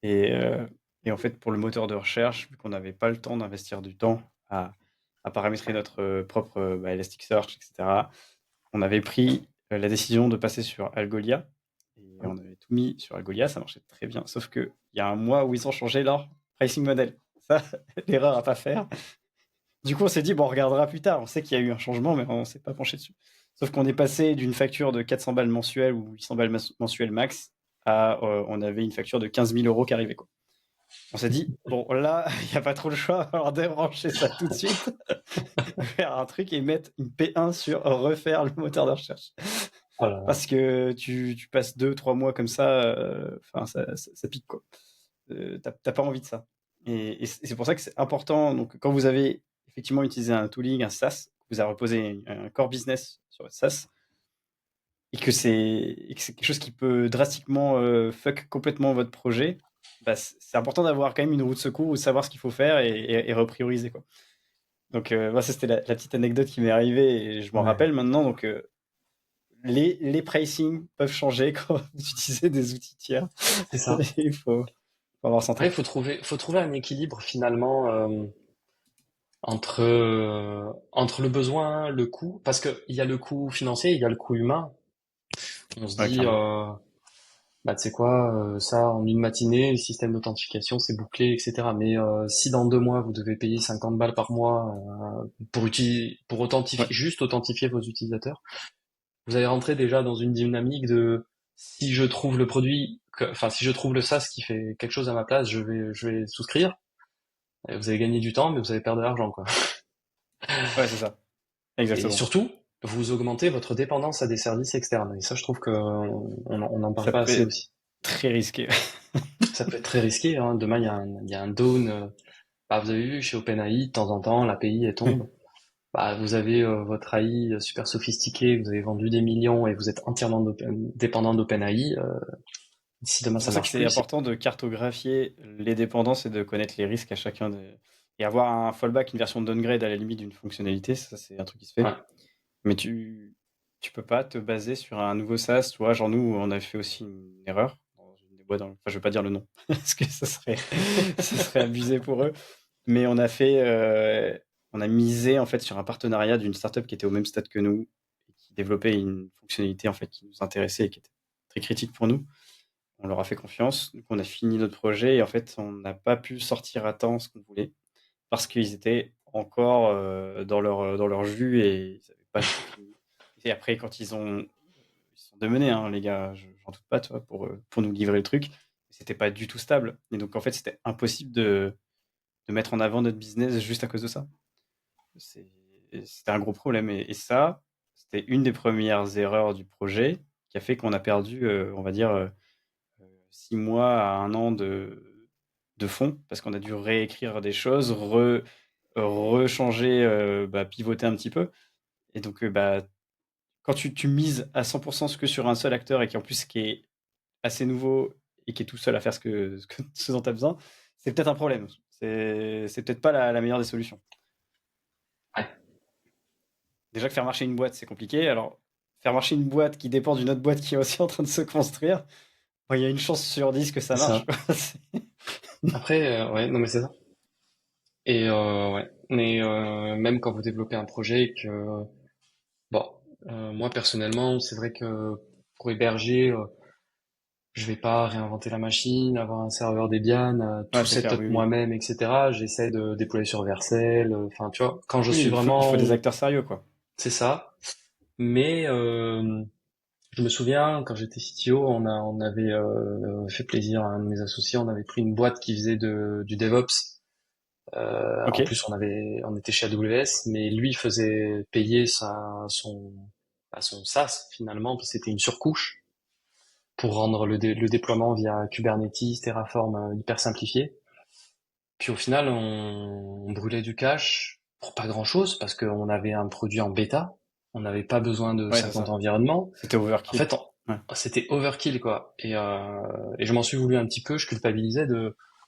Et, euh, et en fait, pour le moteur de recherche, vu qu'on n'avait pas le temps d'investir du temps à paramétrer notre propre Elasticsearch, etc., on avait pris la décision de passer sur Algolia. Et on avait tout mis sur Algolia, ça marchait très bien. Sauf qu'il y a un mois où ils ont changé leur pricing model. Ça, l'erreur à pas faire. Du coup, on s'est dit, bon, on regardera plus tard. On sait qu'il y a eu un changement, mais on ne s'est pas penché dessus. Sauf qu'on est passé d'une facture de 400 balles mensuelles ou 800 balles mensuelles max à on avait une facture de 15 000 euros qui arrivait. Quoi. On s'est dit, bon, là, il n'y a pas trop le choix. Alors débrancher ça tout de suite, faire un truc et mettre une P1 sur refaire le moteur de recherche. oh là là. Parce que tu passes 2, 3 mois comme ça, enfin, ça pique, quoi. T'as pas envie de ça. Et c'est pour ça que c'est important. Donc, quand vous avez effectivement utilisé un tooling, un SaaS, que vous avez reposé un core business sur votre SaaS, et que c'est quelque chose qui peut drastiquement fuck complètement votre projet, bah, c'est important d'avoir quand même une roue de secours ou de savoir ce qu'il faut faire et reprioriser, quoi. Donc, moi, ça, c'était la petite anecdote qui m'est arrivée et je m'en Ouais, rappelle maintenant. Donc, les pricing peuvent changer quand vous utilisez des outils tiers. c'est ça. Il faut avoir ça en Ouais, tête. faut trouver un équilibre finalement entre le besoin, le coût, parce que il y a le coût financier, il y a le coût humain. On se Ouais, dit, clairement. bah tu sais quoi, ça en une matinée, le système d'authentification c'est bouclé, etc. Mais si dans 2 mois vous devez payer 50 balles par mois pour Ouais, juste authentifier vos utilisateurs, vous allez rentrer déjà dans une dynamique de si je trouve le produit, enfin si je trouve le SaaS qui fait quelque chose à ma place, je vais souscrire. Et vous allez gagner du temps, mais vous allez perdre de l'argent, quoi. ouais, c'est ça. Et Exactement. surtout, vous augmentez votre dépendance à des services externes. Et ça, je trouve que on n'en parle Ça pas peut assez être aussi. très risqué. Ça peut être très risqué, hein. Demain, il y a un down. Bah, vous avez vu, chez OpenAI, de temps en temps, l'API, elle tombe. Bah, vous avez votre AI super sophistiqué, vous avez vendu des millions et vous êtes entièrement dépendant d'OpenAI. Si demain C'est ça pour ça que marche c'est plus, important de cartographier les dépendances et de connaître les risques à chacun des... Et avoir un fallback, une version de downgrade à la limite d'une fonctionnalité, ça c'est un truc qui se fait. ouais, Mais tu peux pas te baser sur un nouveau SaaS. Tu vois, genre nous, on a fait aussi une erreur dans une des boîtes. Enfin, je vais pas dire le nom parce que ça serait abusé pour eux. Mais on a misé en fait sur un partenariat d'une startup qui était au même stade que nous et qui développait une fonctionnalité en fait qui nous intéressait et qui était très critique pour nous. On leur a fait confiance, donc on a fini notre projet et en fait on n'a pas pu sortir à temps ce qu'on voulait parce qu'ils étaient encore dans leur jus et ils n'avaient pas tout fini. Et après quand ils sont démenés, hein, les gars, j'en doute pas, toi, pour nous livrer le truc, c'était pas du tout stable et donc en fait c'était impossible de mettre en avant notre business juste à cause de ça. C'est- C'était un gros problème et ça c'était une des premières erreurs du projet qui a fait qu'on a perdu, on va dire, 6 mois à 1 an de fond, parce qu'on a dû réécrire des choses, rechanger, pivoter un petit peu. Et donc, quand tu mises à 100% que sur un seul acteur et qui en plus qui est assez nouveau et qui est tout seul à faire ce dont tu as besoin, c'est peut-être un problème. C'est peut-être pas la meilleure des solutions. Ouais. Déjà que faire marcher une boîte, c'est compliqué. Alors, faire marcher une boîte qui dépend d'une autre boîte qui est aussi en train de se construire, il y a une chance sur 10 que ça C'est marche. ça. Après, ouais, non mais c'est ça. Et ouais, mais même quand vous développez un projet et que, bon, moi personnellement, c'est vrai que pour héberger, je vais pas réinventer la machine, avoir un serveur Debian, Ouais, tout c'est clair, setup oui, oui. moi-même, etc. J'essaie de déployer sur Vercel. Enfin, tu vois, quand je Oui, suis il faut des vraiment, acteurs sérieux, quoi. c'est ça. Mais je me souviens quand j'étais CTO, on avait fait plaisir à un de mes associés. On avait pris une boîte qui faisait du DevOps. En Ok. plus, on était chez AWS, mais lui faisait payer son SaaS finalement, parce que c'était une surcouche pour rendre le déploiement via Kubernetes, Terraform hyper simplifié. Puis au final, on brûlait du cash pour pas grand-chose parce qu'on avait un produit en bêta. On n'avait pas besoin de Ouais, c'est 50 ça. environnements. C'était En overkill. fait, Ouais. c'était overkill quoi. Et je m'en suis voulu un petit peu. Je culpabilisais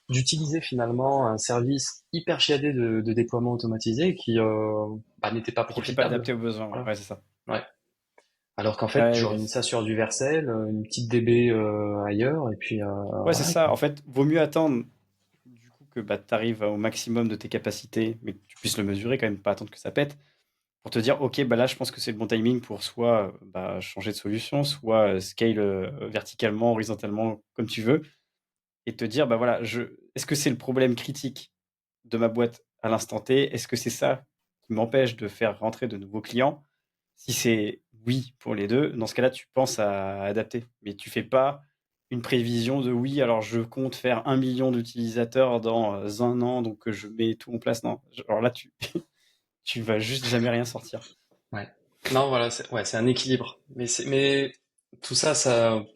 d'utiliser finalement un service hyper chiadé de déploiement automatisé qui n'était pas Qui n'était pas profitable. adapté aux besoins. Ouais, Voilà. ouais, c'est ça. Ouais. Alors qu'en fait, Ouais, j'aurais mis ça sur du Vercel, une petite DB ailleurs, et puis ouais, c'est voilà ça. En quoi. fait, vaut mieux attendre du coup que tu arrives au maximum de tes capacités, mais que tu puisses le mesurer quand même, pas attendre que ça pète, pour te dire, ok, là, je pense que c'est le bon timing pour soit changer de solution, soit scale verticalement, horizontalement, comme tu veux, et te dire, voilà, est-ce que c'est le problème critique de ma boîte à l'instant T? Est-ce que c'est ça qui m'empêche de faire rentrer de nouveaux clients? Si c'est oui pour les deux, dans ce cas-là, tu penses à adapter. Mais tu fais pas une prévision de oui, alors je compte faire 1 million d'utilisateurs dans 1 an, donc je mets tout en place. Non, alors là, tu vas juste jamais rien sortir. Ouais. Non, voilà, c'est un équilibre. Mais tout ça,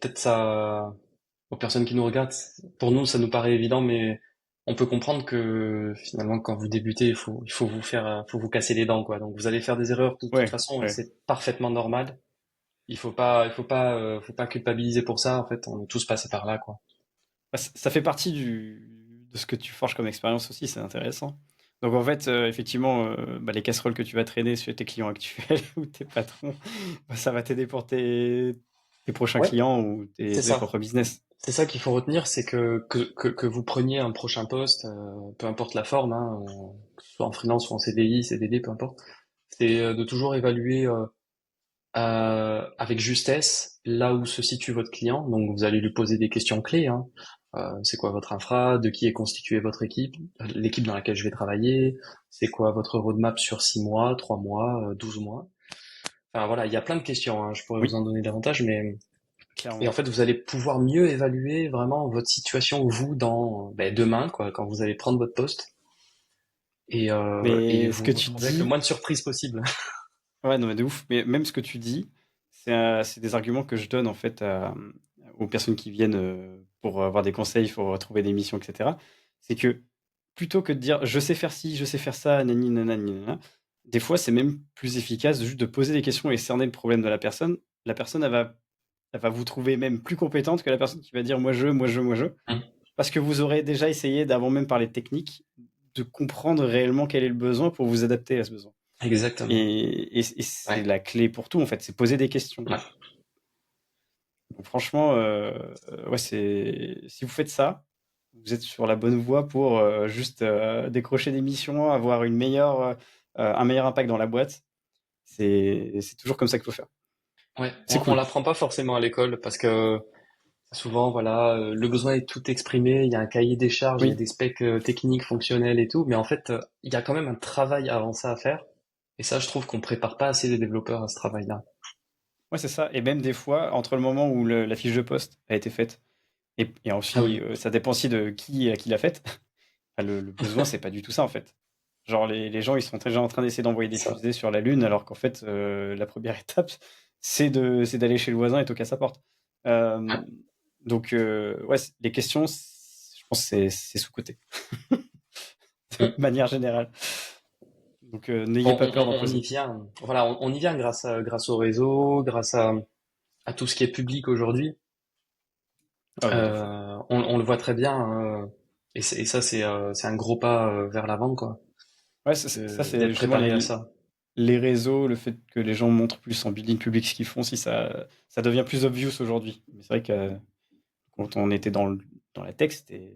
peut-être ça, aux personnes qui nous regardent, pour nous, ça nous paraît évident, mais on peut comprendre que finalement, quand vous débutez, faut vous casser les dents, quoi. Donc, vous allez faire des erreurs de toute Ouais, façon, et ouais. c'est parfaitement normal. Faut pas culpabiliser pour ça. En fait, on est tous passés par là, quoi. Ça fait partie de ce que tu forges comme expérience aussi, c'est intéressant. Donc en fait, effectivement, les casseroles que tu vas traîner sur tes clients actuels ou tes patrons, ça va t'aider pour tes prochains Ouais, clients ou c'est tes ça. propres business. C'est ça qu'il faut retenir, c'est que vous preniez un prochain poste, peu importe la forme, hein, que ce soit en freelance ou en CDI, CDD, peu importe, c'est de toujours évaluer avec justesse là où se situe votre client. Donc vous allez lui poser des questions clés, hein. C'est quoi votre infra? De qui est constituée votre équipe? L'équipe dans laquelle je vais travailler? C'est quoi votre roadmap sur 6 mois, 3 mois, 12 mois? Enfin voilà, il y a plein de questions, hein. Je pourrais vous Oui, en donner davantage, mais et en clairement. fait, vous allez pouvoir mieux évaluer vraiment votre situation, vous, dans demain, quoi, quand vous allez prendre votre poste, et Mais ce vous que vous tu retrouver avec le dis, moins de surprises possible. ouais, non, mais de ouf. Mais même ce que tu dis, c'est des arguments que je donne en fait aux personnes qui viennent pour avoir des conseils, pour trouver des missions, etc. C'est que plutôt que de dire je sais faire ci, je sais faire ça, nani, nanani, nanana, des fois c'est même plus efficace juste de poser des questions et cerner le problème de la personne. La personne, elle va vous trouver même plus compétente que la personne qui va dire moi je, moi je, moi je. Hum, Parce que vous aurez déjà essayé, d'avant même parler de technique, de comprendre réellement quel est le besoin pour vous adapter à ce besoin. Exactement. Et c'est Ouais, la clé pour tout, en fait, c'est poser des questions. ouais, Donc, franchement, ouais, si vous faites ça, vous êtes sur la bonne voie pour juste décrocher des missions, avoir un meilleur impact dans la boîte. C'est toujours comme ça qu'il faut faire. ouais. C'est On cool. l'apprend pas forcément à l'école parce que souvent, voilà, le besoin est tout exprimé. Il y a un cahier des charges, il y a Oui, des specs techniques, fonctionnels et tout, mais en fait, il y a quand même un travail avant ça à faire. Et ça, je trouve qu'on prépare pas assez les développeurs à ce travail-là. ouais, c'est ça. Et même des fois, entre le moment où la fiche de poste a été faite, et Ah ensuite, oui. ça dépend aussi de qui l'a faite. Enfin, le besoin, c'est pas du tout ça, en fait. Genre, les gens, ils sont déjà en train d'essayer d'envoyer des Ça. fusées sur la Lune, alors qu'en fait, la première étape, c'est d'aller chez le voisin et toquer à sa porte. Ouais. Donc, ouais, les questions, je pense que c'est sous-coté, de Mm. manière générale. Donc, n'ayez On, pas peur d'en on y poser. vient. Voilà, on y vient grâce au réseau, grâce à tout ce qui est public aujourd'hui. Ah ouais, de fou. On le voit très bien, et ça, c'est un gros pas vers l'avant, quoi, Ouais, ça, c'est d'être justement préparé à ça. les réseaux, le fait que les gens montrent plus en building public ce qu'ils font, si ça devient plus obvious aujourd'hui. Mais c'est vrai que quand on était dans la tech,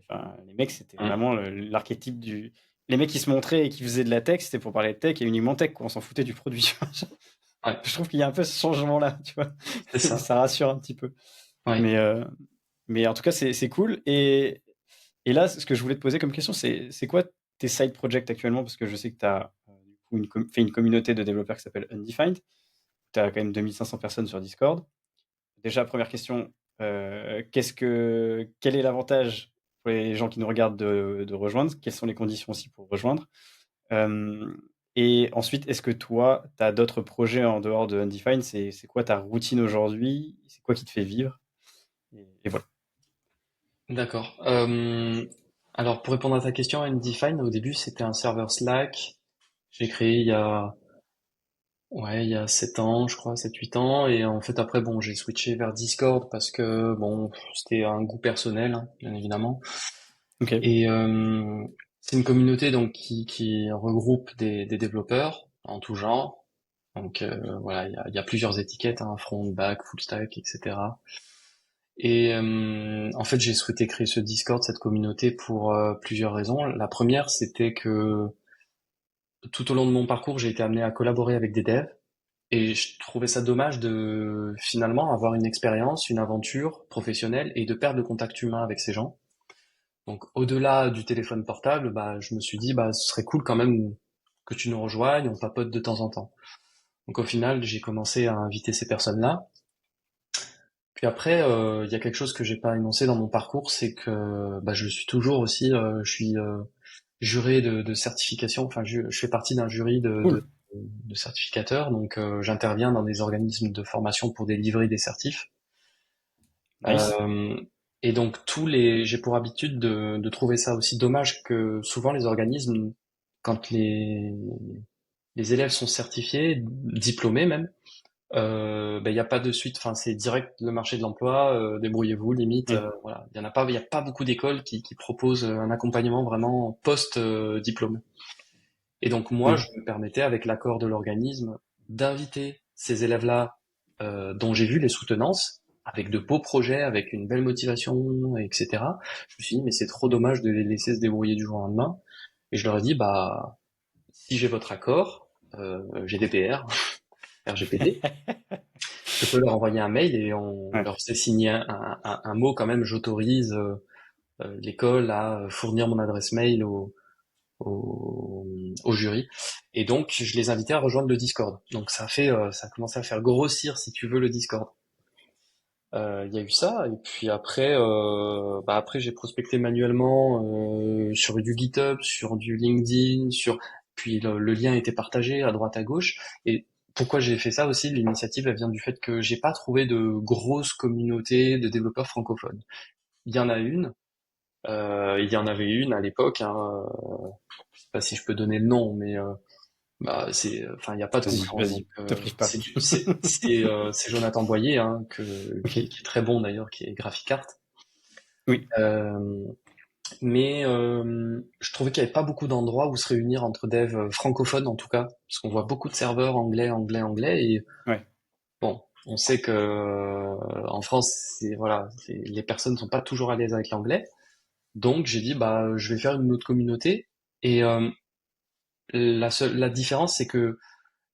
enfin, les mecs, c'était Mm. vraiment l'archétype du. Les mecs qui se montraient et qui faisaient de la tech, c'était pour parler de tech et uniquement tech, quoi. On s'en foutait du produit. Ouais, Je trouve qu'il y a un peu ce changement-là, tu vois. c'est Et ça. ça rassure un petit peu. Ouais. Mais, euh, mais en tout cas, c'est cool. Et là, ce que je voulais te poser comme question, c'est quoi tes side projects actuellement? Parce que je sais que tu as du coup fait une communauté de développeurs qui s'appelle Undefined. Tu as quand même 2500 personnes sur Discord. Déjà, première question, quel est l'avantage pour les gens qui nous regardent de rejoindre? Quelles sont les conditions aussi pour rejoindre? Euh, et ensuite, est-ce que toi, tu as d'autres projets en dehors de Undefined? C'est quoi ta routine aujourd'hui? C'est quoi qui te fait vivre? Et voilà. D'accord. Alors, pour répondre à ta question, Undefined, au début, c'était un serveur Slack. J'ai créé il y a 7 ans, je crois, 7 8 ans. Et en fait, après, bon, j'ai switché vers Discord parce que, bon, c'était un goût personnel, hein, bien évidemment. Ok. Et c'est une communauté donc qui regroupe des développeurs en tout genre. Donc voilà, il y a plusieurs étiquettes, hein, front, back, full stack, etc. Et en fait, j'ai souhaité créer ce Discord, cette communauté pour plusieurs raisons. La première, c'était que tout au long de mon parcours, j'ai été amené à collaborer avec des devs et je trouvais ça dommage de finalement avoir une expérience, une aventure professionnelle et de perdre le contact humain avec ces gens. Donc au-delà du téléphone portable, bah, je me suis dit bah ce serait cool quand même que tu nous rejoignes, on papote de temps en temps. Donc au final, j'ai commencé à inviter ces personnes-là. Puis après, il y a quelque chose que j'ai pas énoncé dans mon parcours, c'est que bah, je suis toujours aussi, je suis juré de certification. Enfin, je fais partie d'un jury Cool. de certificateurs, donc j'interviens dans des organismes de formation pour délivrer des certifs. Nice. Euh, et donc j'ai pour habitude de trouver ça aussi dommage que souvent les organismes, quand les élèves sont certifiés, diplômés même, ben, il n'y a pas de suite. Enfin, c'est direct le marché de l'emploi. Débrouillez-vous, limite. Oui. Voilà, il y a pas beaucoup d'écoles qui proposent un accompagnement vraiment post diplôme. Et donc moi, je Oui. me permettais, avec l'accord de l'organisme, d'inviter ces élèves-là dont j'ai vu les soutenances, avec de beaux projets, avec une belle motivation, etc. Je me suis dit, mais c'est trop dommage de les laisser se débrouiller du jour au lendemain. Et je leur ai dit, bah, si j'ai votre accord, GDPR, RGPD, je peux leur envoyer un mail et on Ouais. leur fait signer un mot quand même, j'autorise l'école à fournir mon adresse mail au, au jury. Et donc, je les invitais à rejoindre le Discord. Donc, ça a commencé à faire grossir, si tu veux, le Discord. Il y a eu ça, et puis après, bah après j'ai prospecté manuellement sur du GitHub, sur du LinkedIn, puis le lien était partagé à droite à gauche. Et pourquoi j'ai fait ça aussi, l'initiative elle vient du fait que j'ai pas trouvé de grosse communauté de développeurs francophones. Il y en a une, il y en avait une à l'époque, hein, je sais pas si je peux donner le nom, mais bah enfin il n'y a pas de Vas-y, concurrent, donc vas-y. Te prive pas. c'est Jonathan Boyer, hein, Ok. qui est très bon d'ailleurs, qui est graphic art. Oui. Euh, mais je trouvais qu'il n'y avait pas beaucoup d'endroits où se réunir entre devs francophones en tout cas, parce qu'on voit beaucoup de serveurs anglais, anglais, anglais, et Ouais. bon, on sait que en France, les personnes ne sont pas toujours à l'aise avec l'anglais, donc j'ai dit bah je vais faire une autre communauté, et la différence c'est que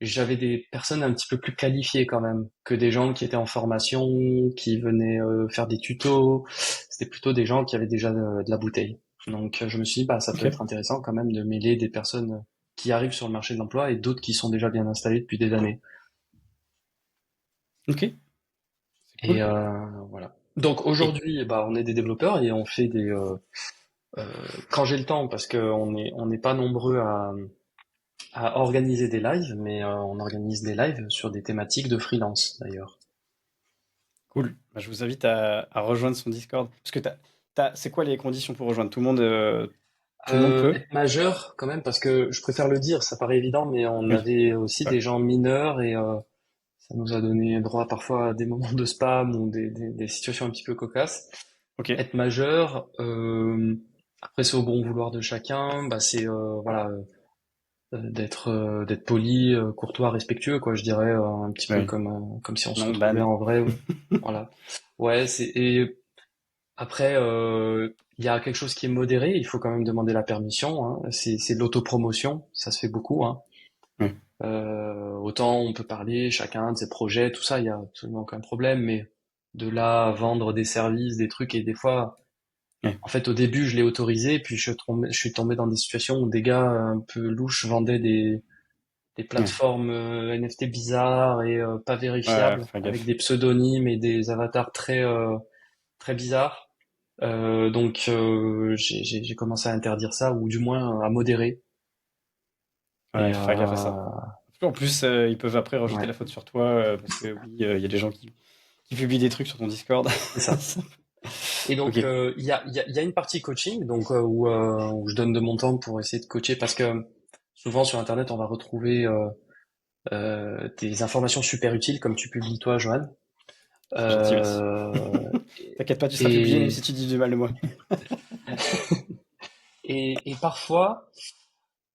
j'avais des personnes un petit peu plus qualifiées quand même que des gens qui étaient en formation, qui venaient faire des tutos. C'était plutôt des gens qui avaient déjà de la bouteille. Donc je me suis dit, bah, ça peut être Ok. intéressant quand même de mêler des personnes qui arrivent sur le marché de l'emploi et d'autres qui sont déjà bien installées depuis des années. Ok. C'est Et cool. voilà. Donc Et aujourd'hui, bah, on est des développeurs et on fait euh, quand j'ai le temps, parce qu'on n'est pas nombreux à organiser des lives, mais on organise des lives sur des thématiques de freelance d'ailleurs. Cool. Bah, je vous invite à rejoindre son Discord. Parce que c'est quoi les conditions pour rejoindre? Tout le monde peut? Être majeur quand même, parce que je préfère le dire, ça paraît évident, mais on Oui. avait aussi Ouais. des gens mineurs et ça nous a donné droit parfois à des moments de spam ou des situations un petit peu cocasses. Ok. Être majeur, après c'est au bon vouloir de chacun, bah c'est voilà d'être poli, courtois, respectueux quoi, je dirais un petit peu Oui. comme si on se Non, retrouvait ban. en vrai, voilà. Ouais, c'est et après il y a quelque chose qui est modéré, il faut quand même demander la permission, hein. C'est de l'autopromotion, ça se fait beaucoup, hein. Oui. Autant on peut parler chacun de ses projets, tout ça, il y a absolument aucun problème, mais de là à vendre des services, des trucs, et des fois, Oui. en fait, au début, je l'ai autorisé, puis je suis tombé dans des situations où des gars un peu louches vendaient des Oui. plateformes NFT bizarres et pas Ouais, vérifiables, fais avec gaffe. des pseudonymes et des avatars très bizarres. Donc j'ai commencé à interdire ça, ou du moins à modérer. Et Ouais, faut faire gaffe à ça. En plus, ils peuvent après rejeter ouais, la faute sur toi, parce que oui, il y a des gens qui publient des trucs sur ton Discord. c'est ça. Et donc, Ok. il y a une partie coaching, donc où je donne de mon temps pour essayer de coacher, parce que souvent sur Internet, on va retrouver des informations super utiles, comme tu publies toi, Johan. C'est gentil, merci. Euh, T'inquiète pas, tu seras publié même et, si tu dis du mal de moi. et parfois,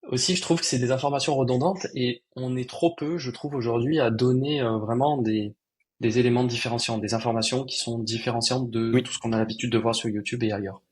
aussi, je trouve que c'est des informations redondantes, et on est trop peu, je trouve, aujourd'hui, à donner vraiment des éléments différenciants, des informations qui sont différenciantes de Oui. tout ce qu'on a l'habitude de voir sur YouTube et ailleurs.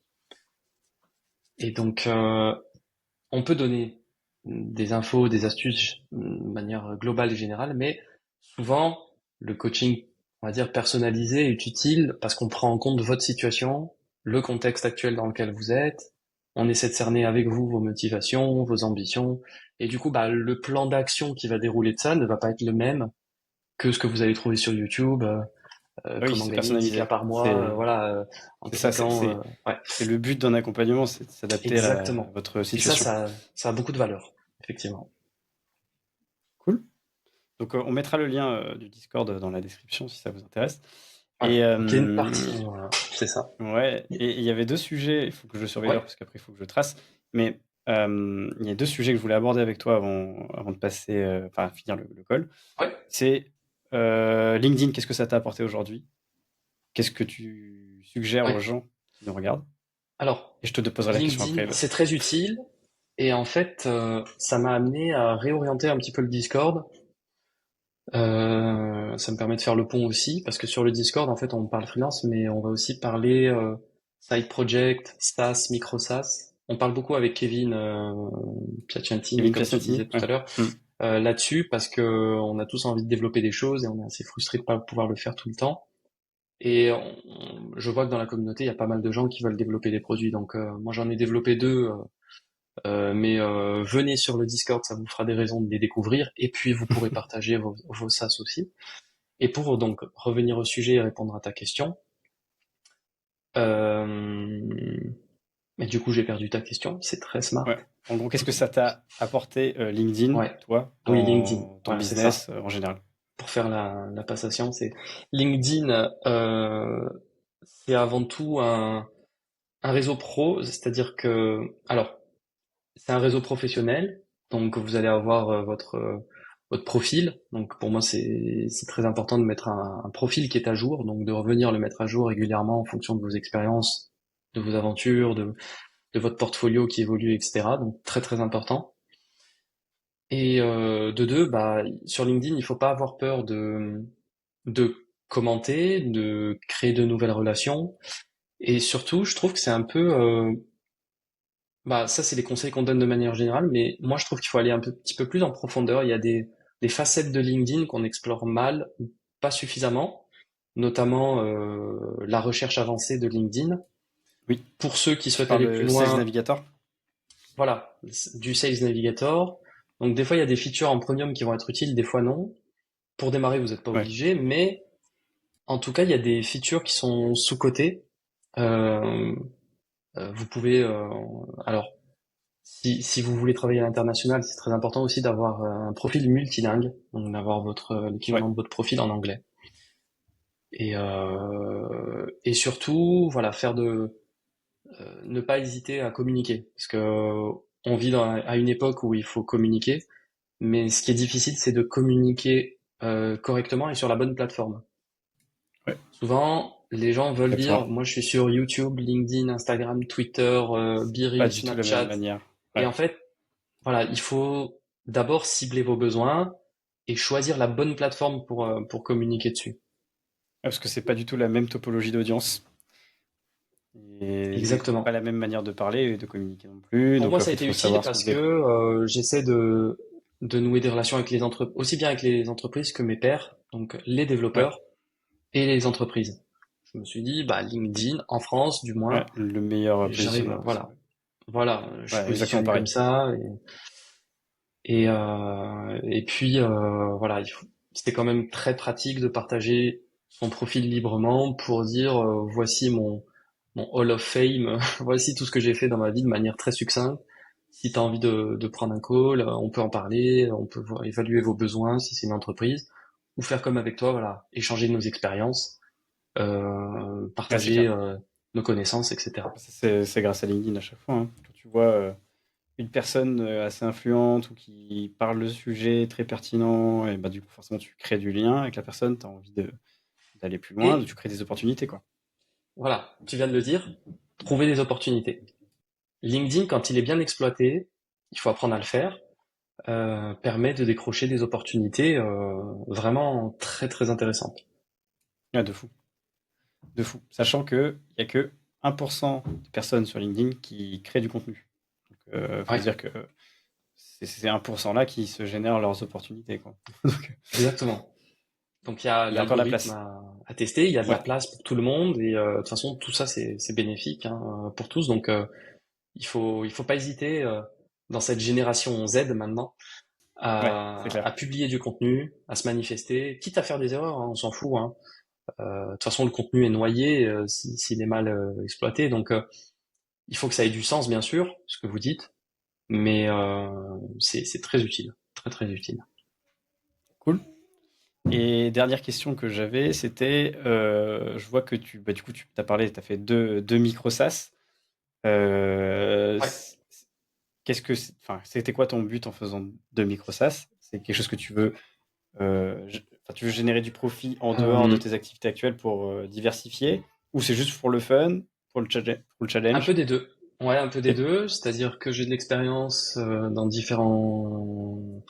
Et donc, on peut donner des infos, des astuces de manière globale et générale, mais souvent, le coaching, on va dire personnalisé, est utile parce qu'on prend en compte votre situation, le contexte actuel dans lequel vous êtes. On essaie de cerner avec vous vos motivations, vos ambitions. Et du coup, bah, le plan d'action qui va dérouler de ça ne va pas être le même que ce que vous allez trouver sur YouTube, Ah oui, comment c'est gagner 10K personnalisé. par mois, voilà, en C'est ça, cliquant, ouais, c'est le but d'un accompagnement, c'est de s'adapter à exactement. votre Et ça, situation. ça a beaucoup de valeur, effectivement. Cool. Donc, on mettra le lien du Discord dans la description si ça vous intéresse. Et Voilà. Donc il y a une partie, voilà, c'est ça. ouais, et il y avait deux sujets, il faut que je surveille l'heure Ouais, parce qu'après il faut que je trace. Mais il y a deux sujets que je voulais aborder avec toi avant de passer, enfin finir le call. ouais. C'est LinkedIn, qu'est-ce que ça t'a apporté aujourd'hui? Qu'est-ce que tu suggères aux Ouais. gens qui nous regardent? Alors, Et je te poserai la question LinkedIn, après. c'est très utile. Et en fait, ça m'a amené à réorienter un petit peu le Discord. Ça me permet de faire le pont aussi, parce que sur le Discord, en fait, on parle freelance, mais on va aussi parler side project, SaaS, micro SaaS. On parle beaucoup avec Kevin Piacentini, Kevin comme tu Piacenti, disais tout ouais. à l'heure, Hmm. là-dessus, parce que on a tous envie de développer des choses et on est assez frustré de pas pouvoir le faire tout le temps. Et je vois que dans la communauté, il y a pas mal de gens qui veulent développer des produits. Donc moi, j'en ai développé deux, mais venez sur le Discord, ça vous fera des raisons de les découvrir. Et puis, vous pourrez partager vos SaaS aussi. Et pour donc revenir au sujet et répondre à ta question, euh, mais du coup, j'ai perdu ta question. C'est très smart. Ouais. En gros, qu'est-ce que ça t'a apporté LinkedIn, Ouais. toi, Oui, LinkedIn. dans ton Voilà, c'est ça. business en général? Pour faire la passation, c'est LinkedIn. C'est avant tout un réseau pro, c'est-à-dire que, alors, c'est un réseau professionnel, donc vous allez avoir votre profil. Donc pour moi, c'est très important de mettre un profil qui est à jour, donc de revenir le mettre à jour régulièrement en fonction de vos expériences, de vos aventures, de votre portfolio qui évolue, etc. Donc très très important. Et de deux, bah sur LinkedIn, il faut pas avoir peur de commenter, de créer de nouvelles relations. Et surtout, je trouve que c'est un peu bah, ça, c'est les conseils qu'on donne de manière générale, mais moi, je trouve qu'il faut aller petit peu plus en profondeur. Il y a des facettes de LinkedIn qu'on explore mal ou pas suffisamment, notamment la recherche avancée de LinkedIn. Oui. Pour ceux qui Tu souhaitent parles aller plus de Sales loin, Navigator? voilà, du Sales Navigator. Donc, des fois, il y a des features en premium qui vont être utiles, des fois non. Pour démarrer, vous n'êtes pas Ouais. obligé, mais en tout cas, il y a des features qui sont sous-cotées. Euh, vous pouvez, alors, si vous voulez travailler à l'international, c'est très important aussi d'avoir un profil multilingue, donc d'avoir Ouais, l'équivalent de votre profil en anglais. Et surtout, voilà, ne pas hésiter à communiquer, parce que on vit à une époque où il faut communiquer, mais ce qui est difficile, c'est de communiquer correctement et sur la bonne plateforme. ouais, Souvent, les gens veulent dire, exactement. moi je suis sur YouTube, LinkedIn, Instagram, Twitter, Pas BeReal, du tout la même Snapchat. manière. Et Ouais. en fait, voilà, il faut d'abord cibler vos besoins et choisir la bonne plateforme pour communiquer dessus. Parce que c'est pas du tout la même topologie d'audience et pas Exactement. la même manière de parler et de communiquer non plus. Pour Donc, moi, ça a il été faut utile savoir ce qu'on parce se que débrouille. j'essaie de nouer des relations avec les entreprises, aussi bien avec les entreprises que mes pairs, donc les Ouais, développeurs et les entreprises. Je me suis dit, bah, LinkedIn, en France, du moins, ouais, le meilleur j'arrive, positionnement possible. voilà, je suis Ouais, exactement positionné pareil. comme ça, et puis, voilà, c'était quand même très pratique de partager son profil librement pour dire, voici mon Hall of Fame, voici tout ce que j'ai fait dans ma vie de manière très succincte. Si tu as envie de prendre un call, on peut en parler, on peut évaluer vos besoins si c'est une entreprise, ou faire comme avec toi, voilà, échanger nos expériences, Ouais, c'est partager clair. nos connaissances, etc. C'est grâce à LinkedIn à chaque fois, hein. Quand tu vois une personne assez influente ou qui parle de sujet très pertinent, et bah, du coup, forcément, tu crées du lien avec la personne, tu as envie d'aller plus loin, tu Et crées des opportunités, quoi. voilà, tu viens de le dire, trouver des opportunités. LinkedIn, quand il est bien exploité, il faut apprendre à le faire, permet de décrocher des opportunités vraiment très très intéressantes. Ouais, de fou. De fou. Sachant qu'il n'y a que 1% de personnes sur LinkedIn qui créent du contenu. Donc, faut se Ouais, dire que c'est ces 1% là qui se génèrent leurs opportunités, quoi. Donc, exactement. Donc il y a il y a encore de la l'algorithme place. à tester, il y a de la Ouais, place pour tout le monde et de toute façon tout ça c'est bénéfique hein, pour tous. Donc il faut pas hésiter dans cette génération Z maintenant ouais, c'est clair. à publier du contenu, à se manifester, quitte à faire des erreurs, hein, on s'en fout. Hein. De toute façon le contenu est noyé s'il est mal exploité. Donc il faut que ça ait du sens bien sûr, ce que vous dites, mais c'est très utile, très très utile. Cool. Et dernière question que j'avais, c'était, je vois que tu, bah, du coup, tu as parlé, tu as fait deux micro SaaS. Euh, Ouais. c- enfin, c'était quoi ton but en faisant deux micro SaaS? C'est quelque chose que tu veux, enfin, tu veux générer du profit en dehors de Euh, tes activités actuelles pour diversifier, ou c'est juste pour le fun, pour le Un peu challenge? des deux. Ouais, un peu des Et- deux. C'est-à-dire que j'ai de l'expérience dans différentes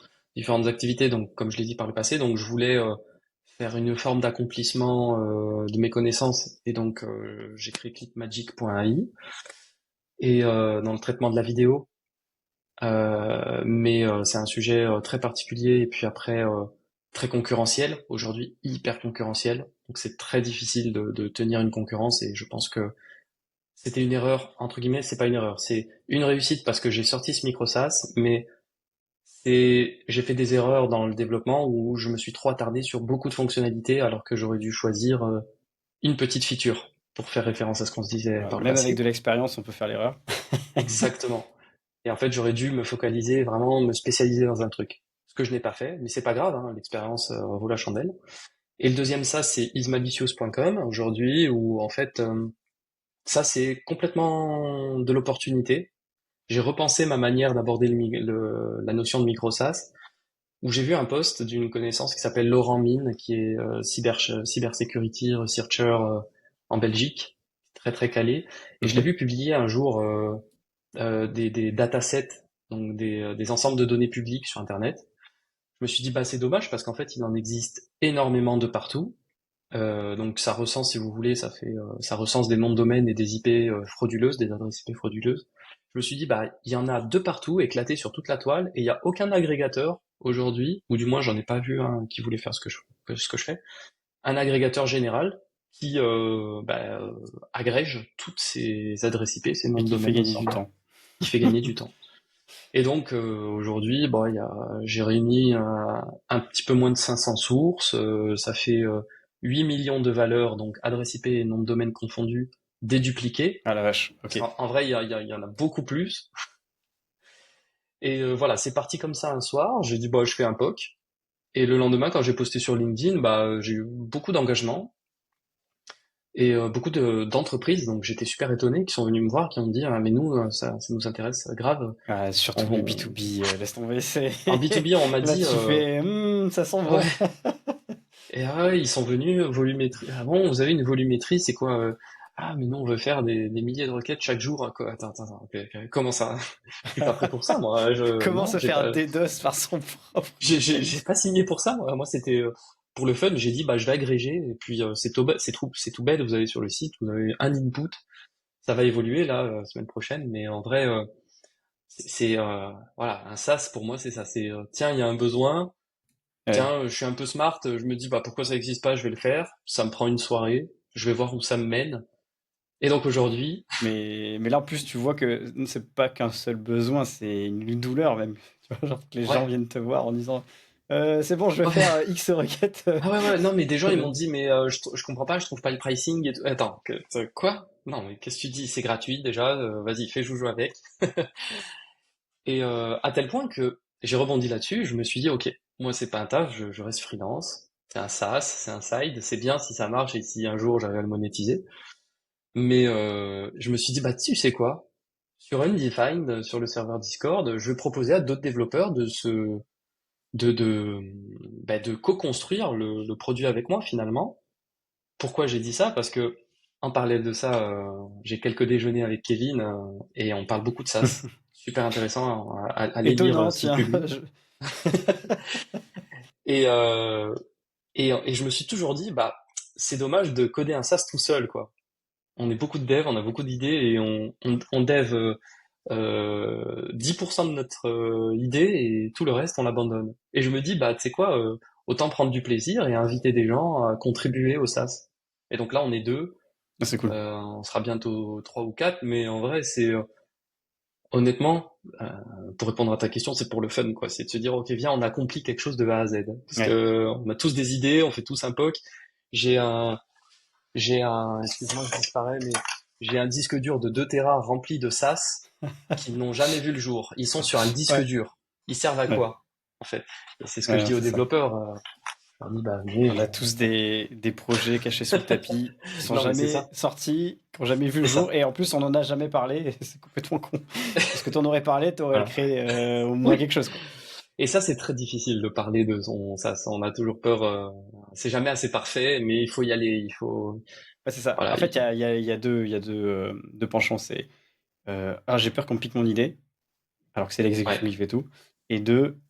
activités, donc comme je l'ai dit par le passé, donc je voulais faire une forme d'accomplissement de mes connaissances, et donc j'ai créé clipmagic.ai et dans le traitement de la vidéo. Mais c'est un sujet très particulier et puis après très concurrentiel aujourd'hui, hyper concurrentiel. Donc c'est très difficile de tenir une concurrence et je pense que c'était une erreur, entre guillemets, c'est pas une erreur, c'est une réussite parce que j'ai sorti ce micro SaaS, mais j'ai fait des erreurs dans le développement où je me suis trop attardé sur beaucoup de fonctionnalités alors que j'aurais dû choisir une petite feature pour faire référence à ce qu'on se disait voilà. par le Même avec de passé. l'expérience, on peut faire l'erreur. Exactement. Et en fait, j'aurais dû me focaliser, vraiment me spécialiser dans un truc. Ce que je n'ai pas fait, mais c'est pas grave, hein, l'expérience vaut la chandelle. Et le deuxième SaaS, c'est ismalicious.com aujourd'hui, où en fait, ça c'est complètement de l'opportunité. J'ai repensé ma manière d'aborder la notion de micro-SaaS, où j'ai vu un post d'une connaissance qui s'appelle Laurent Mine, qui est cybersecurity researcher en Belgique, très très calé, et je l'ai Mhm. vu publier un jour des datasets, donc des ensembles de données publiques sur Internet. Je me suis dit, bah c'est dommage parce qu'en fait, il en existe énormément de partout. Donc ça recense, si vous voulez, ça recense des noms de domaine et des IP frauduleuses, des adresses IP frauduleuses. Je me suis dit, bah il y en a de partout, éclatés sur toute la toile, et il n'y a aucun agrégateur aujourd'hui, ou du moins j'en ai pas vu un qui voulait faire ce que je fais, un agrégateur général qui agrège toutes ces adresses IP, ces noms Et de qui fait domaine gagner du ensemble, temps. qui fait gagner du temps. Et donc aujourd'hui, bon, j'ai réuni un petit peu moins de 500 sources, ça fait 8 millions de valeurs, donc adresse IP et nom de domaine confondus, dédupliquées. Ah la vache, Parce ok. qu'en vrai, il y en a beaucoup plus. Et voilà, c'est parti comme ça un soir. J'ai dit, bah, je fais un POC. Et le lendemain, quand j'ai posté sur LinkedIn, bah, j'ai eu beaucoup d'engagement et beaucoup d'entreprises. Donc j'étais super étonné, qui sont venus me voir, qui ont dit, ah, mais nous, ça nous intéresse grave. Ah, surtout les On- B2B, laisse tomber, c'est... En B2B, on m'a Là, dit, tu fais, ça sent bon. ouais. Et ah ouais, ils sont venus, volumétrie. Ah bon, vous avez une volumétrie, c'est quoi? Ah, mais non, on veut faire des milliers de requêtes chaque jour. Quoi. Attends, ok. Comment ça? Je suis pas prêt pour ça, moi. Comment Non, se faire DDoS par son propre j'ai spécialiste? pas signé pour ça. Moi, c'était pour le fun. J'ai dit, bah, je vais agréger. Et puis, c'est tout bête. Vous avez sur le site, vous avez un input. Ça va évoluer là, semaine prochaine. Mais en vrai, voilà, un SaaS pour moi, c'est ça. C'est tiens, il y a un besoin. Ouais. Tiens, je suis un peu smart, je me dis bah pourquoi ça n'existe pas, je vais le faire. Ça me prend une soirée, je vais voir où ça me mène. Et donc aujourd'hui, Mais là, en plus, tu vois que c'est pas qu'un seul besoin, c'est une douleur même. Tu vois, genre que les gens ouais, viennent te voir en disant c'est bon, je vais ouais, faire X requêtes. ah ouais, non mais des gens ils m'ont dit mais je comprends pas, je trouve pas le pricing et tout. Attends, quoi? Non mais qu'est-ce que tu dis? C'est gratuit déjà, vas-y fais joujou avec. Et à tel point que j'ai rebondi là-dessus, je me suis dit ok, moi c'est pas un taf, je reste freelance, c'est un SaaS, c'est un side, c'est bien si ça marche et si un jour j'arrive à le monétiser. Mais je me suis dit, bah tu sais quoi? Sur Undefined, sur le serveur Discord, je vais proposer à d'autres développeurs de, de, de co-construire le produit avec moi finalement. Pourquoi j'ai dit ça? Parce que en parallèle de ça, j'ai quelques déjeuners avec Kevin et on parle beaucoup de SaaS. Super intéressant, allez lire Étonnant, ce qu'il tiens. publie. Et, et je me suis toujours dit, bah c'est dommage de coder un SaaS tout seul, quoi. On est beaucoup de devs, on a beaucoup d'idées et on dev 10% de notre idée et tout le reste on l'abandonne. Et je me dis bah tu sais quoi, autant prendre du plaisir et inviter des gens à contribuer au SaaS. Et donc là on est deux, C'est cool. on sera bientôt trois ou quatre, mais en vrai c'est honnêtement pour répondre à ta question c'est pour le fun quoi, c'est de se dire ok viens on accomplit quelque chose de A à Z parce Ouais. que on a tous des idées, on fait tous un POC. J'ai un excuse-moi, je disparais, mais j'ai un disque dur de 2 Tera rempli de SAS qui n'ont jamais vu le jour. Ils sont sur un disque Ouais. dur. Ils servent à Ouais. quoi, en fait? Et c'est ce que Ouais, je non, dis aux c'est ça. développeurs. Je leur dis, bah, venez. On a tous des projets cachés sous le tapis qui sont Non, mais c'est jamais ça. sortis, qui n'ont jamais vu le C'est jour, ça. et en plus on en a jamais parlé, et c'est complètement con. Parce que t'en aurais parlé, t'aurais Voilà. créé au moins Oui. quelque chose, quoi. Et ça, c'est très difficile de parler de son SAS. On a toujours peur. C'est jamais assez parfait, mais il faut y aller. Il faut. Ouais, c'est ça. Voilà. En fait, il y a deux penchants. C'est j'ai peur qu'on me pique mon idée, alors que c'est Ouais. l'exécution qui fait tout. Et deux,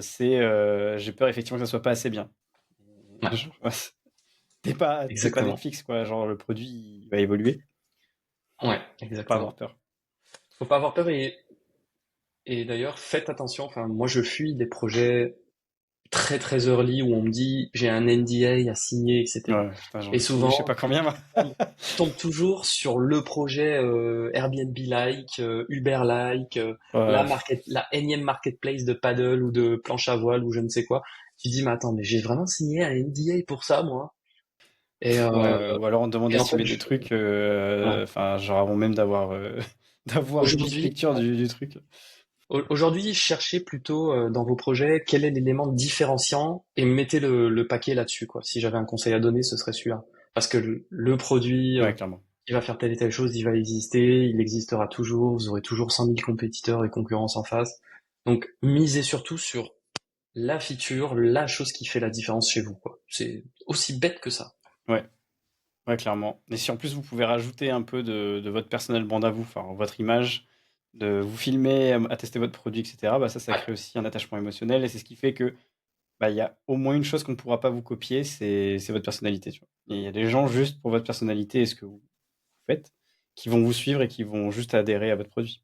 c'est j'ai peur effectivement que ça soit pas assez bien. Ouais. T'es pas Exactement. Netflix, quoi. Genre le produit il va évoluer. Ouais. Faut pas avoir Exactement. peur. Faut pas avoir peur et d'ailleurs, faites attention. Enfin, moi, je fuis des projets très très early où on me dit j'ai un NDA à signer, etc. Ouais, putain, j'en Et ai signé, je sais souvent, pas combien, moi. je tombe toujours sur le projet Airbnb-like, Uber-like, Ouais, la énième marketplace de paddle ou de planche à voile ou je ne sais quoi. Tu dis mais attends, mais j'ai vraiment signé un NDA pour ça, moi. Et, ouais, ou alors on te demande et en fait, d'estimer des trucs, voilà. enfin, genre avant même d'avoir d'avoir 10 Aujourd'hui, lectures du truc. Aujourd'hui, cherchez plutôt dans vos projets quel est l'élément différenciant et mettez le paquet là-dessus, quoi. Si j'avais un conseil à donner, ce serait celui-là. Parce que le produit, Ouais, clairement. il va faire telle et telle chose, il va exister, il existera toujours, vous aurez toujours 100 000 compétiteurs et concurrence en face. Donc, misez surtout sur la feature, la chose qui fait la différence chez vous, quoi. C'est aussi bête que ça. Ouais, ouais, clairement. Et si en plus vous pouvez rajouter un peu de votre personnel brand à vous, enfin votre image, de vous filmer, à tester votre produit, etc., bah ça Ouais, crée aussi un attachement émotionnel et c'est ce qui fait que bah, il y a au moins une chose qu'on ne pourra pas vous copier, c'est votre personnalité, tu vois. Et il y a des gens juste pour votre personnalité et ce que vous faites qui vont vous suivre et qui vont juste adhérer à votre produit.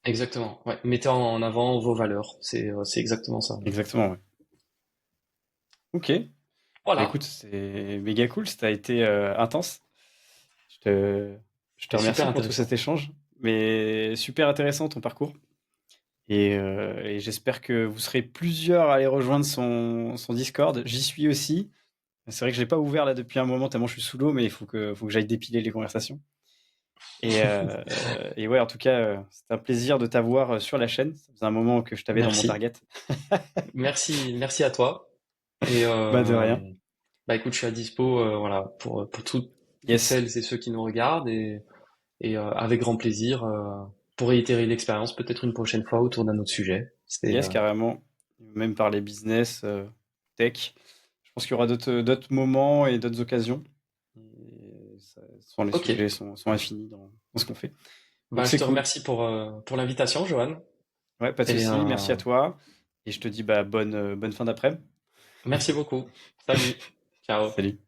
exactement. Ouais, mettez en avant vos valeurs. C'est exactement ça. Exactement, ouais. Ok. Bah, Voilà. écoute, c'est méga cool, ça a été intense. Je te, je te C'est super remercie pour tout cet intéressant. échange, mais super intéressant ton parcours. Et j'espère que vous serez plusieurs à aller rejoindre son Discord. J'y suis aussi. C'est vrai que je l'ai pas ouvert là depuis un moment tellement je suis sous l'eau, mais il faut que j'aille dépiler les conversations. Et ouais, en tout cas, c'était un plaisir de t'avoir sur la chaîne. Ça faisait un moment que je t'avais dans mon Merci. target. Merci à toi. Et Bah, de rien. bah écoute, je suis à dispo, voilà, pour toutes Yes. celles et ceux qui nous regardent et avec grand plaisir pour réitérer l'expérience peut-être une prochaine fois autour d'un autre sujet. C'est Yes, carrément. Même par les business, tech. Je pense qu'il y aura d'autres moments et d'autres occasions. Les ok. sujets sont infinis dans ce qu'on fait. Donc Bah je c'est te cool. remercie pour l'invitation, Johan. Ouais, pas de Et souci. Merci à toi. Et je te dis bah, bonne fin d'après-midi. merci beaucoup. Salut. Ciao. Salut.